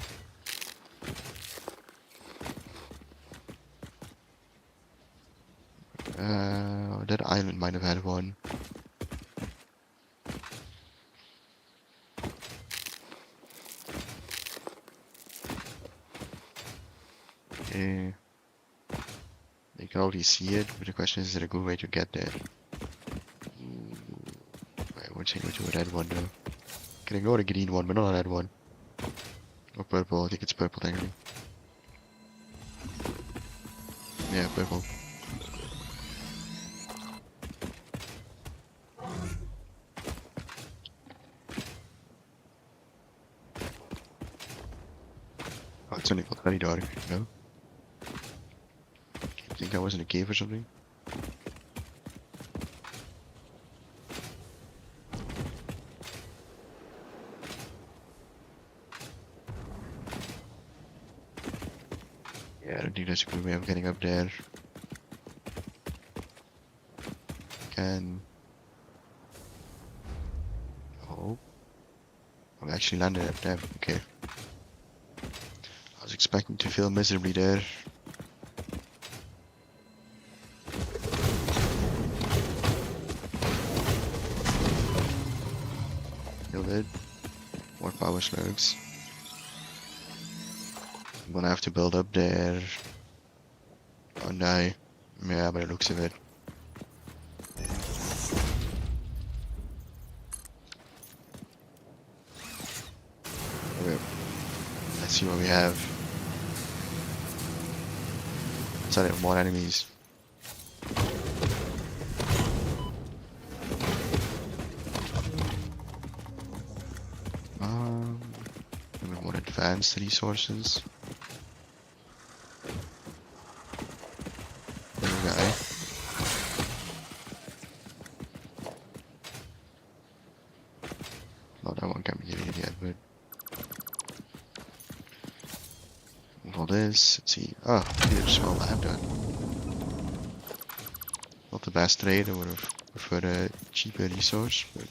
That island might have had one. Yeah. You can already see it, but the question is there a good way to get there? I would say go to a red one though. Can I go to a green one, but not a red one? Or purple, I think it's purple technically. Yeah, purple. Oh, it's only got very dark, no? I think I was in a cave or something. Yeah, I don't think that's a good way of getting up there. Oh. I actually landed at them, okay. I was expecting to fail miserably there. Killed it. More power slugs. I'm gonna have to build up there. Oh no. Yeah, by the looks of it. Okay. Let's see what we have. Let's add more enemies. Maybe more advanced resources. Little guy. No, that one can't be getting it yet, but all this, let's see. Oh, here's all I have done. Not the best trade, I would have preferred a cheaper resource, but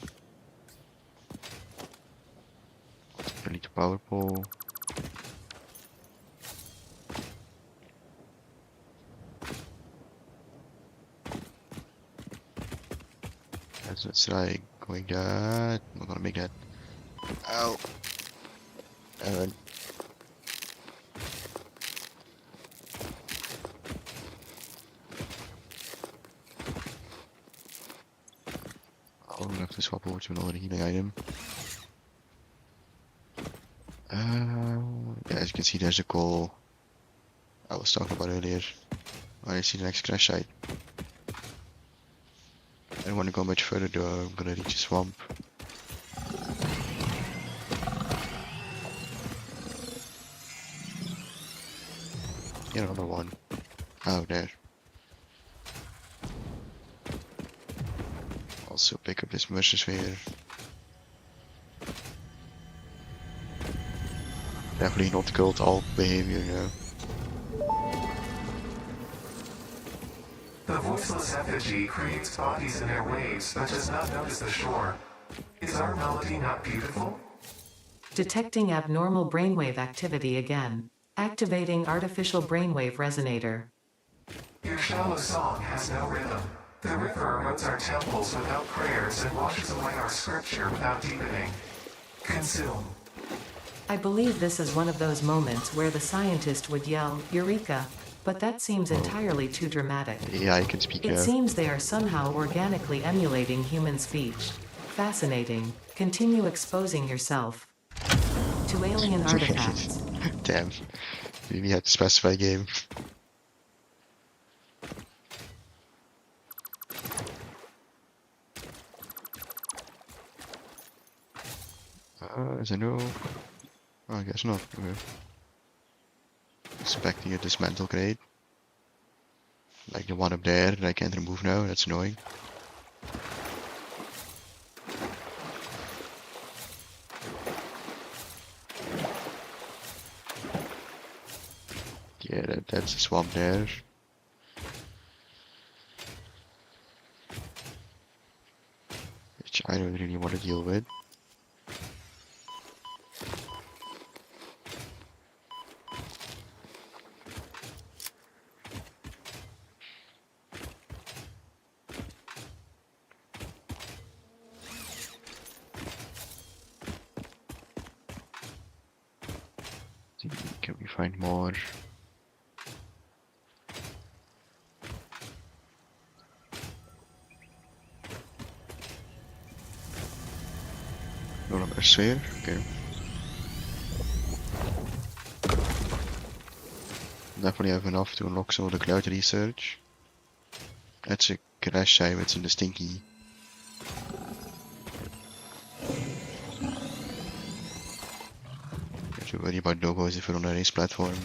I need a power pole. Let's try going that. I'm not gonna make that. Ow! And I'm gonna have to swap over to another healing item. Yeah, as you can see, there's the coal I was talking about earlier. I see the next crash site. I don't want to go much further though, I'm gonna reach a swamp. Get another one. Oh, there. Also pick up this mercy sphere. Definitely not cult alt behavior, yeah. The voiceless effigy creates bodies in their waves but does not notice the shore. Is our melody not beautiful? Detecting abnormal brainwave activity again. Activating artificial brainwave resonator. Your shallow song has no rhythm. The river erodes our temples without prayers and washes away our scripture without deepening. Consume. I believe this is one of those moments where the scientist would yell, Eureka! But that seems entirely too dramatic. Yeah, I can speak It now. seems they are somehow organically emulating human speech. Fascinating. Continue exposing yourself to alien artifacts. Damn. Maybe had to specify game. Is there no... Oh, I guess not. Okay. Expecting a dismantle crate. Like the one up there that I can't remove now, that's annoying. Yeah, that's a swamp there. Which I don't really want to deal with. Can we find more? No longer sphere? Okay. Definitely have enough to unlock some of the cloud research. That's a crash site, it's in the stinky. Have to worry about logos if we're on a race platform.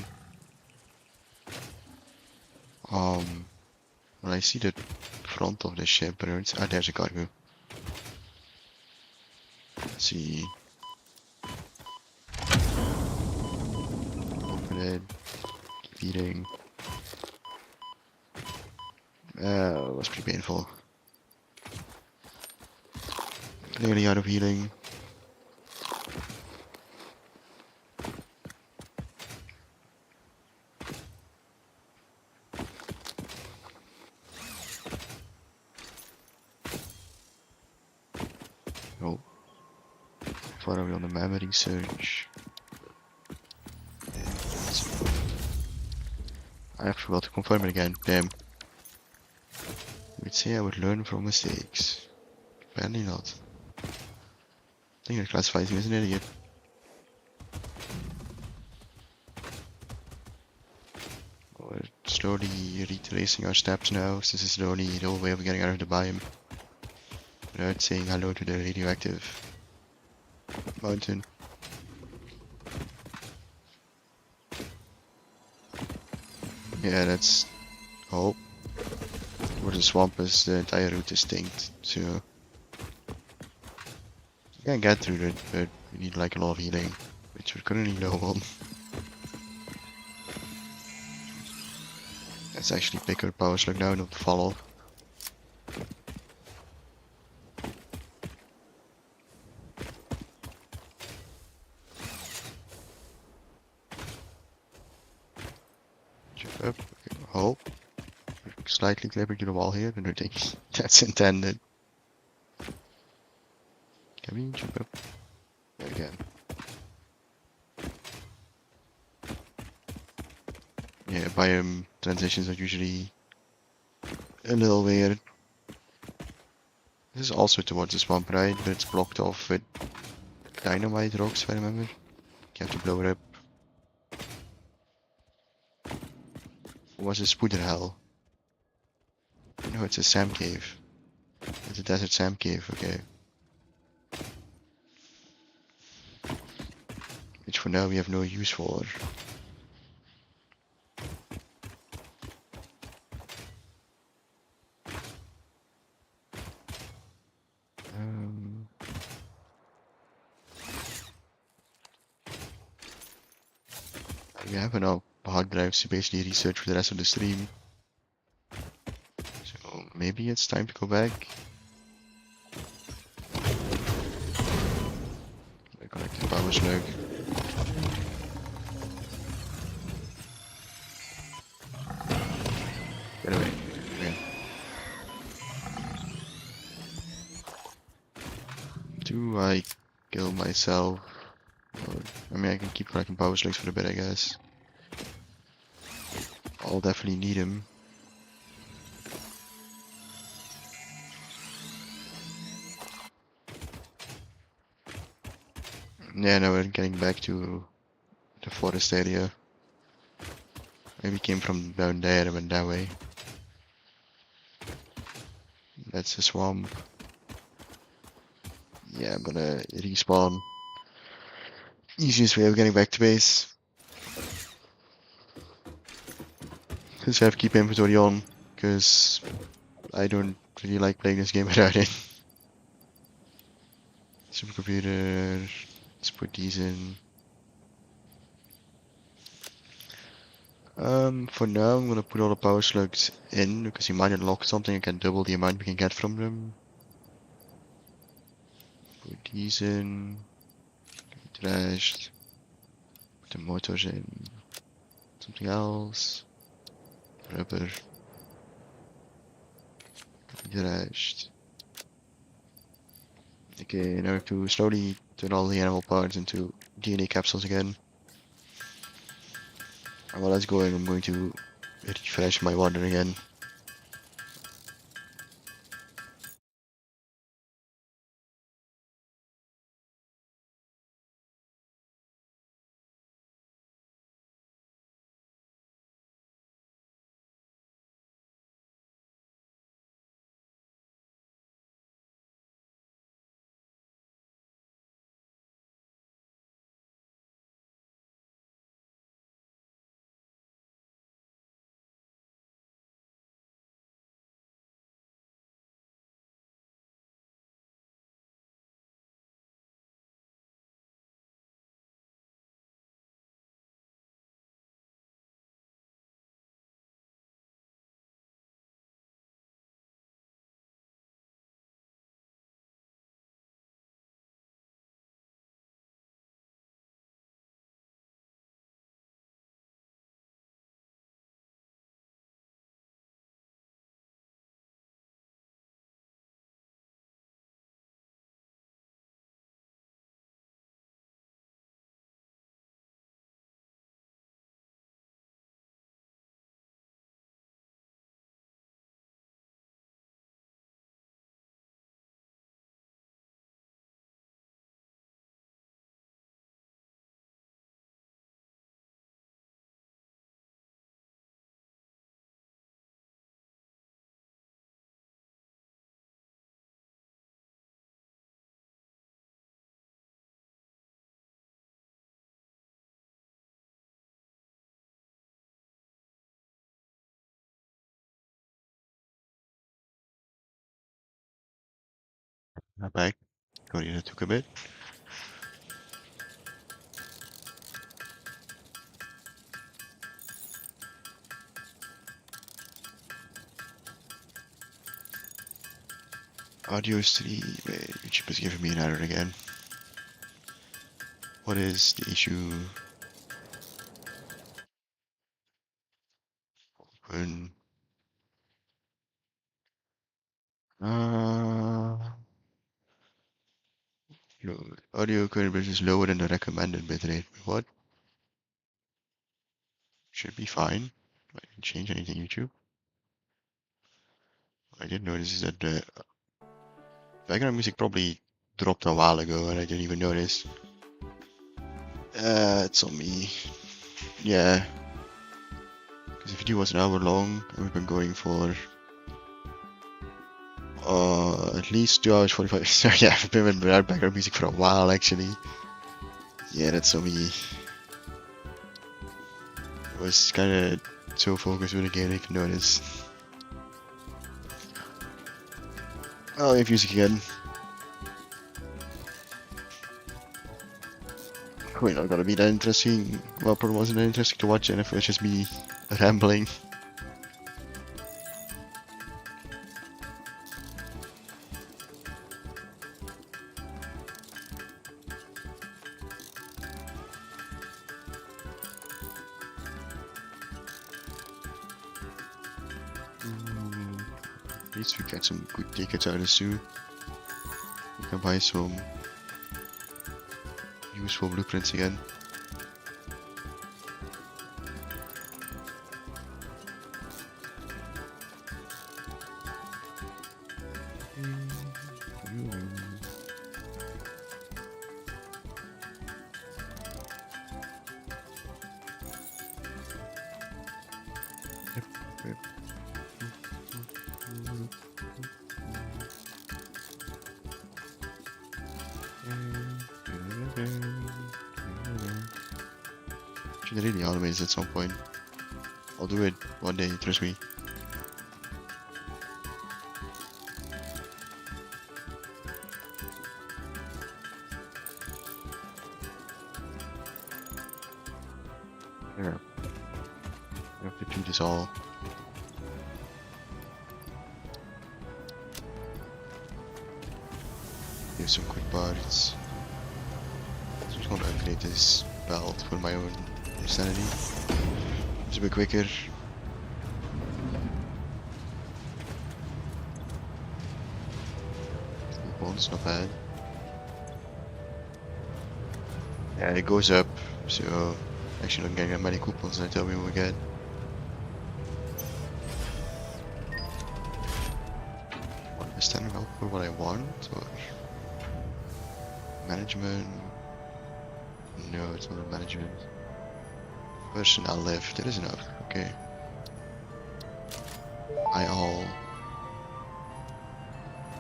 When I see the front of the ship, but it's, ah, there's a cargo. Let's see. Open it. Keep eating. It was pretty painful. Clearly out of healing. Oh. Far away on the memory search. I forgot to confirm it again. Damn. Would say I would learn from mistakes. Apparently not. I think that classifies me as an idiot. We're slowly retracing our steps now, since it's the only real way of getting out of the biome. Without saying hello to the radioactive mountain. Yeah, that's... Oh. Where the swamp is, the entire route is distinct, so... You can get through it, but we need like a lot of healing, which we're currently low on. Let's actually pick our power slug now, not fall off. Jump up, oh. Slightly clipping to the wall here, but I think that's intended. Can we jump up? Yeah, again. Yeah, biome transitions are usually a little weird. This is also towards the swamp, right? But it's blocked off with dynamite rocks, if I remember. You have to blow it up. Or was it Spoederhel? No, it's a Sam cave. It's a desert Sam cave, okay. Which for now we have no use for. We have enough hard drives to basically research for the rest of the stream. So maybe it's time to go back. I collected power slug. Get away. Okay. Do I kill myself? Or, I mean, I can keep collecting power slugs for a bit, I guess. I'll definitely need him. Yeah, now we're getting back to the forest area. Maybe came from down there and went that way. That's a swamp. Yeah, I'm gonna respawn. Easiest way of getting back to base. Because I have to keep inventory on. Because I don't really like playing this game without it. Supercomputer. Let's put these in. For now, I'm gonna put all the power slugs in because you might unlock something and can double the amount we can get from them. Put these in. Trashed. Put the motors in. Something else. Rubber. Trashed. Okay, now I have to slowly turn all the animal parts into DNA capsules again. And while that's going, I'm going to refresh my water again. I'm back. Sorry, that took a bit. Audio stream. YouTube is giving me an error again. What is the issue? Open. No, audio current bit is lower than the recommended bitrate. What? Should be fine. I didn't change anything, YouTube. I did notice is that the background music probably dropped a while ago and I didn't even notice. It's on me. Yeah. Because the video was an hour long and we've been going for at least 2 hours 45. So yeah, I've been without background music for a while actually. Yeah, that's on me. I was kinda so focused with the game I didn't notice. I'll have music again. Probably not gonna be that interesting. Well, probably wasn't that interesting to watch, and if it's just me rambling. At least we get some good tickets out of this too. We can buy some useful blueprints again. Should really automate at some point. I'll do it one day, trust me. There. I have to do this all. Do some quick parts. Just want to upgrade this belt for my own sanity. It's a bit quicker. It's not bad. Yeah, it goes up, so actually don't get that many coupons. I tell me what we get. What, the standard help for what I want, or management? No, it's not management. Personnel lift, that is enough. Okay. all.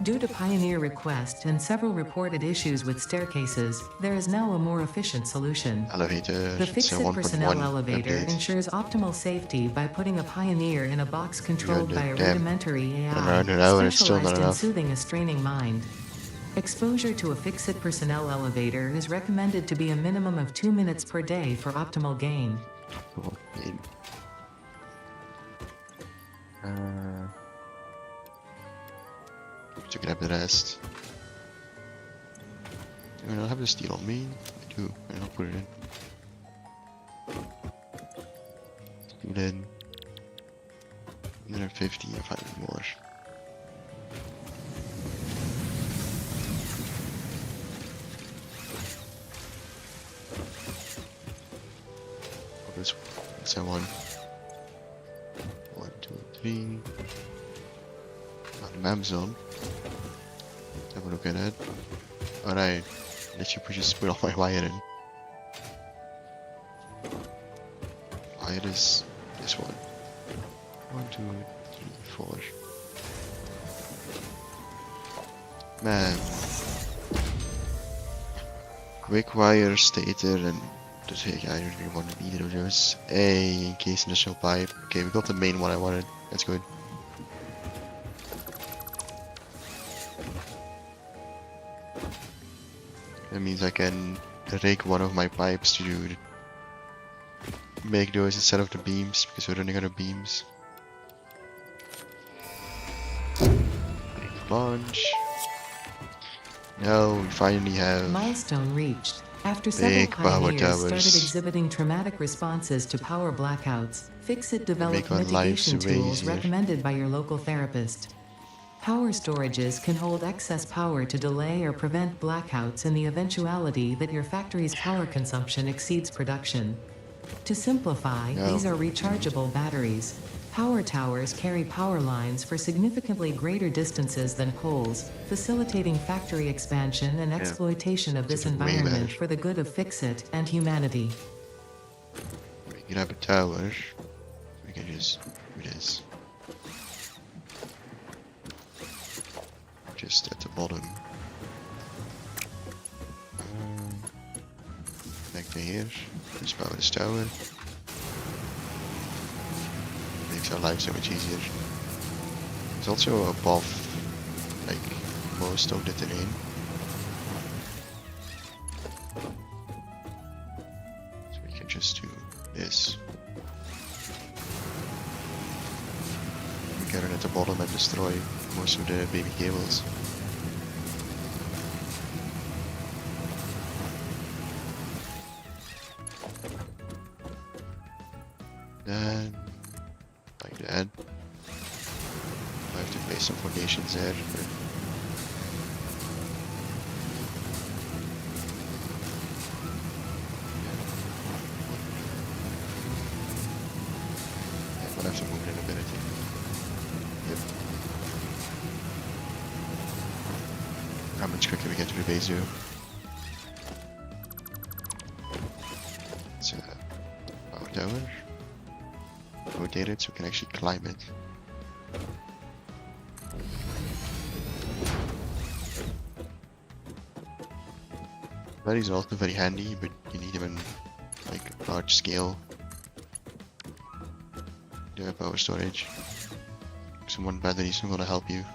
Due to Pioneer request and several reported issues with staircases, there is now a more efficient solution. Elevator. The It's a Fix-It personnel 1.1 elevator update. ensures optimal safety by putting a Pioneer in a box controlled the by a damn- rudimentary around an AI, hour, it's still not specialized in enough. soothing a straining mind. Exposure to a Fix-It personnel elevator is recommended to be a minimum of 2 minutes per day for optimal gain. Cool. To grab the rest. I mean, I'll have the steel on me. I do, and I'll put it in. Steel in. 150 if I need more. Oh, this I want. 1, 2, 3. On Amazon. Have a look at it. Alright, let you just put all my wire in. Wire is this one. 1, 2, 3, 4. Man. Quick wire stator and just, hey, I don't really want either of those. A in case initial pipe. Okay, we got the main one I wanted. That's good. That means I can rake one of my pipes to make those instead of the beams, because we're running out of beams. Launch. Now we finally have Milestone reached. After several big power pioneers started towers. exhibiting traumatic responses to power blackouts, Fix-It developed make our lives mitigation way tools easier. recommended by your local therapist. Power storages can hold excess power to delay or prevent blackouts in the eventuality that your factory's power consumption exceeds production. To simplify, No. these are rechargeable batteries. Power towers carry power lines for significantly greater distances than poles, facilitating factory expansion and exploitation of this It's way environment better. for the good of Fix-It and humanity. we grab a tower. We can just do this. Just at the bottom. Back to here. Just power this tower. Makes our life so much easier. It's also above, like, most of the terrain. just to this. We get at the bottom and destroy most of the baby cables. Then, like that. I have to place some foundations there. I'm gonna have to move it in a bit, I think. Yep. How much quicker we get to the base here? It's a power tower. Rotate it so we can actually climb it. Batteries are also very handy, but you need them in like large scale. Do have power storage. So one battery is not gonna help you.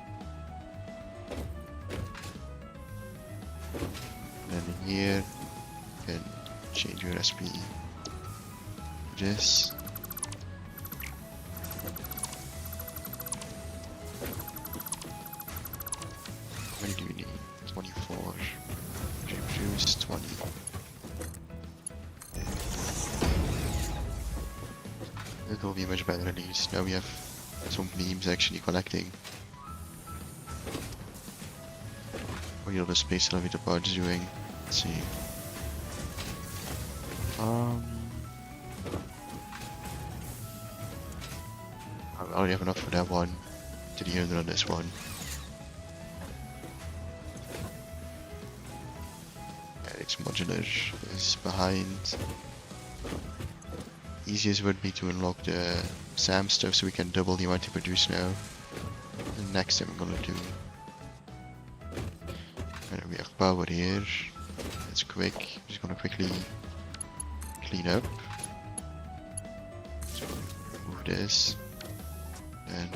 And then in here, you can change your recipe. This. How many do we need? 24. Produce 20. It will be much better at least. Now we have some beams actually connecting. What the other space elevator part is doing. Let's see. I already have enough for that one. To the other on this one. It's modular is behind. Easiest would be to unlock the SAM stuff so we can double the amount to produce now. The next thing I'm gonna do. And we have power here. It's quick. Just gonna quickly clean up. So remove this. And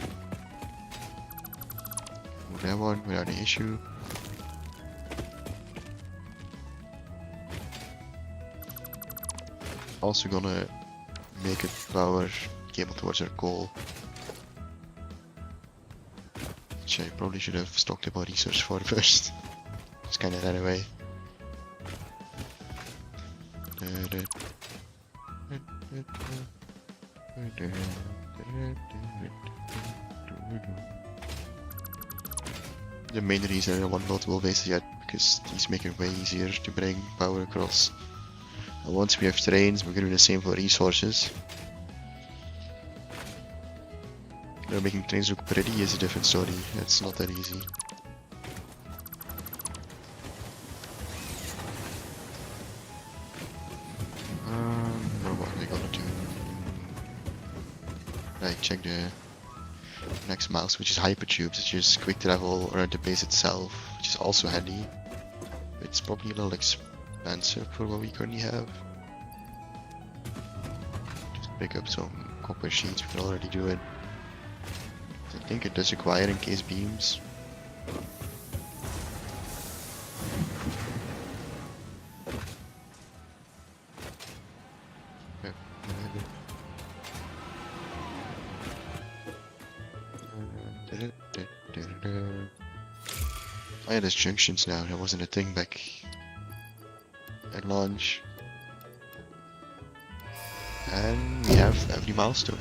move that one without any issue. Also gonna make a power cable towards our coal. Which I probably should have stocked up our research for first. Just kinda ran away. The main reason I don't want multiple bases yet, because these make it way easier to bring power across. And once we have trains, we're gonna do the same for resources. Now making trains look pretty is a different story. It's not that easy. Now what are we gonna do? Right, check the next mouse, which is hypertubes. It's just quick travel around the base itself, which is also handy. It's probably a little expensive for what we currently have. Just pick up some copper sheets, we can already do it. I think it does require encased beams. Oh yeah, there's junctions now. That wasn't a thing back at launch. And we have every milestone.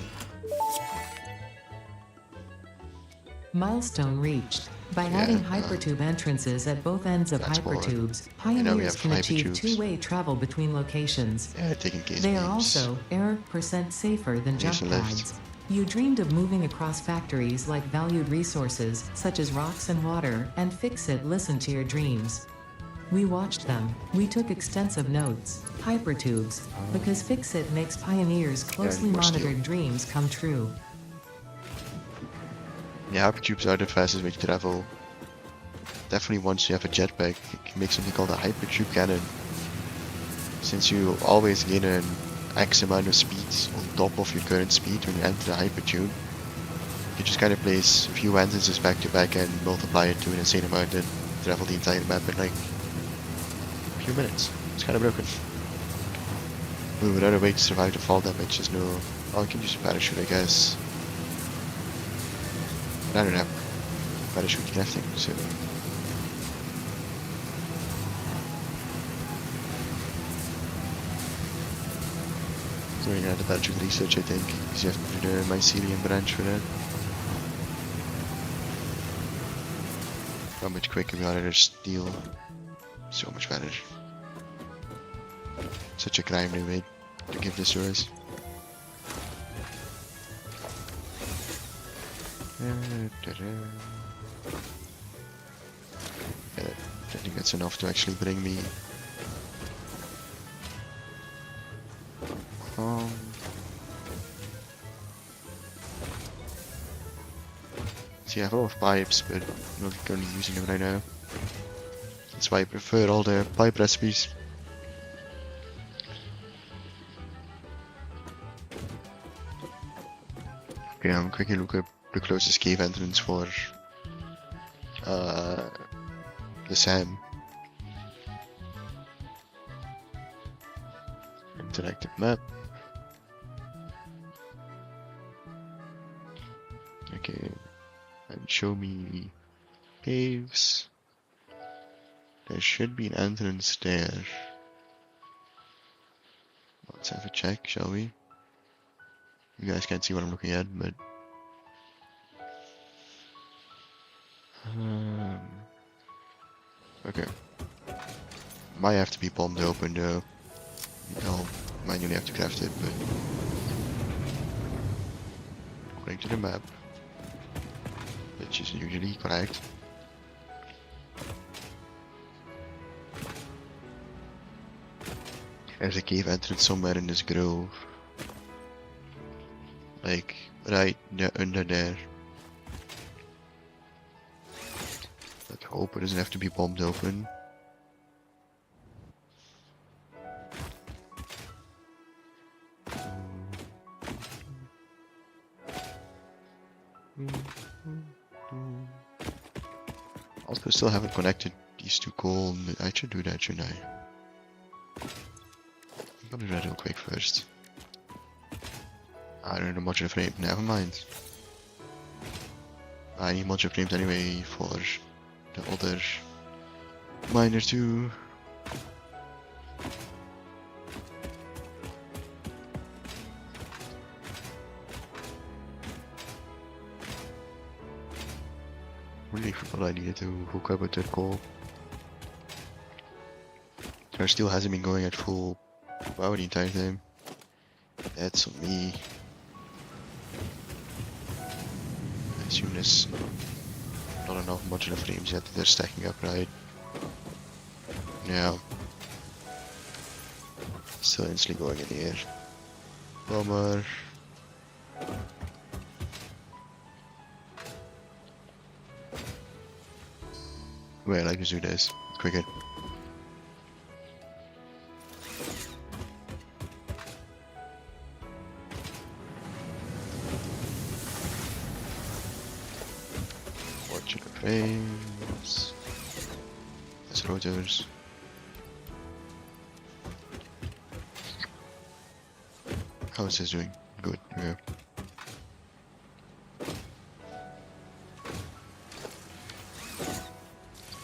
Milestone reached. By adding hypertube entrances at both ends of hypertubes, pioneers can achieve two-way travel between locations. Yeah, taking case They beams. are also error% safer than jump Here's a lift. pads. You dreamed of moving across factories like valued resources, such as rocks and water, and Fix-It listened to your dreams. We watched them. We took extensive notes. Hypertubes, because Fix-It makes pioneers' closely more steel. monitored dreams come true. Yeah, hypertubes are the fastest way to travel. Definitely once you have a jetpack, you can make something called a hypertube cannon. Since you always gain an X amount of speed on top of your current speed when you enter the hypertube, you just kind of place a few entrances back to back and multiply it to an insane amount and travel the entire map in like a few minutes. It's kind of broken. without a way to survive the fall damage, there's no... Oh, I can use a parachute, I guess. But I don't have parachute crafting, so... Going out the parachute research, I think, because you have to do the mycelium branch for that. How much quicker we are to steal. So much better. Such a crime they made to give this to us. Yeah, I think that's enough to actually bring me home. See, I have a lot of pipes, but I'm not currently using them right now. That's why I prefer all the pipe recipes. Okay, I'm quickly look up the closest cave entrance for the Sam. Interactive map. Okay, and show me caves. There should be an entrance there. Let's have a check, shall we? You guys can't see what I'm looking at, but okay. Might have to be bombed open though. I'll manually have to craft it, but according to the map, which is usually correct. There's a cave entrance somewhere in this grove. Like, right under there. Let's hope it doesn't have to be bombed open. Also, still haven't connected these two coal. I should do that, shouldn't I? I'm gonna do that real quick first. I don't know much of the frame. Never mind. I need much of frames anyway for the other miner too. Really forgot I needed to hook up with that coal. Our steel hasn't been going at full power the entire time. That's on me. I assume there's not enough modular frames yet that they're stacking up right. Yeah. Still instantly going in the air. Bummer. Well, I can do this quicker. Modular frames. That's rotors. How is this doing? Good, yeah.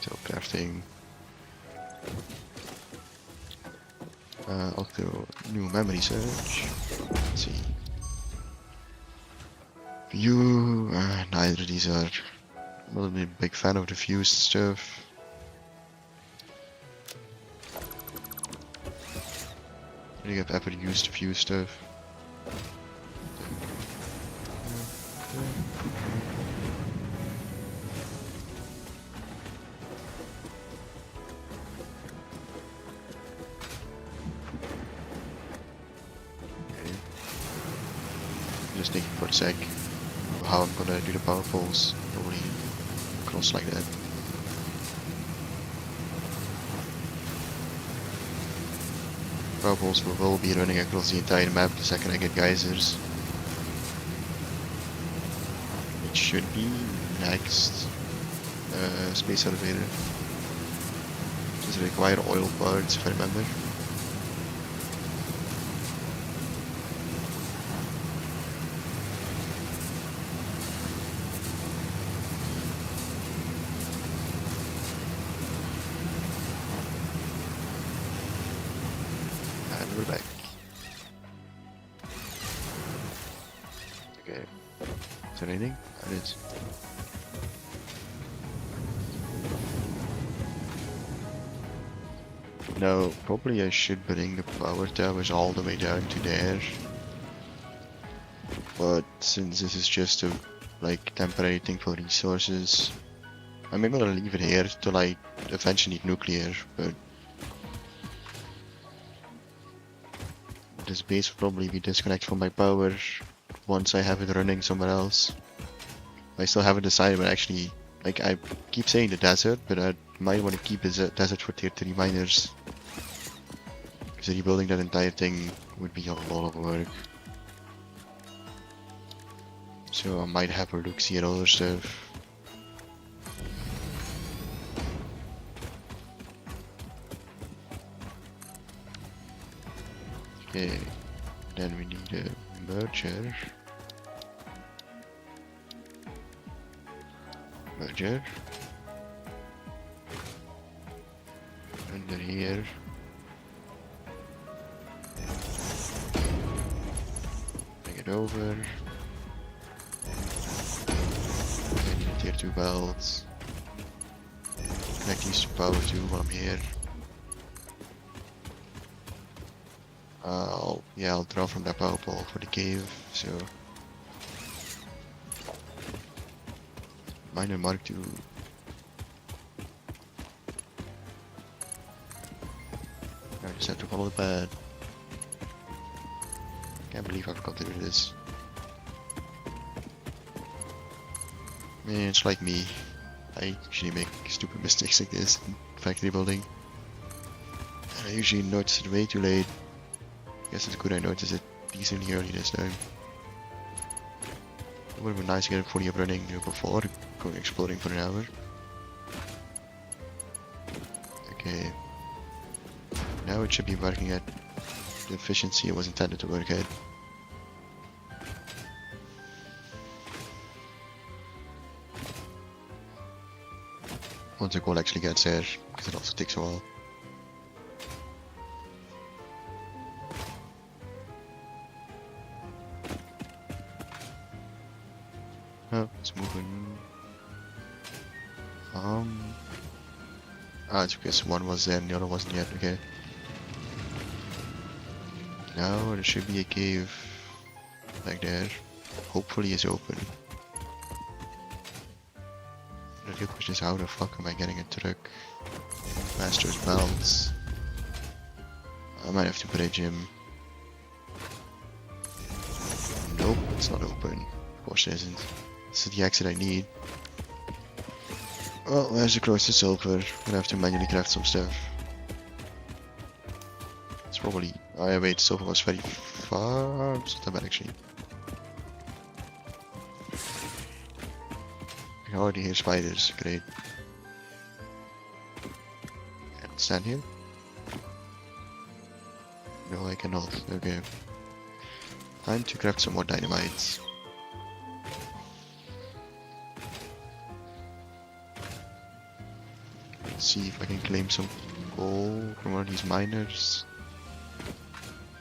So crafting. I'll do new memory search. Let's see. View. Neither of these are. I'm not a big fan of the fused stuff. I think I've ever used the fused stuff. Just thinking for a sec how I'm gonna do the power poles. Probably cross like that. Power poles will be running across the entire map the second I get geysers. It should be next space elevator. Does it require oil parts if I remember? And we're back. Okay. Is it raining? It is. No, probably I should bring the power towers all the way down to there. But since this is just a like temporary thing for resources, I'm able to leave it here till I eventually need nuclear, but this base will probably be disconnected from my power once I have it running somewhere else. I still haven't decided, but actually, like I keep saying the desert, but I might want to keep the desert for tier 3 miners. Because rebuilding that entire thing would be a lot of work. So I might have a look see at other stuff. Okay, then we need a merger. Under here. Bring it over. I need tier 2 belts. Connect these to power 2 while I'm here. I'll draw from that power pole for the cave, so miner mark 2. I just have to follow the path. Can't believe I forgot to do this. Man, it's like me. I usually make stupid mistakes like this in factory building. And I usually notice it way too late. I guess it's good I noticed it decently early this time. It would have been nice to get it fully up running before going exploring for an hour. Okay. Now it should be working at the efficiency it was intended to work at. Once the goal actually gets there, because it also takes a while. Oh, it's moving. It's because one was there and the other wasn't yet, okay. Now there should be a cave back there. Hopefully it's open. The real question is how the fuck am I getting a truck? Master's belts. I might have to bridge him. Nope, it's not open. Of course it isn't. This is the exit I need. Well, there's the closest sulfur. I'm gonna have to manually craft some stuff. It's probably... Oh yeah, wait, sulfur was very far. It's not that bad actually. I can already hear spiders. Great. Can I stand here? No, I cannot. Okay. Time to craft some more dynamite. Let's see if I can claim some gold from one of these miners.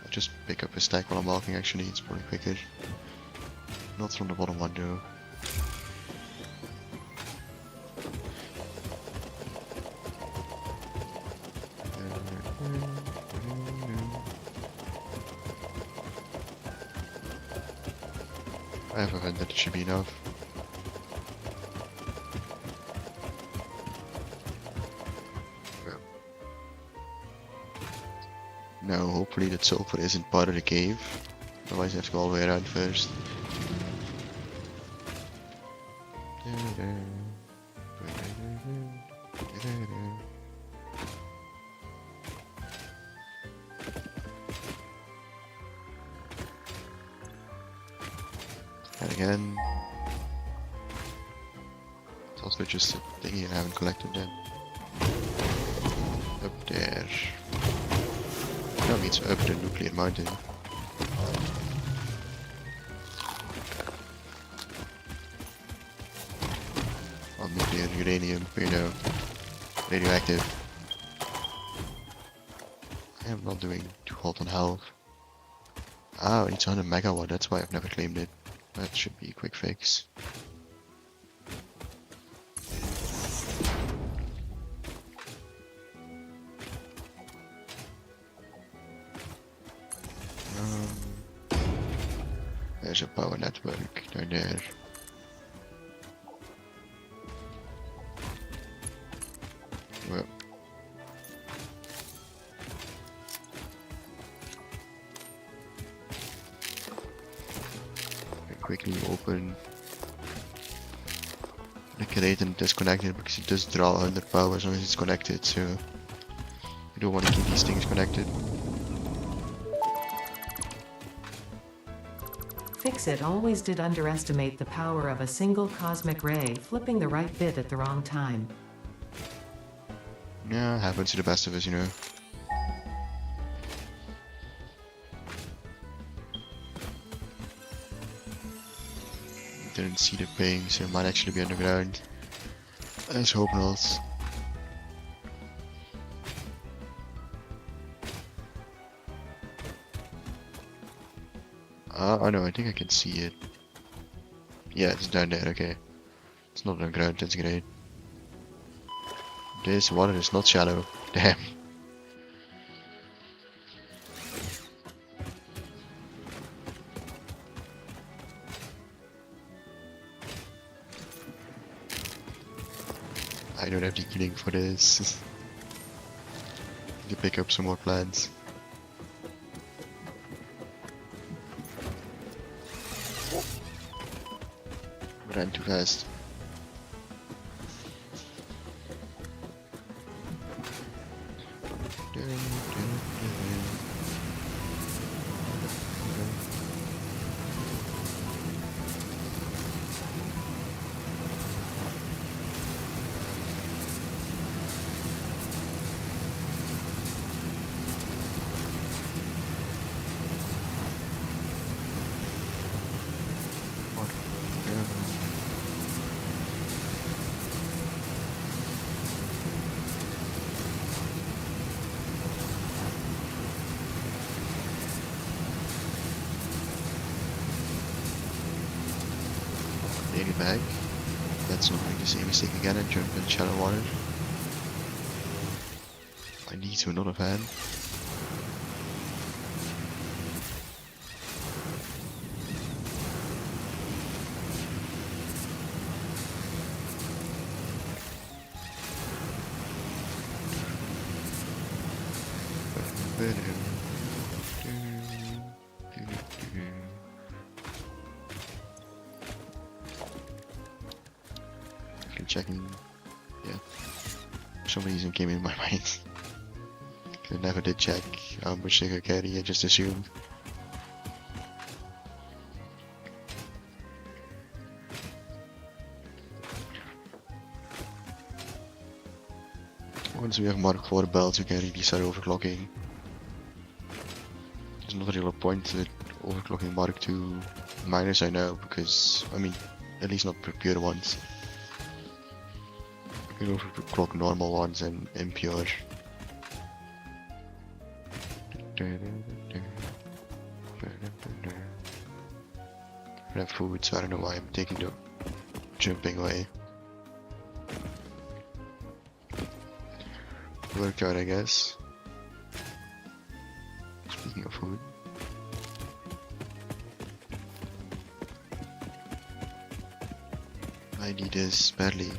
I'll just pick up a stack while I'm walking actually, it's probably quicker. Not from the bottom one though. I have a vent that should be enough. Now, hopefully that sulfur isn't part of the cave. Otherwise I have to go all the way around first. And again. It's also just a thingy I haven't collected yet. Up there. That means up the nuclear mountain. Well, nuclear, uranium, you know, radioactive. I'm not doing too hot on health. Oh, it's 100 megawatt, that's why I've never claimed it. That should be a quick fix. There's a power network down there. Well, quickly open, liquidate and disconnect it because it does draw 100 power as long as it's connected, so you don't want to keep these things connected. Fix-It always did underestimate the power of a single cosmic ray flipping the right bit at the wrong time. Yeah, happens to the best of us, you know. Didn't see the ping, so it might actually be underground. Let's hope not. Oh no, I think I can see it. Yeah, it's down there, okay. It's not underground, that's great. This water is not shallow. Damn. I don't have the healing for this. To pick up some more plants. Ran too fast. Daily bag. Let's not make the same mistake again and jump in shallow water. I need to another fan. Checking, yeah. For some reason came in my mind. I never did check how much they could carry, I just assumed. Once we have Mark 4 belts, we can really start overclocking. There's not really a point to overclocking Mark 2 miners, I know, because, I mean, at least not pure ones. You can overclock normal ones and impure. I have food, so I don't know why I'm taking the jumping away. Workout, I guess. Speaking of food. I need this badly.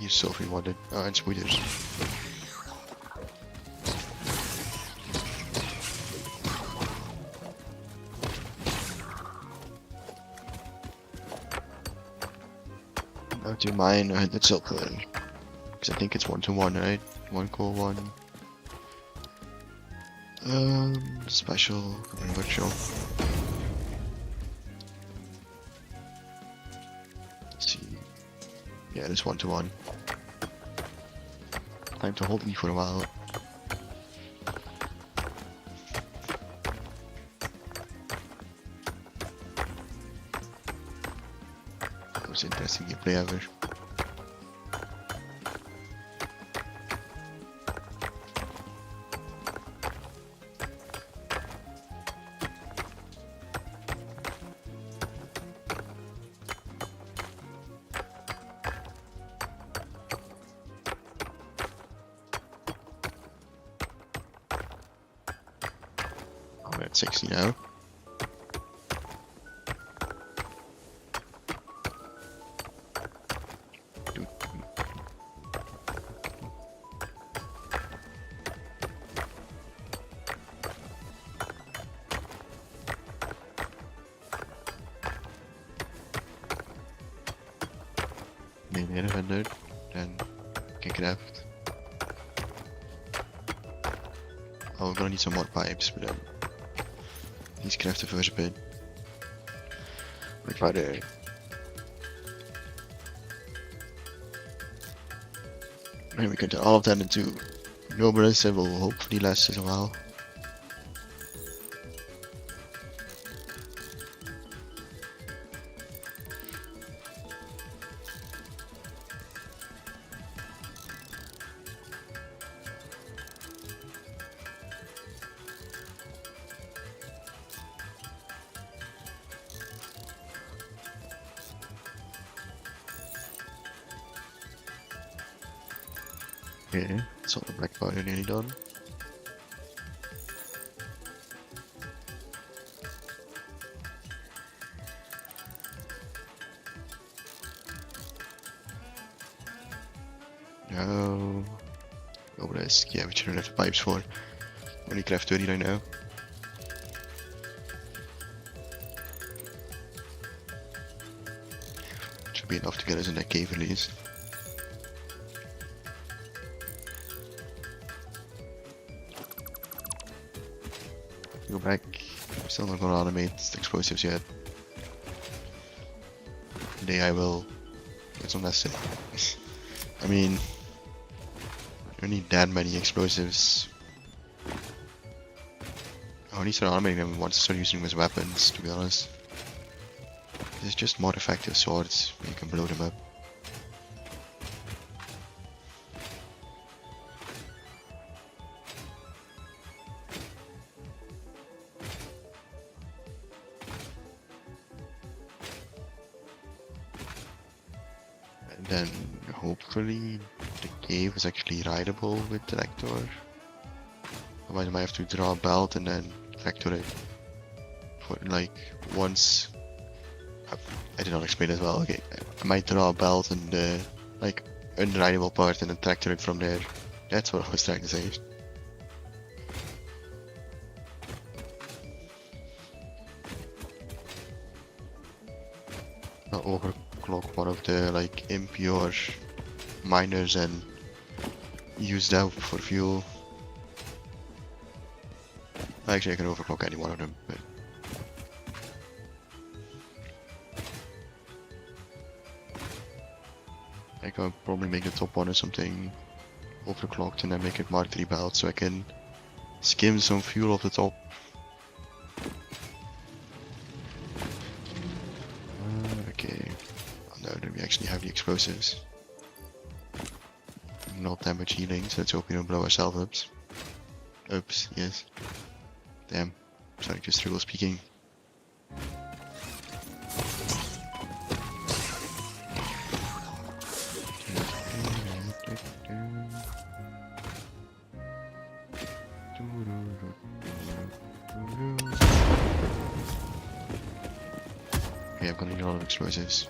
He's so free wanted. Oh, and Swedish. Now to mine the silk then. Because I think it's 1-to-1, right? 1 core 1. Special and virtual. Let's see. Yeah, it's 1-to-1. time to hold E for a while. Most interesting gameplay ever. I'm at 60 now. Maybe a vendor, then can craft. Oh, we're gonna need some more pipes, but these craft the first bit. Like right there. And we can turn all of that into nobles that will hopefully last us a while. Okay, it's all the black powder nearly done. No. Obelisk, yeah, we shouldn't have the pipes for. Only craft 30 right now. Should be enough to get us in that cave at least. Go back. I'm still not gonna automate the explosives yet. Today I will. It's unnecessary. I mean, I don't need that many explosives. I only start automating them once I start using them as weapons, to be honest. It's just more effective swords, you can blow them up. And then hopefully the cave is actually rideable with the tractor. Otherwise I might have to draw a belt and then tractor it. For like once. I did not explain as well. Okay, I might draw a belt and the like unrideable part and then tractor it from there. That's what I was trying to say. Not overclock one of the like impure miners and use that for fuel. Actually, I can overclock any one of them, but I can probably make the top one or something overclocked and then make it Mark 3 belt so I can skim some fuel off the top. Okay, now that we actually have the explosives. Not that much healing, so let's hope we don't blow ourselves up. Oops, yes. Damn, sorry, just struggle speaking. Okay, I'm gonna need a lot of explosives.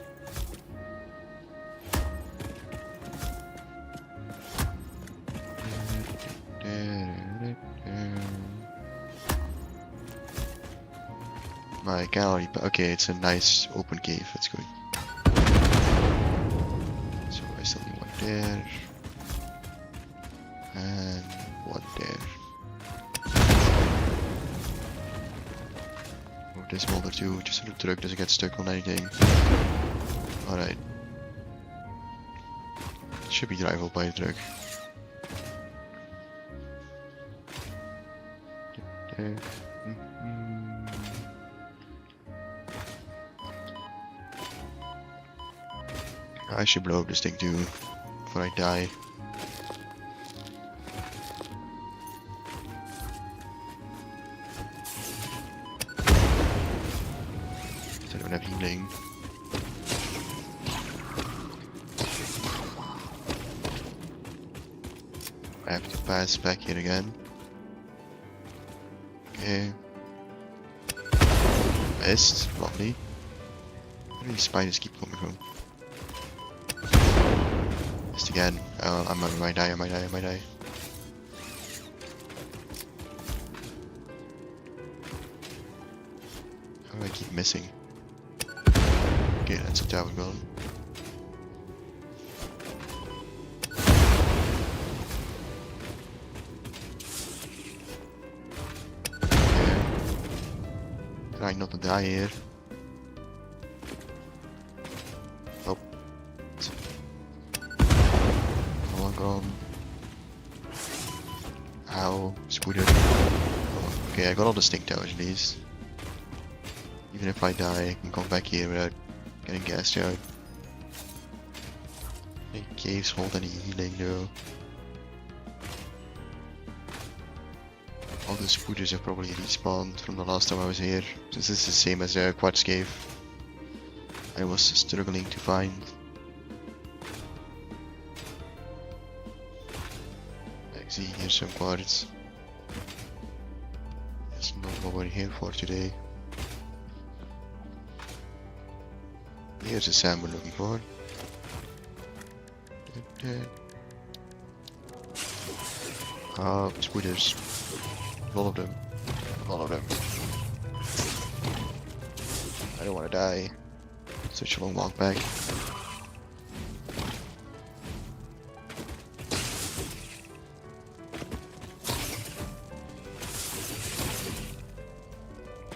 My gallery, okay, it's a nice open cave, that's good. So I still need one there. And one there. Oh, this molder too, just so the truck doesn't get stuck on anything. Alright. Should be drivable by the truck. there. I should blow up this thing too before I die. I don't have healing. I have to pass back here again. Okay. Missed. Lovely. Where do these spiders keep coming from? Missed again. I might die, I might die. How do I keep missing? Okay, that's a tower gone. Trying not to die here. Oh. Come on, gone. Ow, scooter. Oh, okay, I got all the stink towers at least. Even if I die, I can come back here without getting gassed out. The caves hold any healing though. All the scooters have probably respawned from the last time I was here. This is the same as the quartz cave I was struggling to find. I see here's some quartz. That's not what we're here for today. Here's the sand we're looking for. Scooters. A lot of them. A lot of them. I don't want to die. Such a long walk back.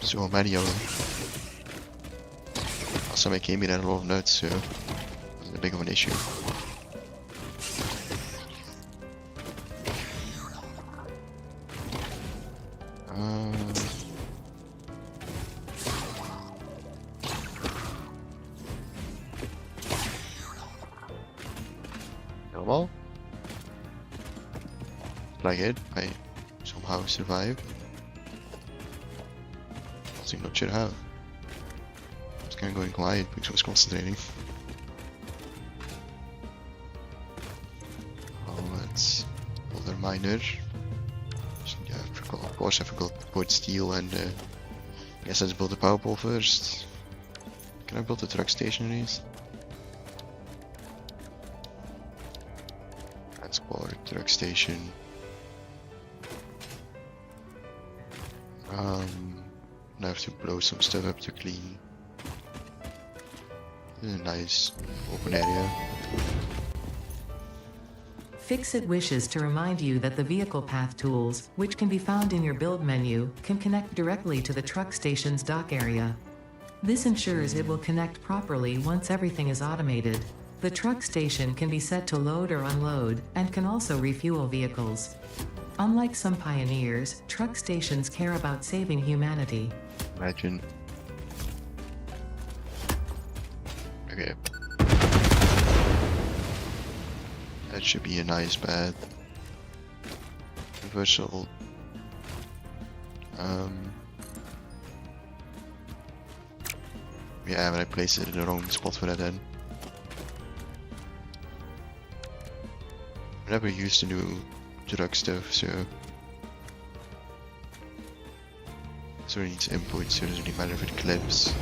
So many of them. Last time I came in, I had a lot of nuts, so it wasn't a big of an issue. Normal. Like it, I somehow survived. I'm not sure how. I was kind of going quiet because I was concentrating. Oh, that's older miner. Yeah, of course I forgot to put steel and I guess let's build a power pole first. Can I build a truck station at least? Transport, truck station. I have to blow some stuff up to clean. This is a nice open area. Fixit wishes to remind you that the vehicle path tools, which can be found in your build menu, can connect directly to the truck station's dock area. This ensures it will connect properly once everything is automated. The truck station can be set to load or unload, and can also refuel vehicles. Unlike some pioneers, truck stations care about saving humanity. Imagine. Okay. That should be a nice path. Universal. Yeah, but I placed it in the wrong spot for that then. I never used to do truck stuff, so it needs input, so it doesn't really matter if it clips.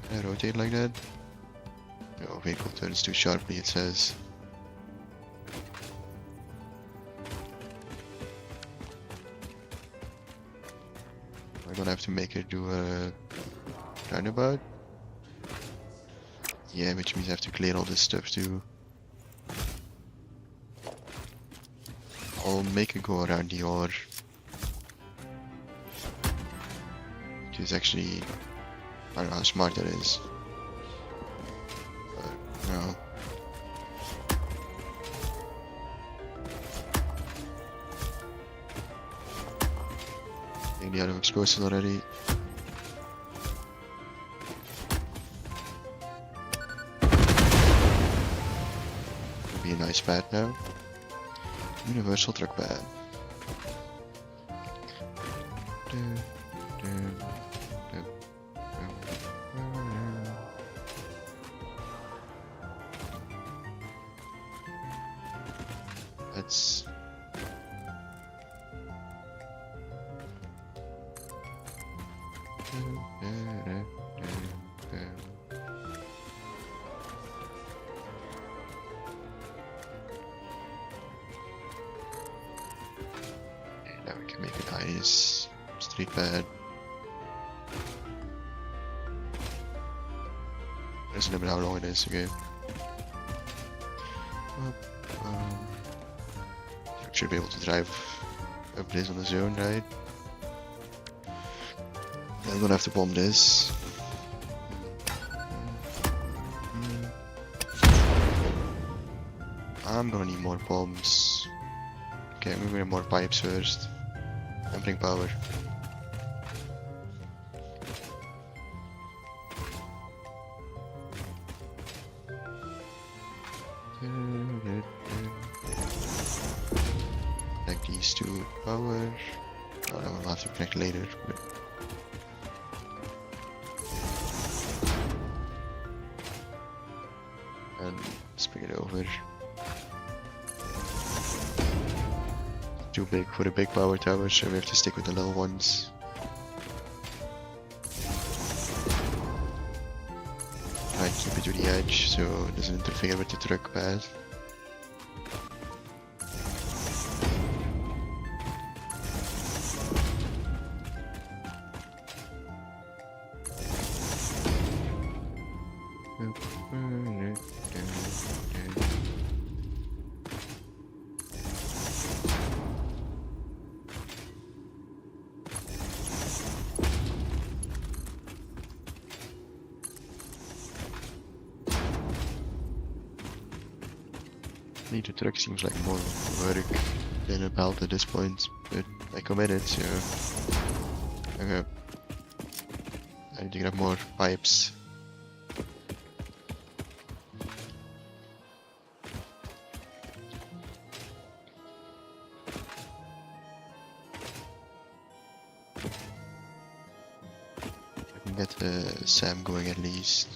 Can I rotate like that? No, vehicle turns too sharply, it says. Am I gonna have to make it do a roundabout? Yeah, which means I have to clear all this stuff too. I'll make it go around the ore. Which is actually, I don't know how smart that is. But, no. Maybe out of explosives already. Would be a nice pad now. Universal truck pad. That's now we can make a nice street pad. Doesn't know how long it is, okay. Should be able to drive up this on the zone, right? I'm gonna have to bomb this. I'm gonna need more bombs. Okay, I'm gonna get more pipes first. And bring power. Connect these to power. Oh, I will have to connect later. But... and let's bring it over. Too big for the big power towers, so we have to stick with the little ones. Try and keep it to the edge so it doesn't interfere with the truck pad. The truck seems like more work than a belt at this point, but I committed, so okay. I need to grab more pipes. I can get Sam going at least.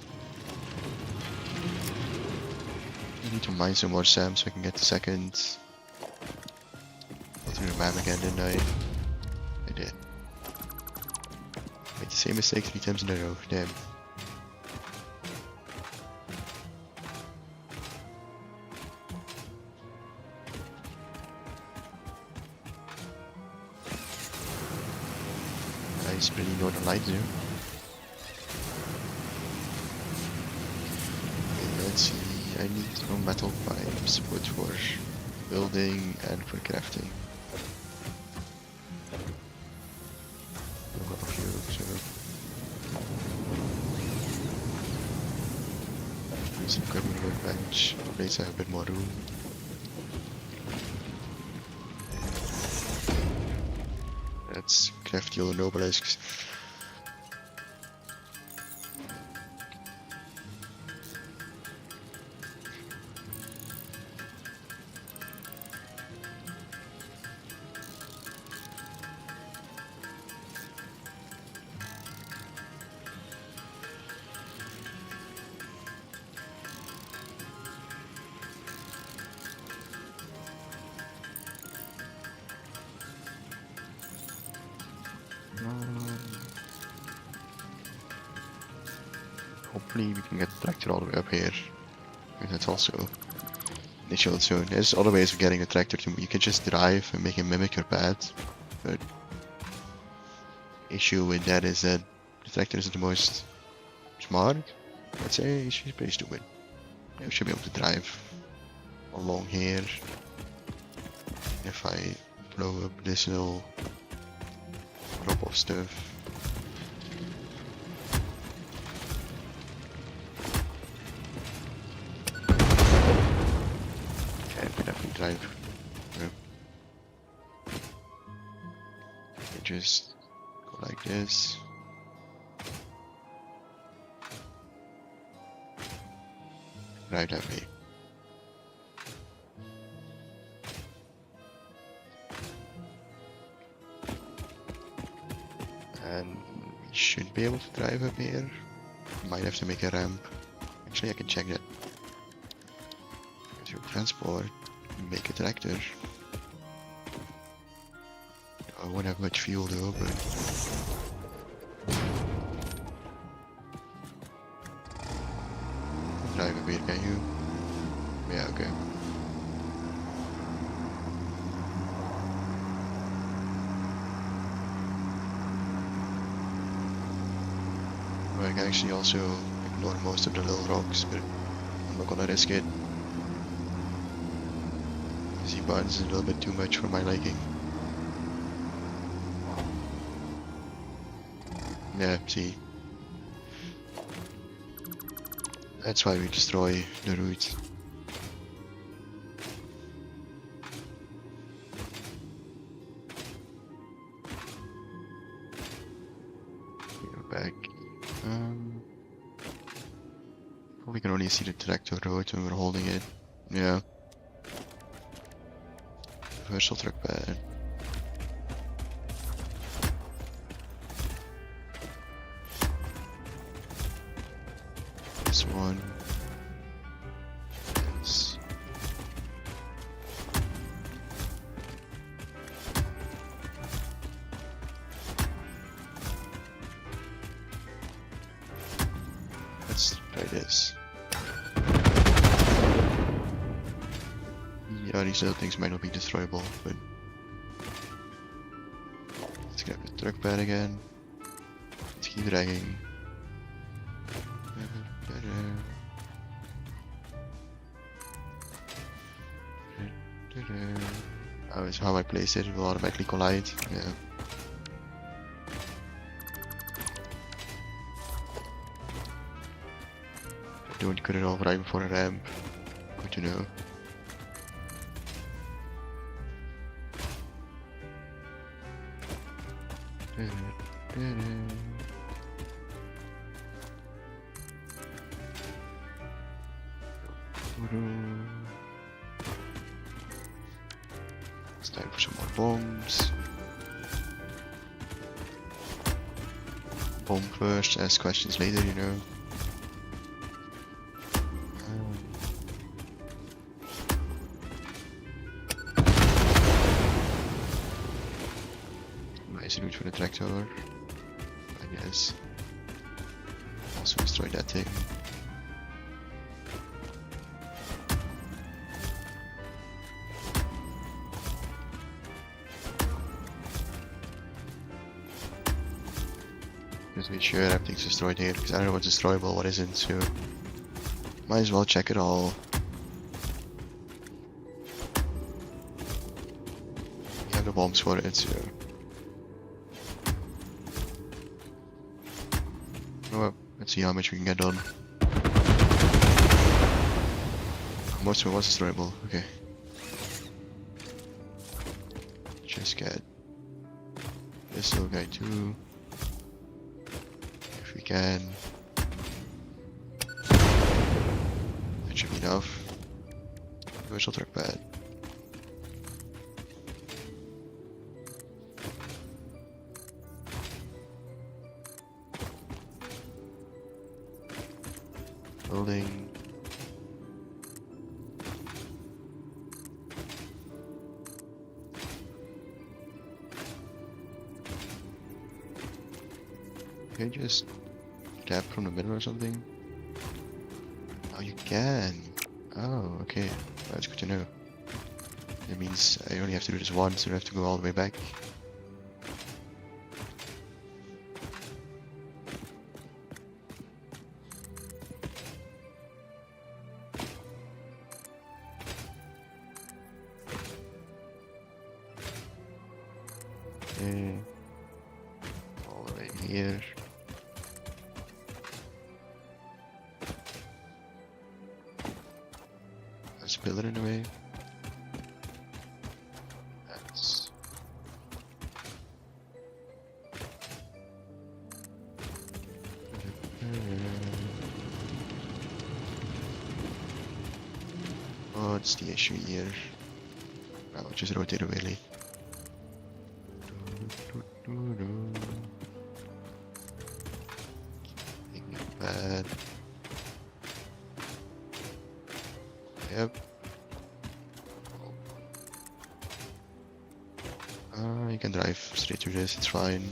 I need to mine some more SAM so I can get the second. Go through the map again, didn't I? I did. Made the same mistake 3 times in a row, damn. Nice, pretty northern light zone. Okay, let's see. I need some metal pipes, both for building and for crafting. I've got a few, so some equipment workbench. Place have a bit more room. Let's craft the other obelisks. Hopefully we can get the tractor all the way up here. And that's also initial zone. There's other ways of getting the tractor to move. You can just drive and make him mimic your path. But issue with that is that the tractor isn't the most smart. I'd say she's pretty stupid. You should be able to drive along here. If I blow up this little drop off stuff. Drive. Just like this. Right that way. And we should be able to drive up here. Might have to make a ramp. Actually, I can check that. Through transport, make a tractor. I won't have much fuel though, but drive a bit, can you? Yeah, okay. Well, I can actually also ignore most of the little rocks, but I'm not gonna risk it. Easy buttons is a little bit too much for my liking. Yeah, see. That's why we destroy the route. Go back. We can only see the tractor road when we're holding it. Yeah. Reversal truck pad. This one. This. Let's try this. Yeah, these other things might not be destroyable, but let's grab the truck pad again. Let's keep dragging. Oh, it's how I place it, it will automatically collide. Yeah. Don't cut it off right before a ramp. Good to know. It's time for some more bombs. Bomb first, ask questions later, you know. Nice route for the tractor, I guess. Also destroy that thing. Just make sure everything's destroyed here, because I don't know what's destroyable, what isn't, so might as well check it all. We have the bombs for it, so well, let's see how much we can get done. Most of it was destroyable, okay. Just get this little guy too. If we can. That should be enough. Universal truck pad. Building. Can you just tap from the middle or something? Oh, you can. Oh, okay. That's good to know. That means I only have to do this once, so I don't have to go all the way back. Okay. All the way here. There's a pillar in the way. That's what's the issue here? I'll just rotate it really. Bad. Yep. You can drive straight through this, it's fine.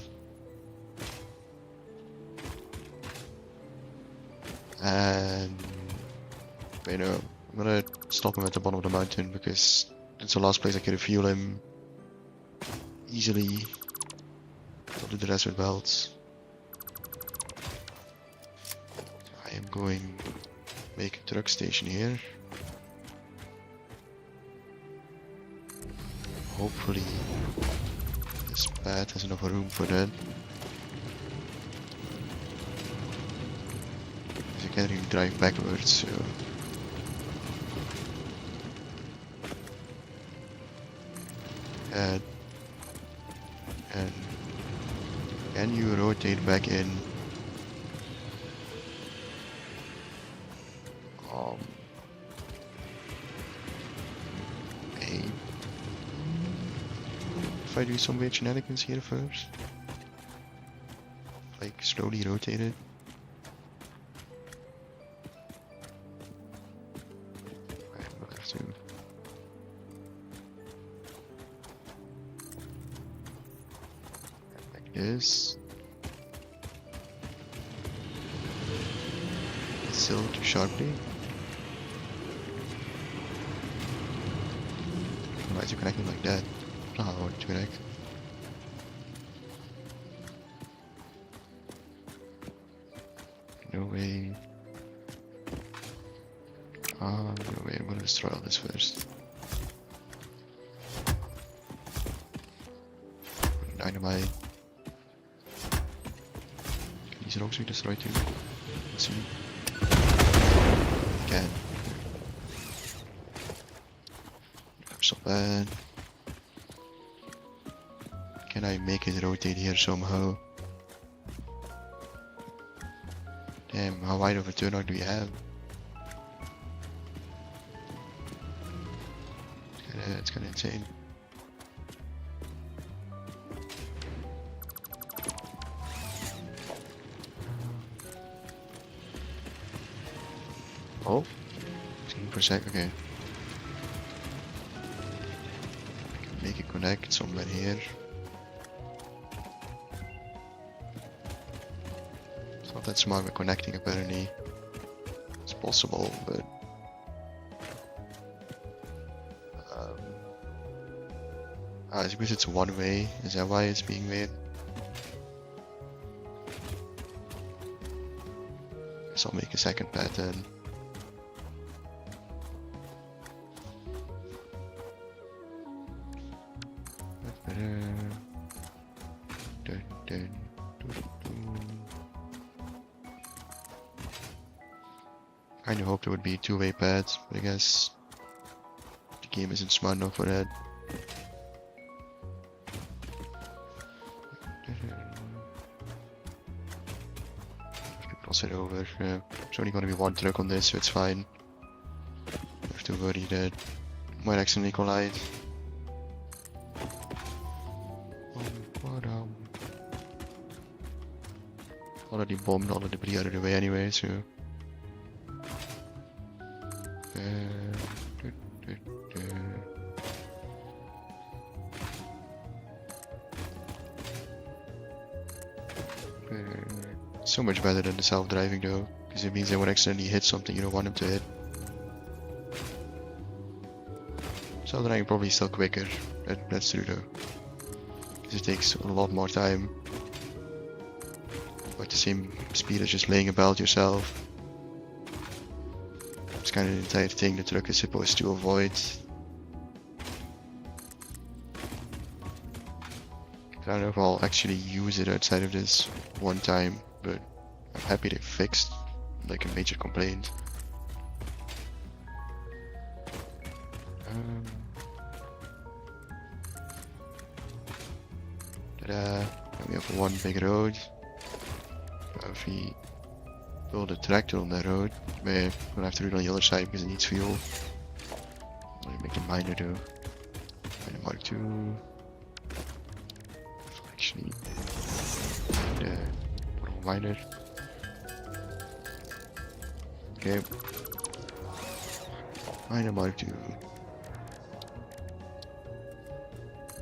And you know, I'm gonna stop him at the bottom of the mountain because it's the last place I can fuel him easily. I'll do the rest with belts. I am going to make a truck station here. Hopefully this pad has enough room for that. Because I can't really drive backwards, so and can you rotate back in? Maybe if I do some weird shenanigans here first, like slowly rotate it. I will have to. Like this. Still too sharply. Why is it connecting like that? I don't know how I want it to connect. No way. No way, I'm gonna destroy all this first. Dynamite. Can these rocks be destroyed too? Let's see. Can. So bad. Can I make it rotate here somehow? Damn, how wide of a turnout do we have? It's kinda insane. Oh, 16%, okay. Make it connect somewhere here. It's not that smart with connecting apparently. It's possible, but it's because it's one way. Is that why it's being made? Guess I'll make a second pattern. Kinda hoped it would be two-way pads, but I guess the game isn't smart enough for that. Cross it over. There's only gonna be one truck on this, so it's fine. Don't have to worry that I might accidentally collide. Already bombed all the debris out of the way anyway, so. So much better than the self-driving though, because it means they won't accidentally hit something you don't want them to hit. Self-driving probably still quicker, that's true though, because it takes a lot more time. At the same speed as just laying about yourself. It's kind of the entire thing the truck is supposed to avoid. I don't know if I'll actually use it outside of this one time, but I'm happy they fixed like a major complaint. Ta-da! We have one big road. If we build a tractor on that road, we're gonna have to do it on the other side because it needs fuel. the miner though. Miner Mark 2. Actually, the miner. Okay. Miner Mark 2.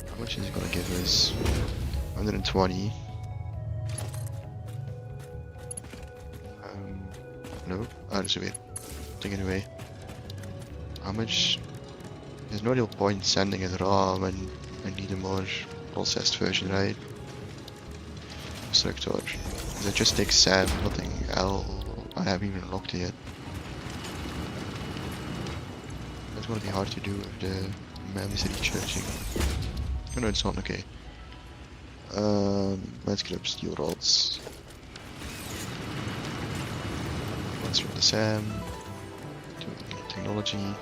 How much is it gonna give us? 120. No. Oh, that's a bit. Take it away. How much? There's no real point sending it raw when I need a more processed version, right? Structure. Because I just take SAM, nothing L. I haven't even unlocked it yet. That's gonna be hard to do if the map is recharging. Oh no, it's not. Okay. Let's grab steel rods. Let's run the SAM. Do technology.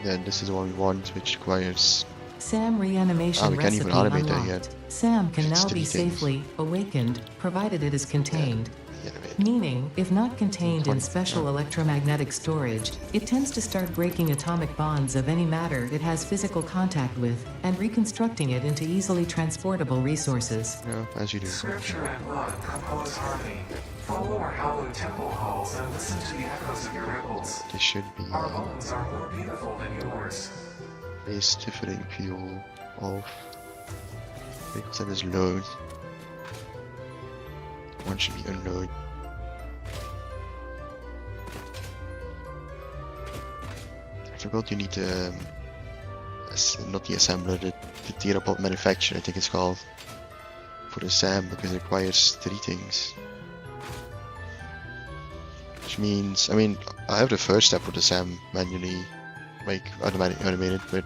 Then this is the one we want, which requires. SAM reanimation we can't even recipe automate that unlocked. yet. SAM can It's now be 3 things. safely awakened, provided it is contained. Animate. Meaning, if not contained in 20, special yeah. electromagnetic storage, it tends to start breaking atomic bonds of any matter it has physical contact with, and reconstructing it into easily transportable resources. Yeah, as you do. Scripture and blood compose harmony. Follow our hallowed temple halls and listen to the echoes of your ripples. This should be Our bones are more beautiful than yours. base differing fuel off. Because that is load. One should be unload. I forgot you need to not the assembler, the tearapot manufacturer, I think it's called, for the SAM, because it requires 3 things. Which means, I mean, I have the first step for the SAM manually, like automated, but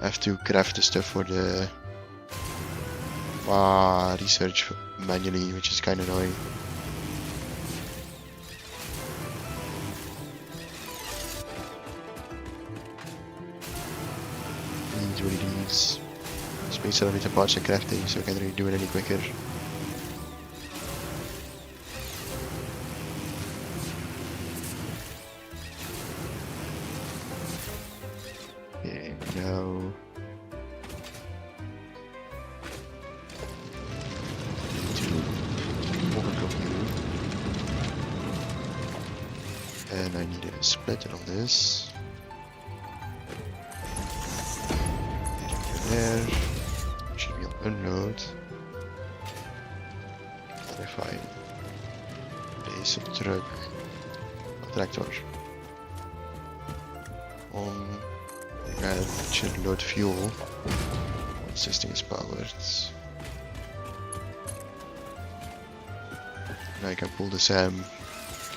I have to craft the stuff for the research manually, which is kind of annoying. Needs what it needs. Space elevator parts are crafting, so I can't really do it any quicker. Okay, now. And I need a splitter on this. There. Should be on unload. Verify. Place a truck. A tractor. On. Red should load fuel. Once this thing is powered. Now I can pull the SAM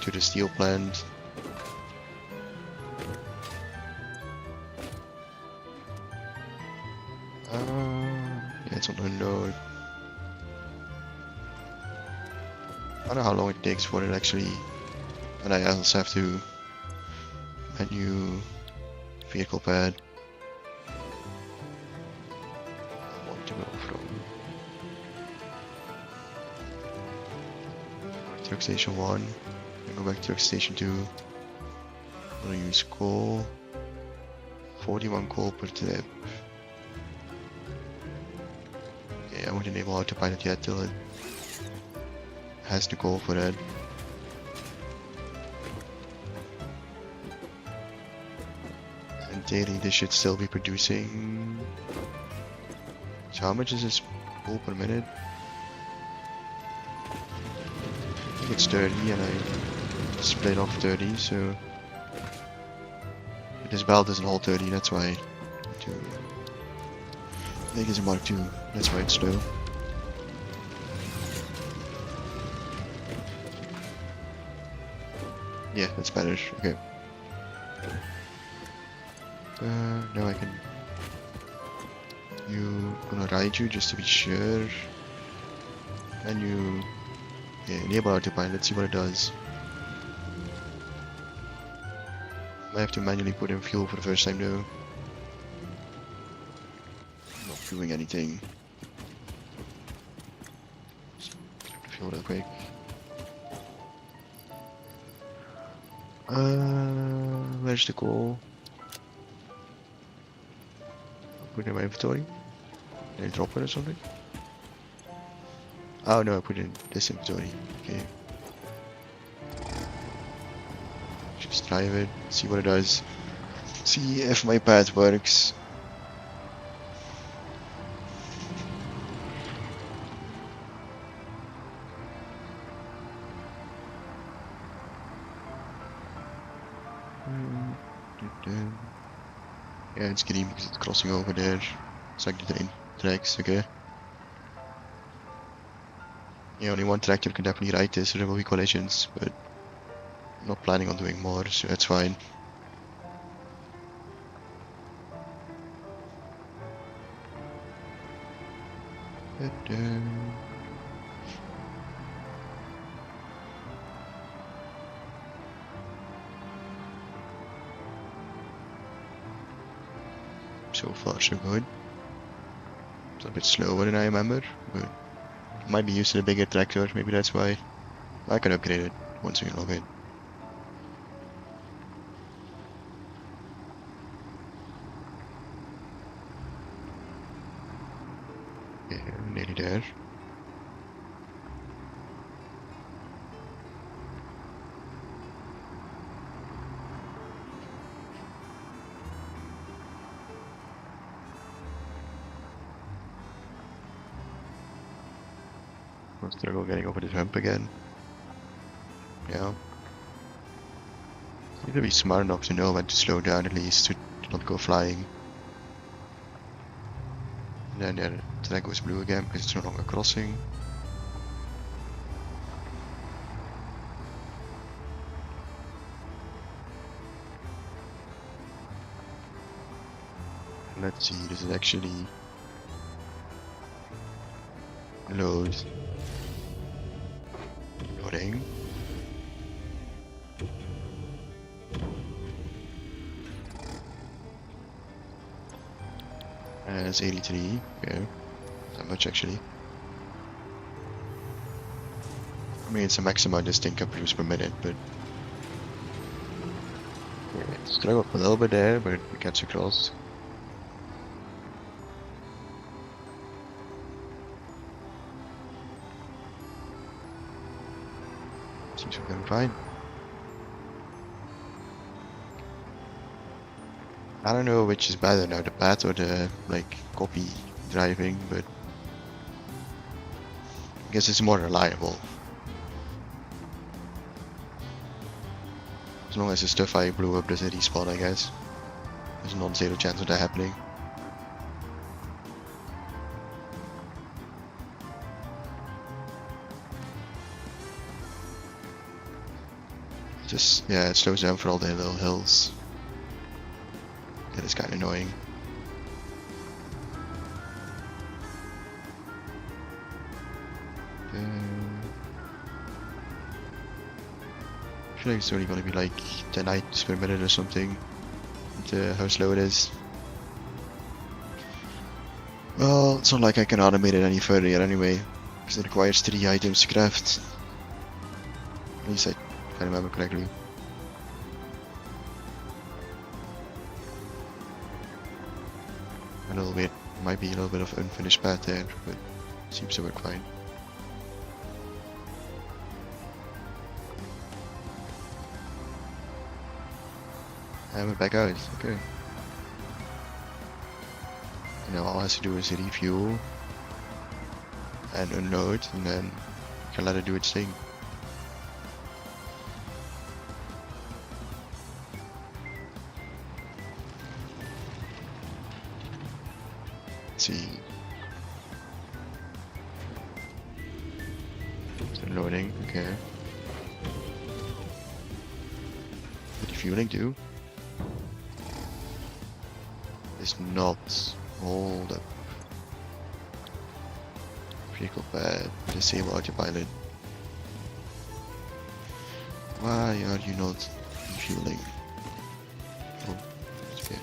to the steel plant. Yeah, it's on unload. I don't know how long it takes for it actually. And I also have to menu vehicle pad. I want to go from truck station 1 and go back to truck station 2. I'm gonna use coal. 41 coal per trip. Okay, I won't enable autopilot yet till it has the coal for that. And daily this should still be producing. So how much is this coal per minute? I think it's 30 and I split off 30, so this belt doesn't hold 30, that's why. I think it's a Mark II, that's why it's slow. Yeah, that's better, okay. Now I can... You gonna ride you just to be sure. And you... Yeah, enable autopilot, let's see what it does. I have to manually put in fuel for the first time though. Not doing anything. Just grab the fuel real quick. Where's the goal? I'll put it in my inventory. Did I drop it or something? Oh no, I put it in this inventory. Okay. Just drive it, see what it does. See if my path works. Yeah, it's green because it's crossing over there. It's like the train tracks, okay. Yeah, only one tractor can definitely ride this, so there will be collisions, but I'm not planning on doing more, so that's fine. So far, so good. It's a bit slower than I remember, but I might be used to the bigger tractor, maybe that's why. I can upgrade it once we log in. Yeah, nearly there. I'll struggle getting over this hump again. Yeah. You need to be smart enough to know when to slow down at least, to not go flying. And then yeah, the track goes blue again because it's no longer crossing. Let's see, this is actually load. Loading. And it's 83, yeah. Not much actually. I mean, it's a maximum this thing can produce per minute, but yeah, it struggled a little bit there, but it gets across. Seems we're going fine. I don't know which is better now, the path or the like copy driving, but I guess it's more reliable. As long as the stuff I blew up doesn't respawn, I guess. There's a non-zero chance of that happening. Just, yeah, it slows down for all the little hills. That is kind of annoying. I feel like it's only gonna be like 10 items per minute or something. How slow it is. Well, it's not like I can automate it any further yet anyway, because it requires 3 items to craft. At least if I remember correctly. A little bit, might be a little bit of unfinished path there, but seems to work fine. And we're back out, okay. And now all it has to do is refuel and unload, and then you can let it do its thing. Let's see. It's unloading, okay. The refueling do? Is not. Hold up. Vehicle pad. Disable autopilot. Why are you not refueling? Oh, okay.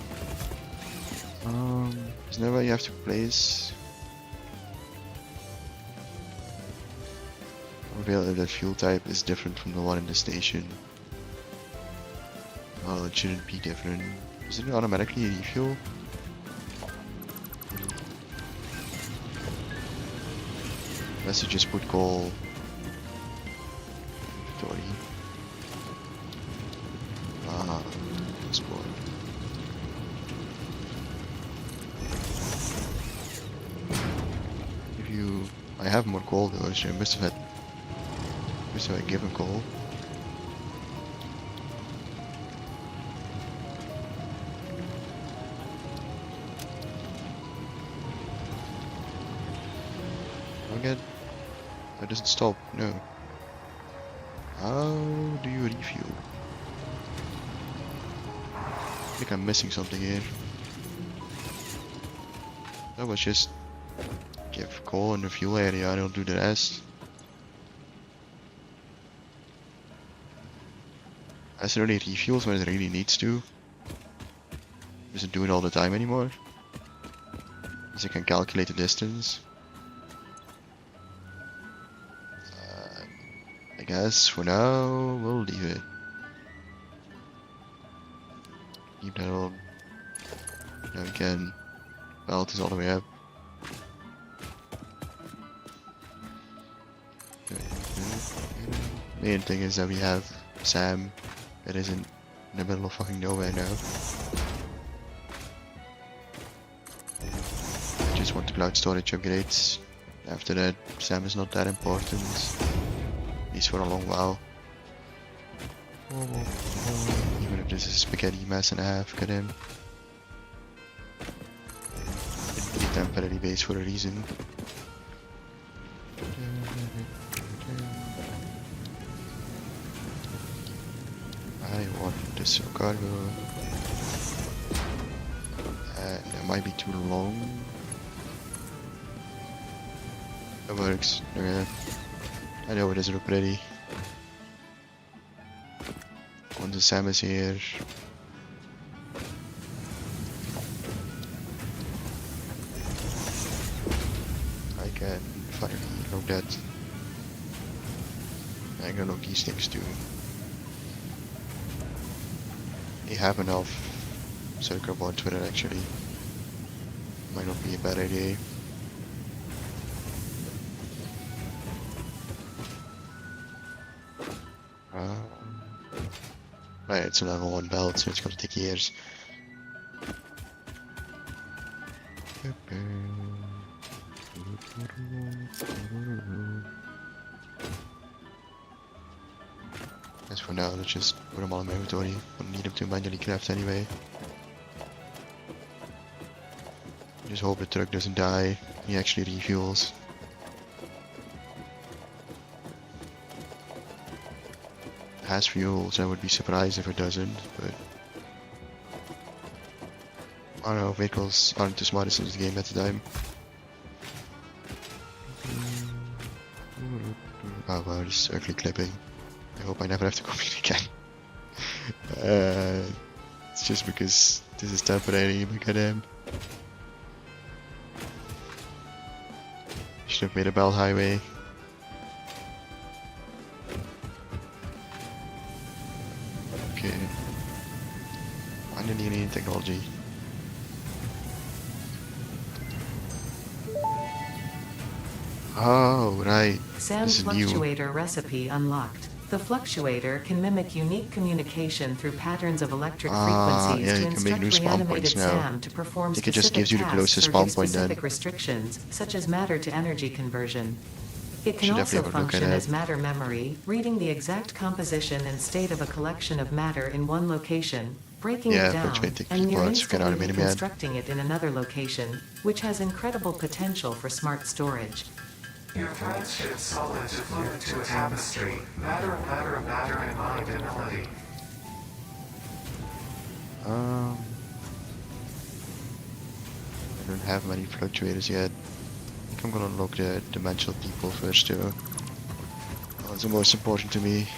Isn't that where you have to place? Reveal if that fuel type is different from the one in the station. Well, it shouldn't be different. Isn't it automatically refuel? Unless you just put coal. Inventory. Ah, export. If you, I have more coal though, so I must have given coal. Again, that doesn't stop. No. How do you refuel? I think I'm missing something here. That was just give coal in the fuel area and it'll do the rest. As it only refuels when it really needs to. Doesn't do it all the time anymore. Because it can calculate the distance. I guess for now we'll leave it. Keep that on. Now we can belt is all the way up. Main thing is that we have Sam that isn't in the middle of fucking nowhere now. I just want the cloud storage upgrades. After that, Sam is not that important. At least for a long while. Even if this is a spaghetti mess and a half, get him. It'd be a temporary base for a reason. I want this cargo. That might be too long. That works. Okay. I know it is already. Once the Sam is here. I can finally load that. I can load these things too. They have enough circuit boards with it actually. Might not be a bad idea. Right, it's a level 1 belt, so it's gonna take years. As for now, let's just put them all in my inventory. Don't need them to manually craft anyway. Just hope the truck doesn't die. He actually refuels. It has fuel, so I would be surprised if it doesn't, but I don't know, vehicles aren't the smartest in this game at the time. Oh wow, this is ugly clipping. I hope I never have to come in again. It's just because this is temporary, look at him. Should have made a belt highway. Okay. Finally alien technology. Oh, right. Sam's This is new. fluctuator recipe unlocked. The fluctuator can mimic unique communication through patterns of electric frequencies yeah, to you can make instruct new spawn reanimated points now. Sam to perform I think it just specific gives you the tasks closest or spawn give point then. specific restrictions, such as matter to energy conversion. It can Should also definitely have a look at function it. as matter memory, reading the exact composition and state of a collection of matter in one location, breaking Yeah, it down, fluctuating and near parts can instantly automate 'em, yeah. reconstructing it in another location, which has incredible potential for smart storage. Your threads shift solid to fluid to a tapestry. Matter, matter, matter, and mind and melody. I don't have many fluctuators yet. I think I'm gonna unlock the dimensional people first too. That's the most important to me.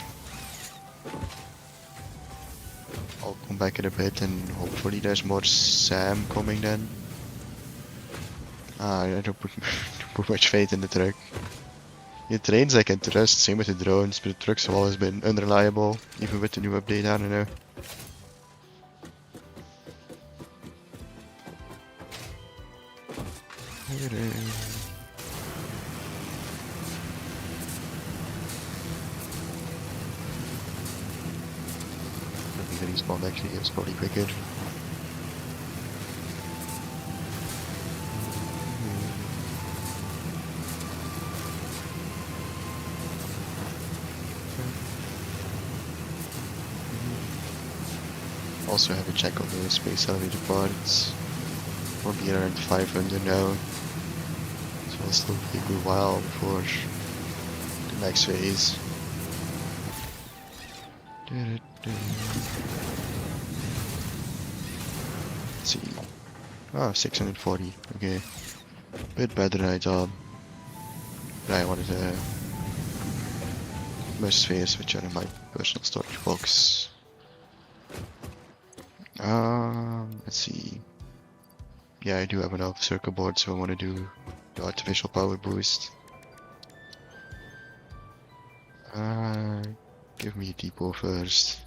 I'll come back in a bit and hopefully there's more Sam coming then. I don't put, don't put much faith in the truck. The trains I can trust, same with the drones, but the trucks have always been unreliable, even with the new update, I don't know. I think the respawn actually is probably quicker. Also have a check on the space elevator parts. We'll be around 500 now. So it'll still be a good while before the next phase. Let's see. Oh, 640. Okay. Bit better than I thought. But I wanted to most spheres which are in my personal storage box. Let's see. Yeah, I do have enough circuit boards, so I want to do the artificial power boost. Give me a depot first.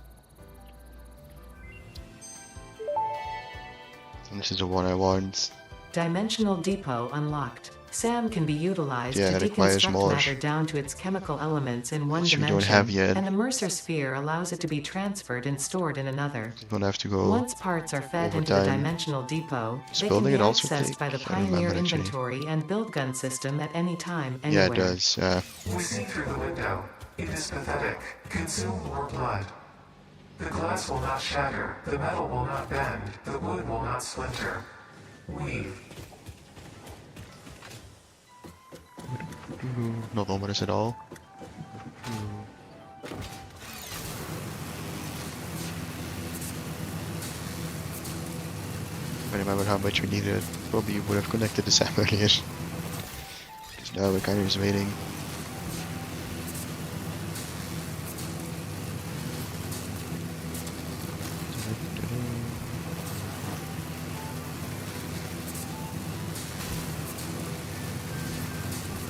And this is the one I want. Dimensional depot unlocked. SAM can be utilized Yeah, to it requires deconstruct more. matter down to its chemical elements in one Which we dimension, don't have yet. and the Mercer sphere allows it to be transferred and stored in another. You don't have to go. Once parts are fed over into the time. dimensional depot, Does they can building be it also accessed take? by the I don't Pioneer remember, actually. inventory and build gun system at any time, Yeah, anywhere. it does. Yeah. We see through the window. It is pathetic. Consume more blood. The glass will not shatter. The metal will not bend. The wood will not splinter. Weave. Not ominous at all. I remember how much we needed. Probably would have connected the SAM earlier. Because now we're kind of just waiting.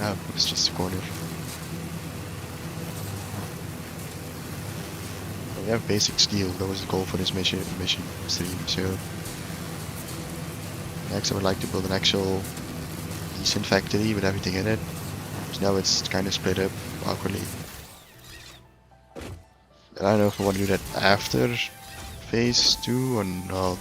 Ah, it's just a corner. We have basic steel. That was the goal for this mission stream. So next, I would like to build an actual decent factory with everything in it. So now it's kind of split up awkwardly. And I don't know if I want to do that after phase 2 or not.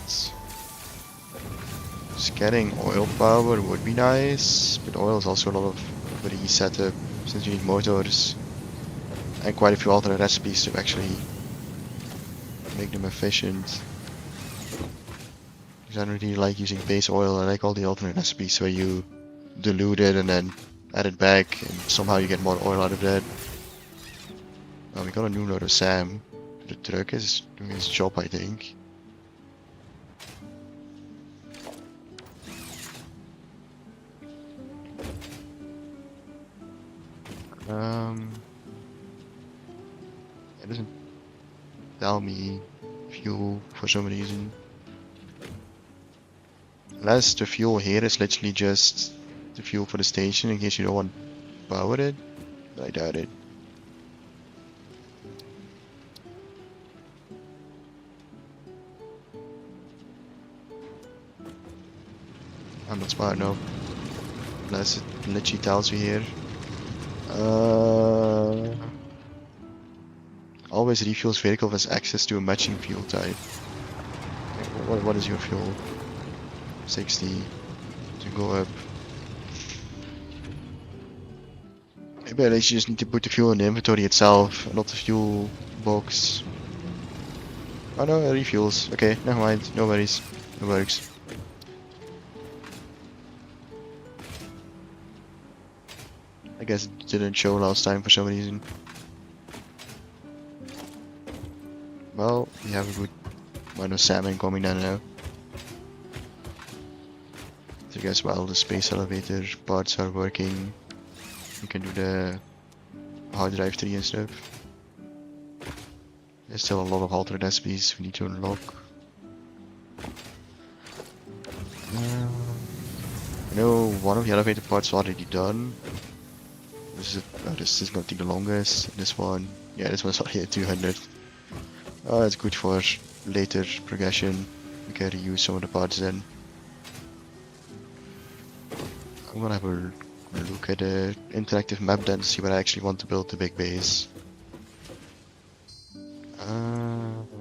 Just getting oil power would be nice, but oil is also a lot of a setup since you need motors and quite a few alternate recipes to actually make them efficient. Because I don't really like using base oil. I like all the alternate recipes where you dilute it and then add it back and somehow you get more oil out of that. Oh, we got a new load of SAM. The truck is doing its job, I think. It doesn't tell me fuel for some reason. Unless the fuel here is literally just the fuel for the station in case you don't want to power it. I doubt it. I'm not smart enough. Unless it literally tells you here. Always refuels vehicle has access to a matching fuel type. What is your fuel? 60 to go up. Maybe at least you just need to put the fuel in the inventory itself, not the fuel box. Oh no, it refuels. Okay, never mind. No worries. It works. I guess it didn't show last time for some reason. Well, we have a good amount of salmon coming down now. So I guess while the space elevator parts are working, we can do the hard drive 3 and stuff. There's still a lot of alternate recipes we need to unlock. I know one of the elevator parts is already done. This is going to take the longest. This one, yeah, this one's already at 200. Oh, that's good for later progression. We can reuse some of the parts then. I'm gonna have a look at the interactive map then to see where I actually want to build the big base.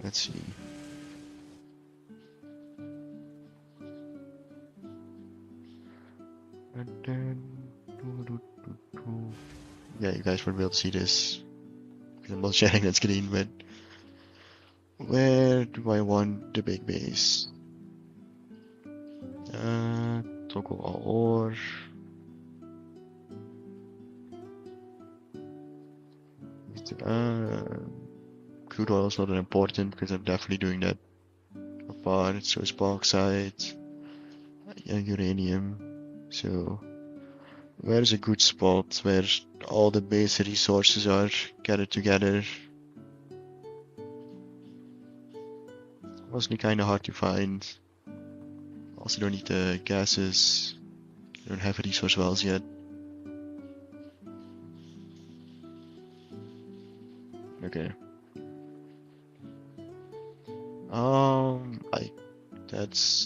Let's see. Yeah, you guys won't be able to see this because I'm not sharing that screen, but where do I want the big base? Toggle all ore. Crude oil is not that important because I'm definitely doing that apart. So it's bauxite, uranium. So where's a good spot where all the base resources are gathered together? Mostly kind of hard to find. Also don't need the gases. Don't have resource wells yet. Okay.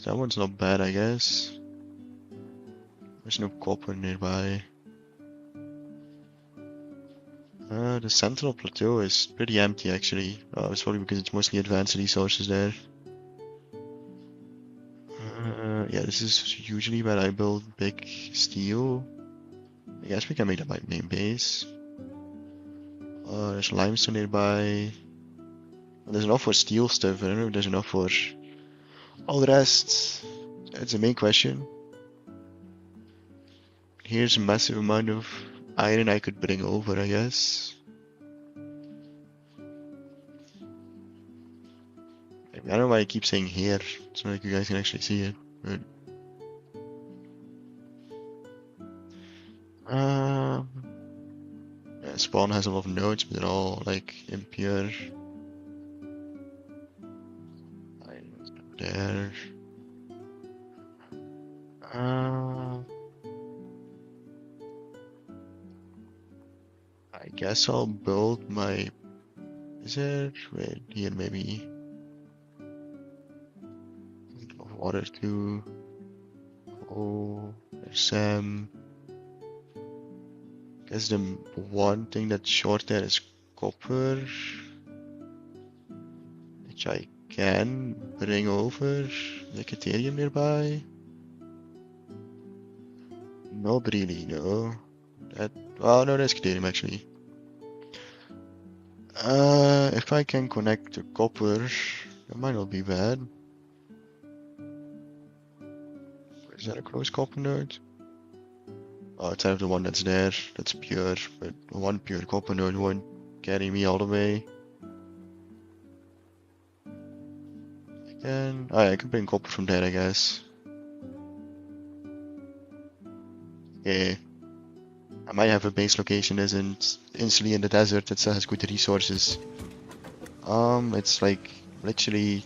That one's not bad, I guess. There's no copper nearby. The Sentinel Plateau is pretty empty actually. It's probably because it's mostly advanced resources there. Yeah, this is usually where I build big steel. I guess we can make that my main base. There's limestone nearby. There's enough for steel stuff. I don't know if there's enough for all the rest. That's the main question. Here's a massive amount of iron I could bring over, I guess. I don't know why I keep saying here. It's not like you guys can actually see it. But yeah, spawn has a lot of nodes, but they're all like impure. There. I guess I'll build my. Is it? Wait, here maybe. Water too. Oh, there's some. Guess the one thing that's short there is copper, which I can bring over. The Caterium nearby. Not really, no. That. Oh no, there's Caterium actually. If I can connect to copper, that might not be bad. Is that a close copper node? Oh, it's out of the one that's there. That's pure, but one pure copper node won't carry me all the way. Oh yeah, I can bring copper from there, I guess. Yeah. I might have a base location that isn't instantly in the desert that still has good resources. It's like literally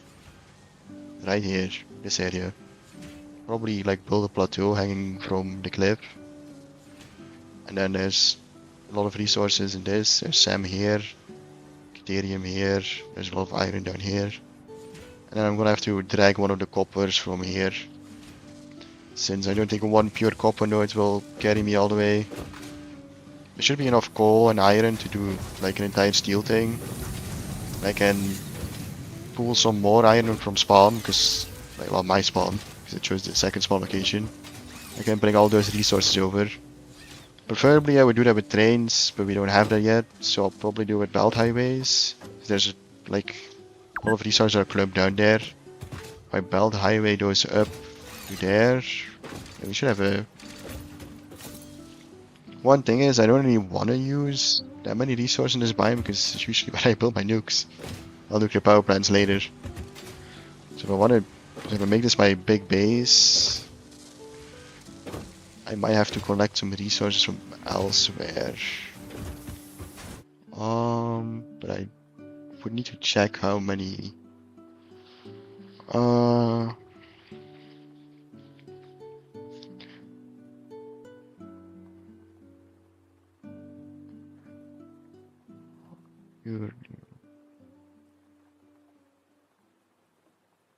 right here, this area. Probably like build a plateau hanging from the cliff. And then there's a lot of resources in this. There's Sam here, Caterium here, there's a lot of iron down here. And then I'm gonna have to drag one of the coppers from here. Since I don't think one pure copper node will carry me all the way. There should be enough coal and iron to do like an entire steel thing. I can pull some more iron from spawn, because, like, well, my spawn, because it chose the second spawn location. I can bring all those resources over. Preferably I would do that with trains, but we don't have that yet, so I'll probably do it with belt highways. There's like a lot of resources are clumped down there. If I belt highway goes up to there, yeah, we should have a... One thing is, I don't really want to use that many resources in this biome, because it's usually where I build my nukes. I'll nuclear power plants later. So if I make this my big base, I might have to collect some resources from elsewhere. But I would need to check how many.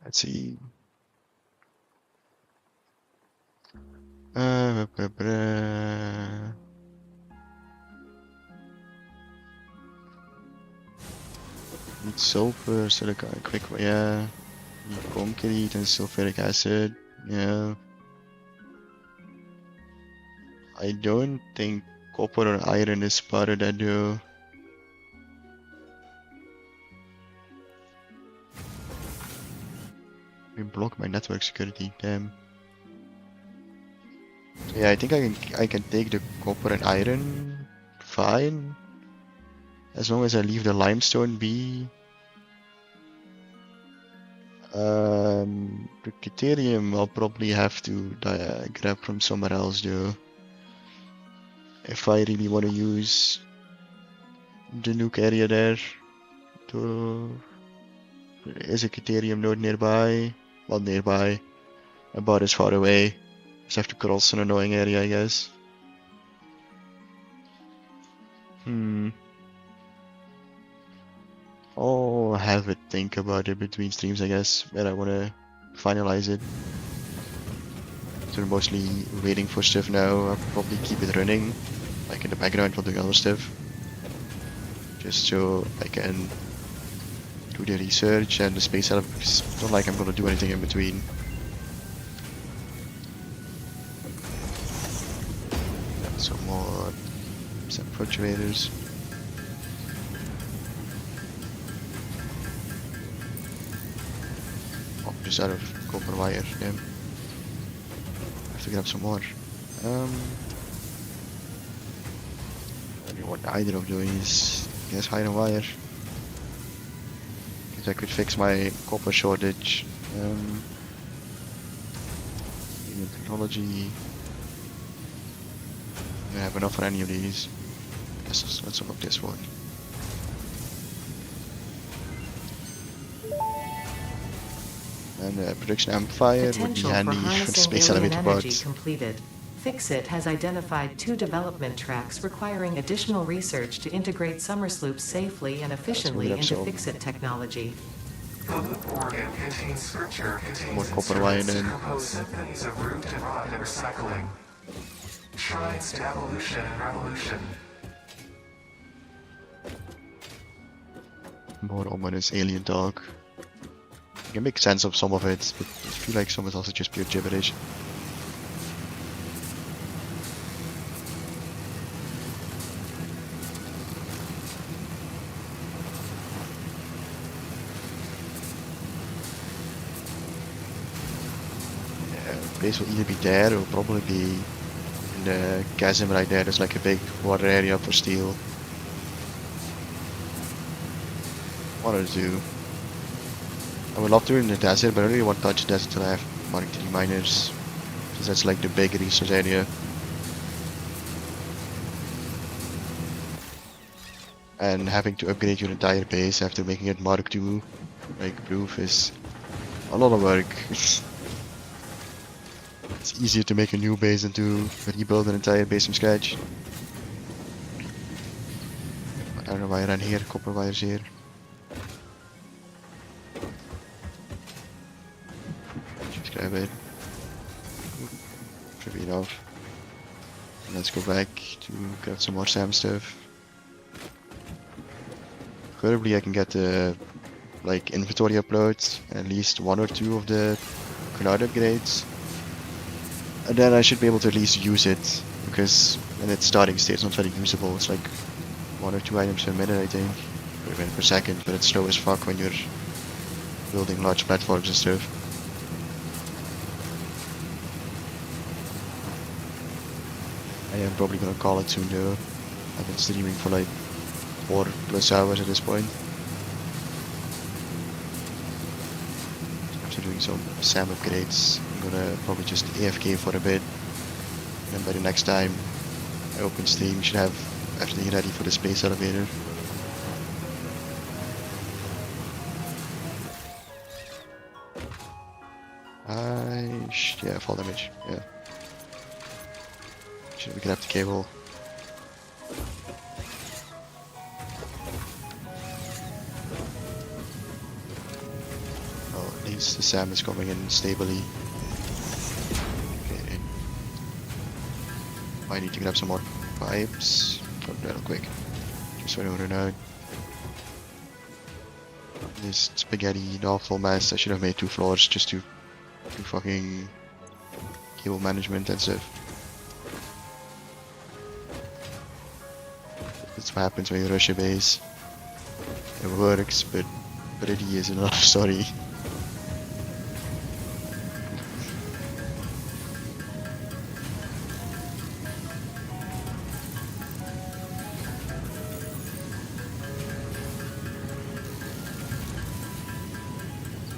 Let's see. Need sulfur, silicon, quick, yeah. Need concrete and sulfuric acid, yeah. I don't think copper or iron is part of that though. We block my network security, damn. So yeah, I think I can take the copper and iron, fine. As long as I leave the limestone be. The deuterium I'll probably have to grab from somewhere else though. If I really want to use the nuke area there. Is a deuterium node nearby? Well, nearby. About as far away. Just have to cross an annoying area, I guess. I'll have a think about it between streams, I guess, where I want to finalize it. So we're mostly waiting for stuff now. I'll probably keep it running, like in the background while doing other stuff. Just so I can do the research and the space setup. It's not like I'm gonna do anything in between. Some more fluctuators. Oh, just out of copper wire, damn. I have to grab some more. I don't know what either of those. I guess iron wire. Because I could fix my copper shortage. Human technology. I don't have enough for any of these. Let's look up this one. And a production amplifier would be Potential handy for for the harnessing space alien elevator energy parts. completed. Fixit has identified 2 development tracks requiring additional research to integrate Summersloops safely and efficiently it up into some. Fixit technology. The loop organ contains scripture, More contains copper wire instruments to then. compose symphonies of root and rot and recycling. Shrines to evolution and revolution. More ominous alien talk. You can make sense of some of it, but I feel like some is also just pure gibberish. Base will either be there or probably be in the chasm right there. There's like a big water area for steel. One or two. I would love to in the desert, but I don't really want to touch the desert until I have Mark 3 miners. Because that's like the big resource area. And having to upgrade your entire base after making it Mark 2, like proof, is a lot of work. It's easier to make a new base than to rebuild an entire base from scratch. I don't know why I ran here, copper wires here. Just grab it. Should be enough. And let's go back to grab some more SAM stuff. Preferably I can get the like inventory upload, at least 1 or 2 of the cloud upgrades. And then I should be able to at least use it, because in its starting state it's not very usable. It's like 1 or 2 items per minute, I think, or even per second, but it's slow as fuck when you're building large platforms and stuff. I am probably gonna call it soon though. I've been streaming for like 4+ hours at this point. After doing some SAM upgrades, I'm gonna probably just AFK for a bit. And by the next time I open Steam, should have everything ready for the space elevator. Yeah, fall damage, yeah. Should we grab the cable? Oh, at least the SAM is coming in stably. Okay. I need to grab some more pipes. Real quick. Just so I don't run out. This spaghetti awful mess. I should have made 2 floors just to do fucking cable management and stuff. That's what happens when you rush a base. It works, but it is enough, sorry.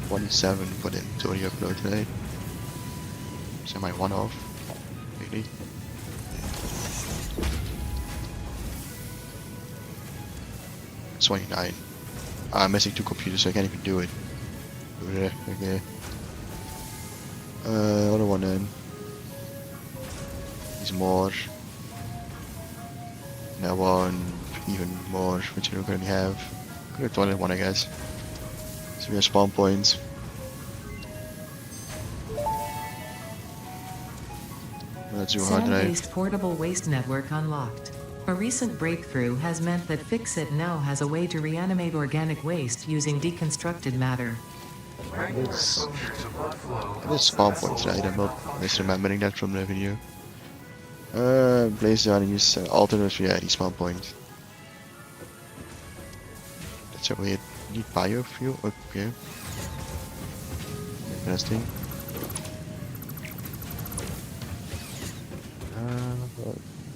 $27 for the inventory upload today. So my one off, really. $29. I'm missing 2 computers, so I can't even do it. Okay. Other one then. He's more. That one, even more, which I don't currently have. Could have done it one, I guess. So we have spawn points. Let's do hard drive. Sand-based portable waste network unlocked. A recent breakthrough has meant that Fixit now has a way to reanimate organic waste using deconstructed matter. Regular exposure to blood flow. There's spawn points, right? I'm not misremembering that from the video. Blaze down and use alternate reality spawn point. That's a weird. Need biofuel? Okay. Interesting.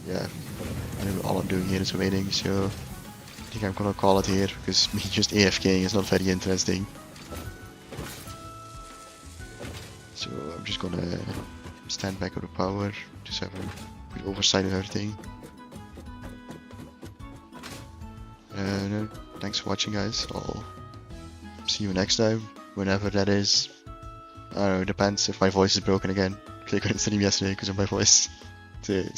Yeah. All I'm doing here is waiting, so I think I'm gonna call it here because me just AFKing is not very interesting. So I'm just gonna stand back on the power, just have a good oversight of everything. Thanks for watching, guys. I'll see you next time, whenever that is. I don't know, it depends if my voice is broken again. I couldn't stream yesterday because of my voice. So, see you.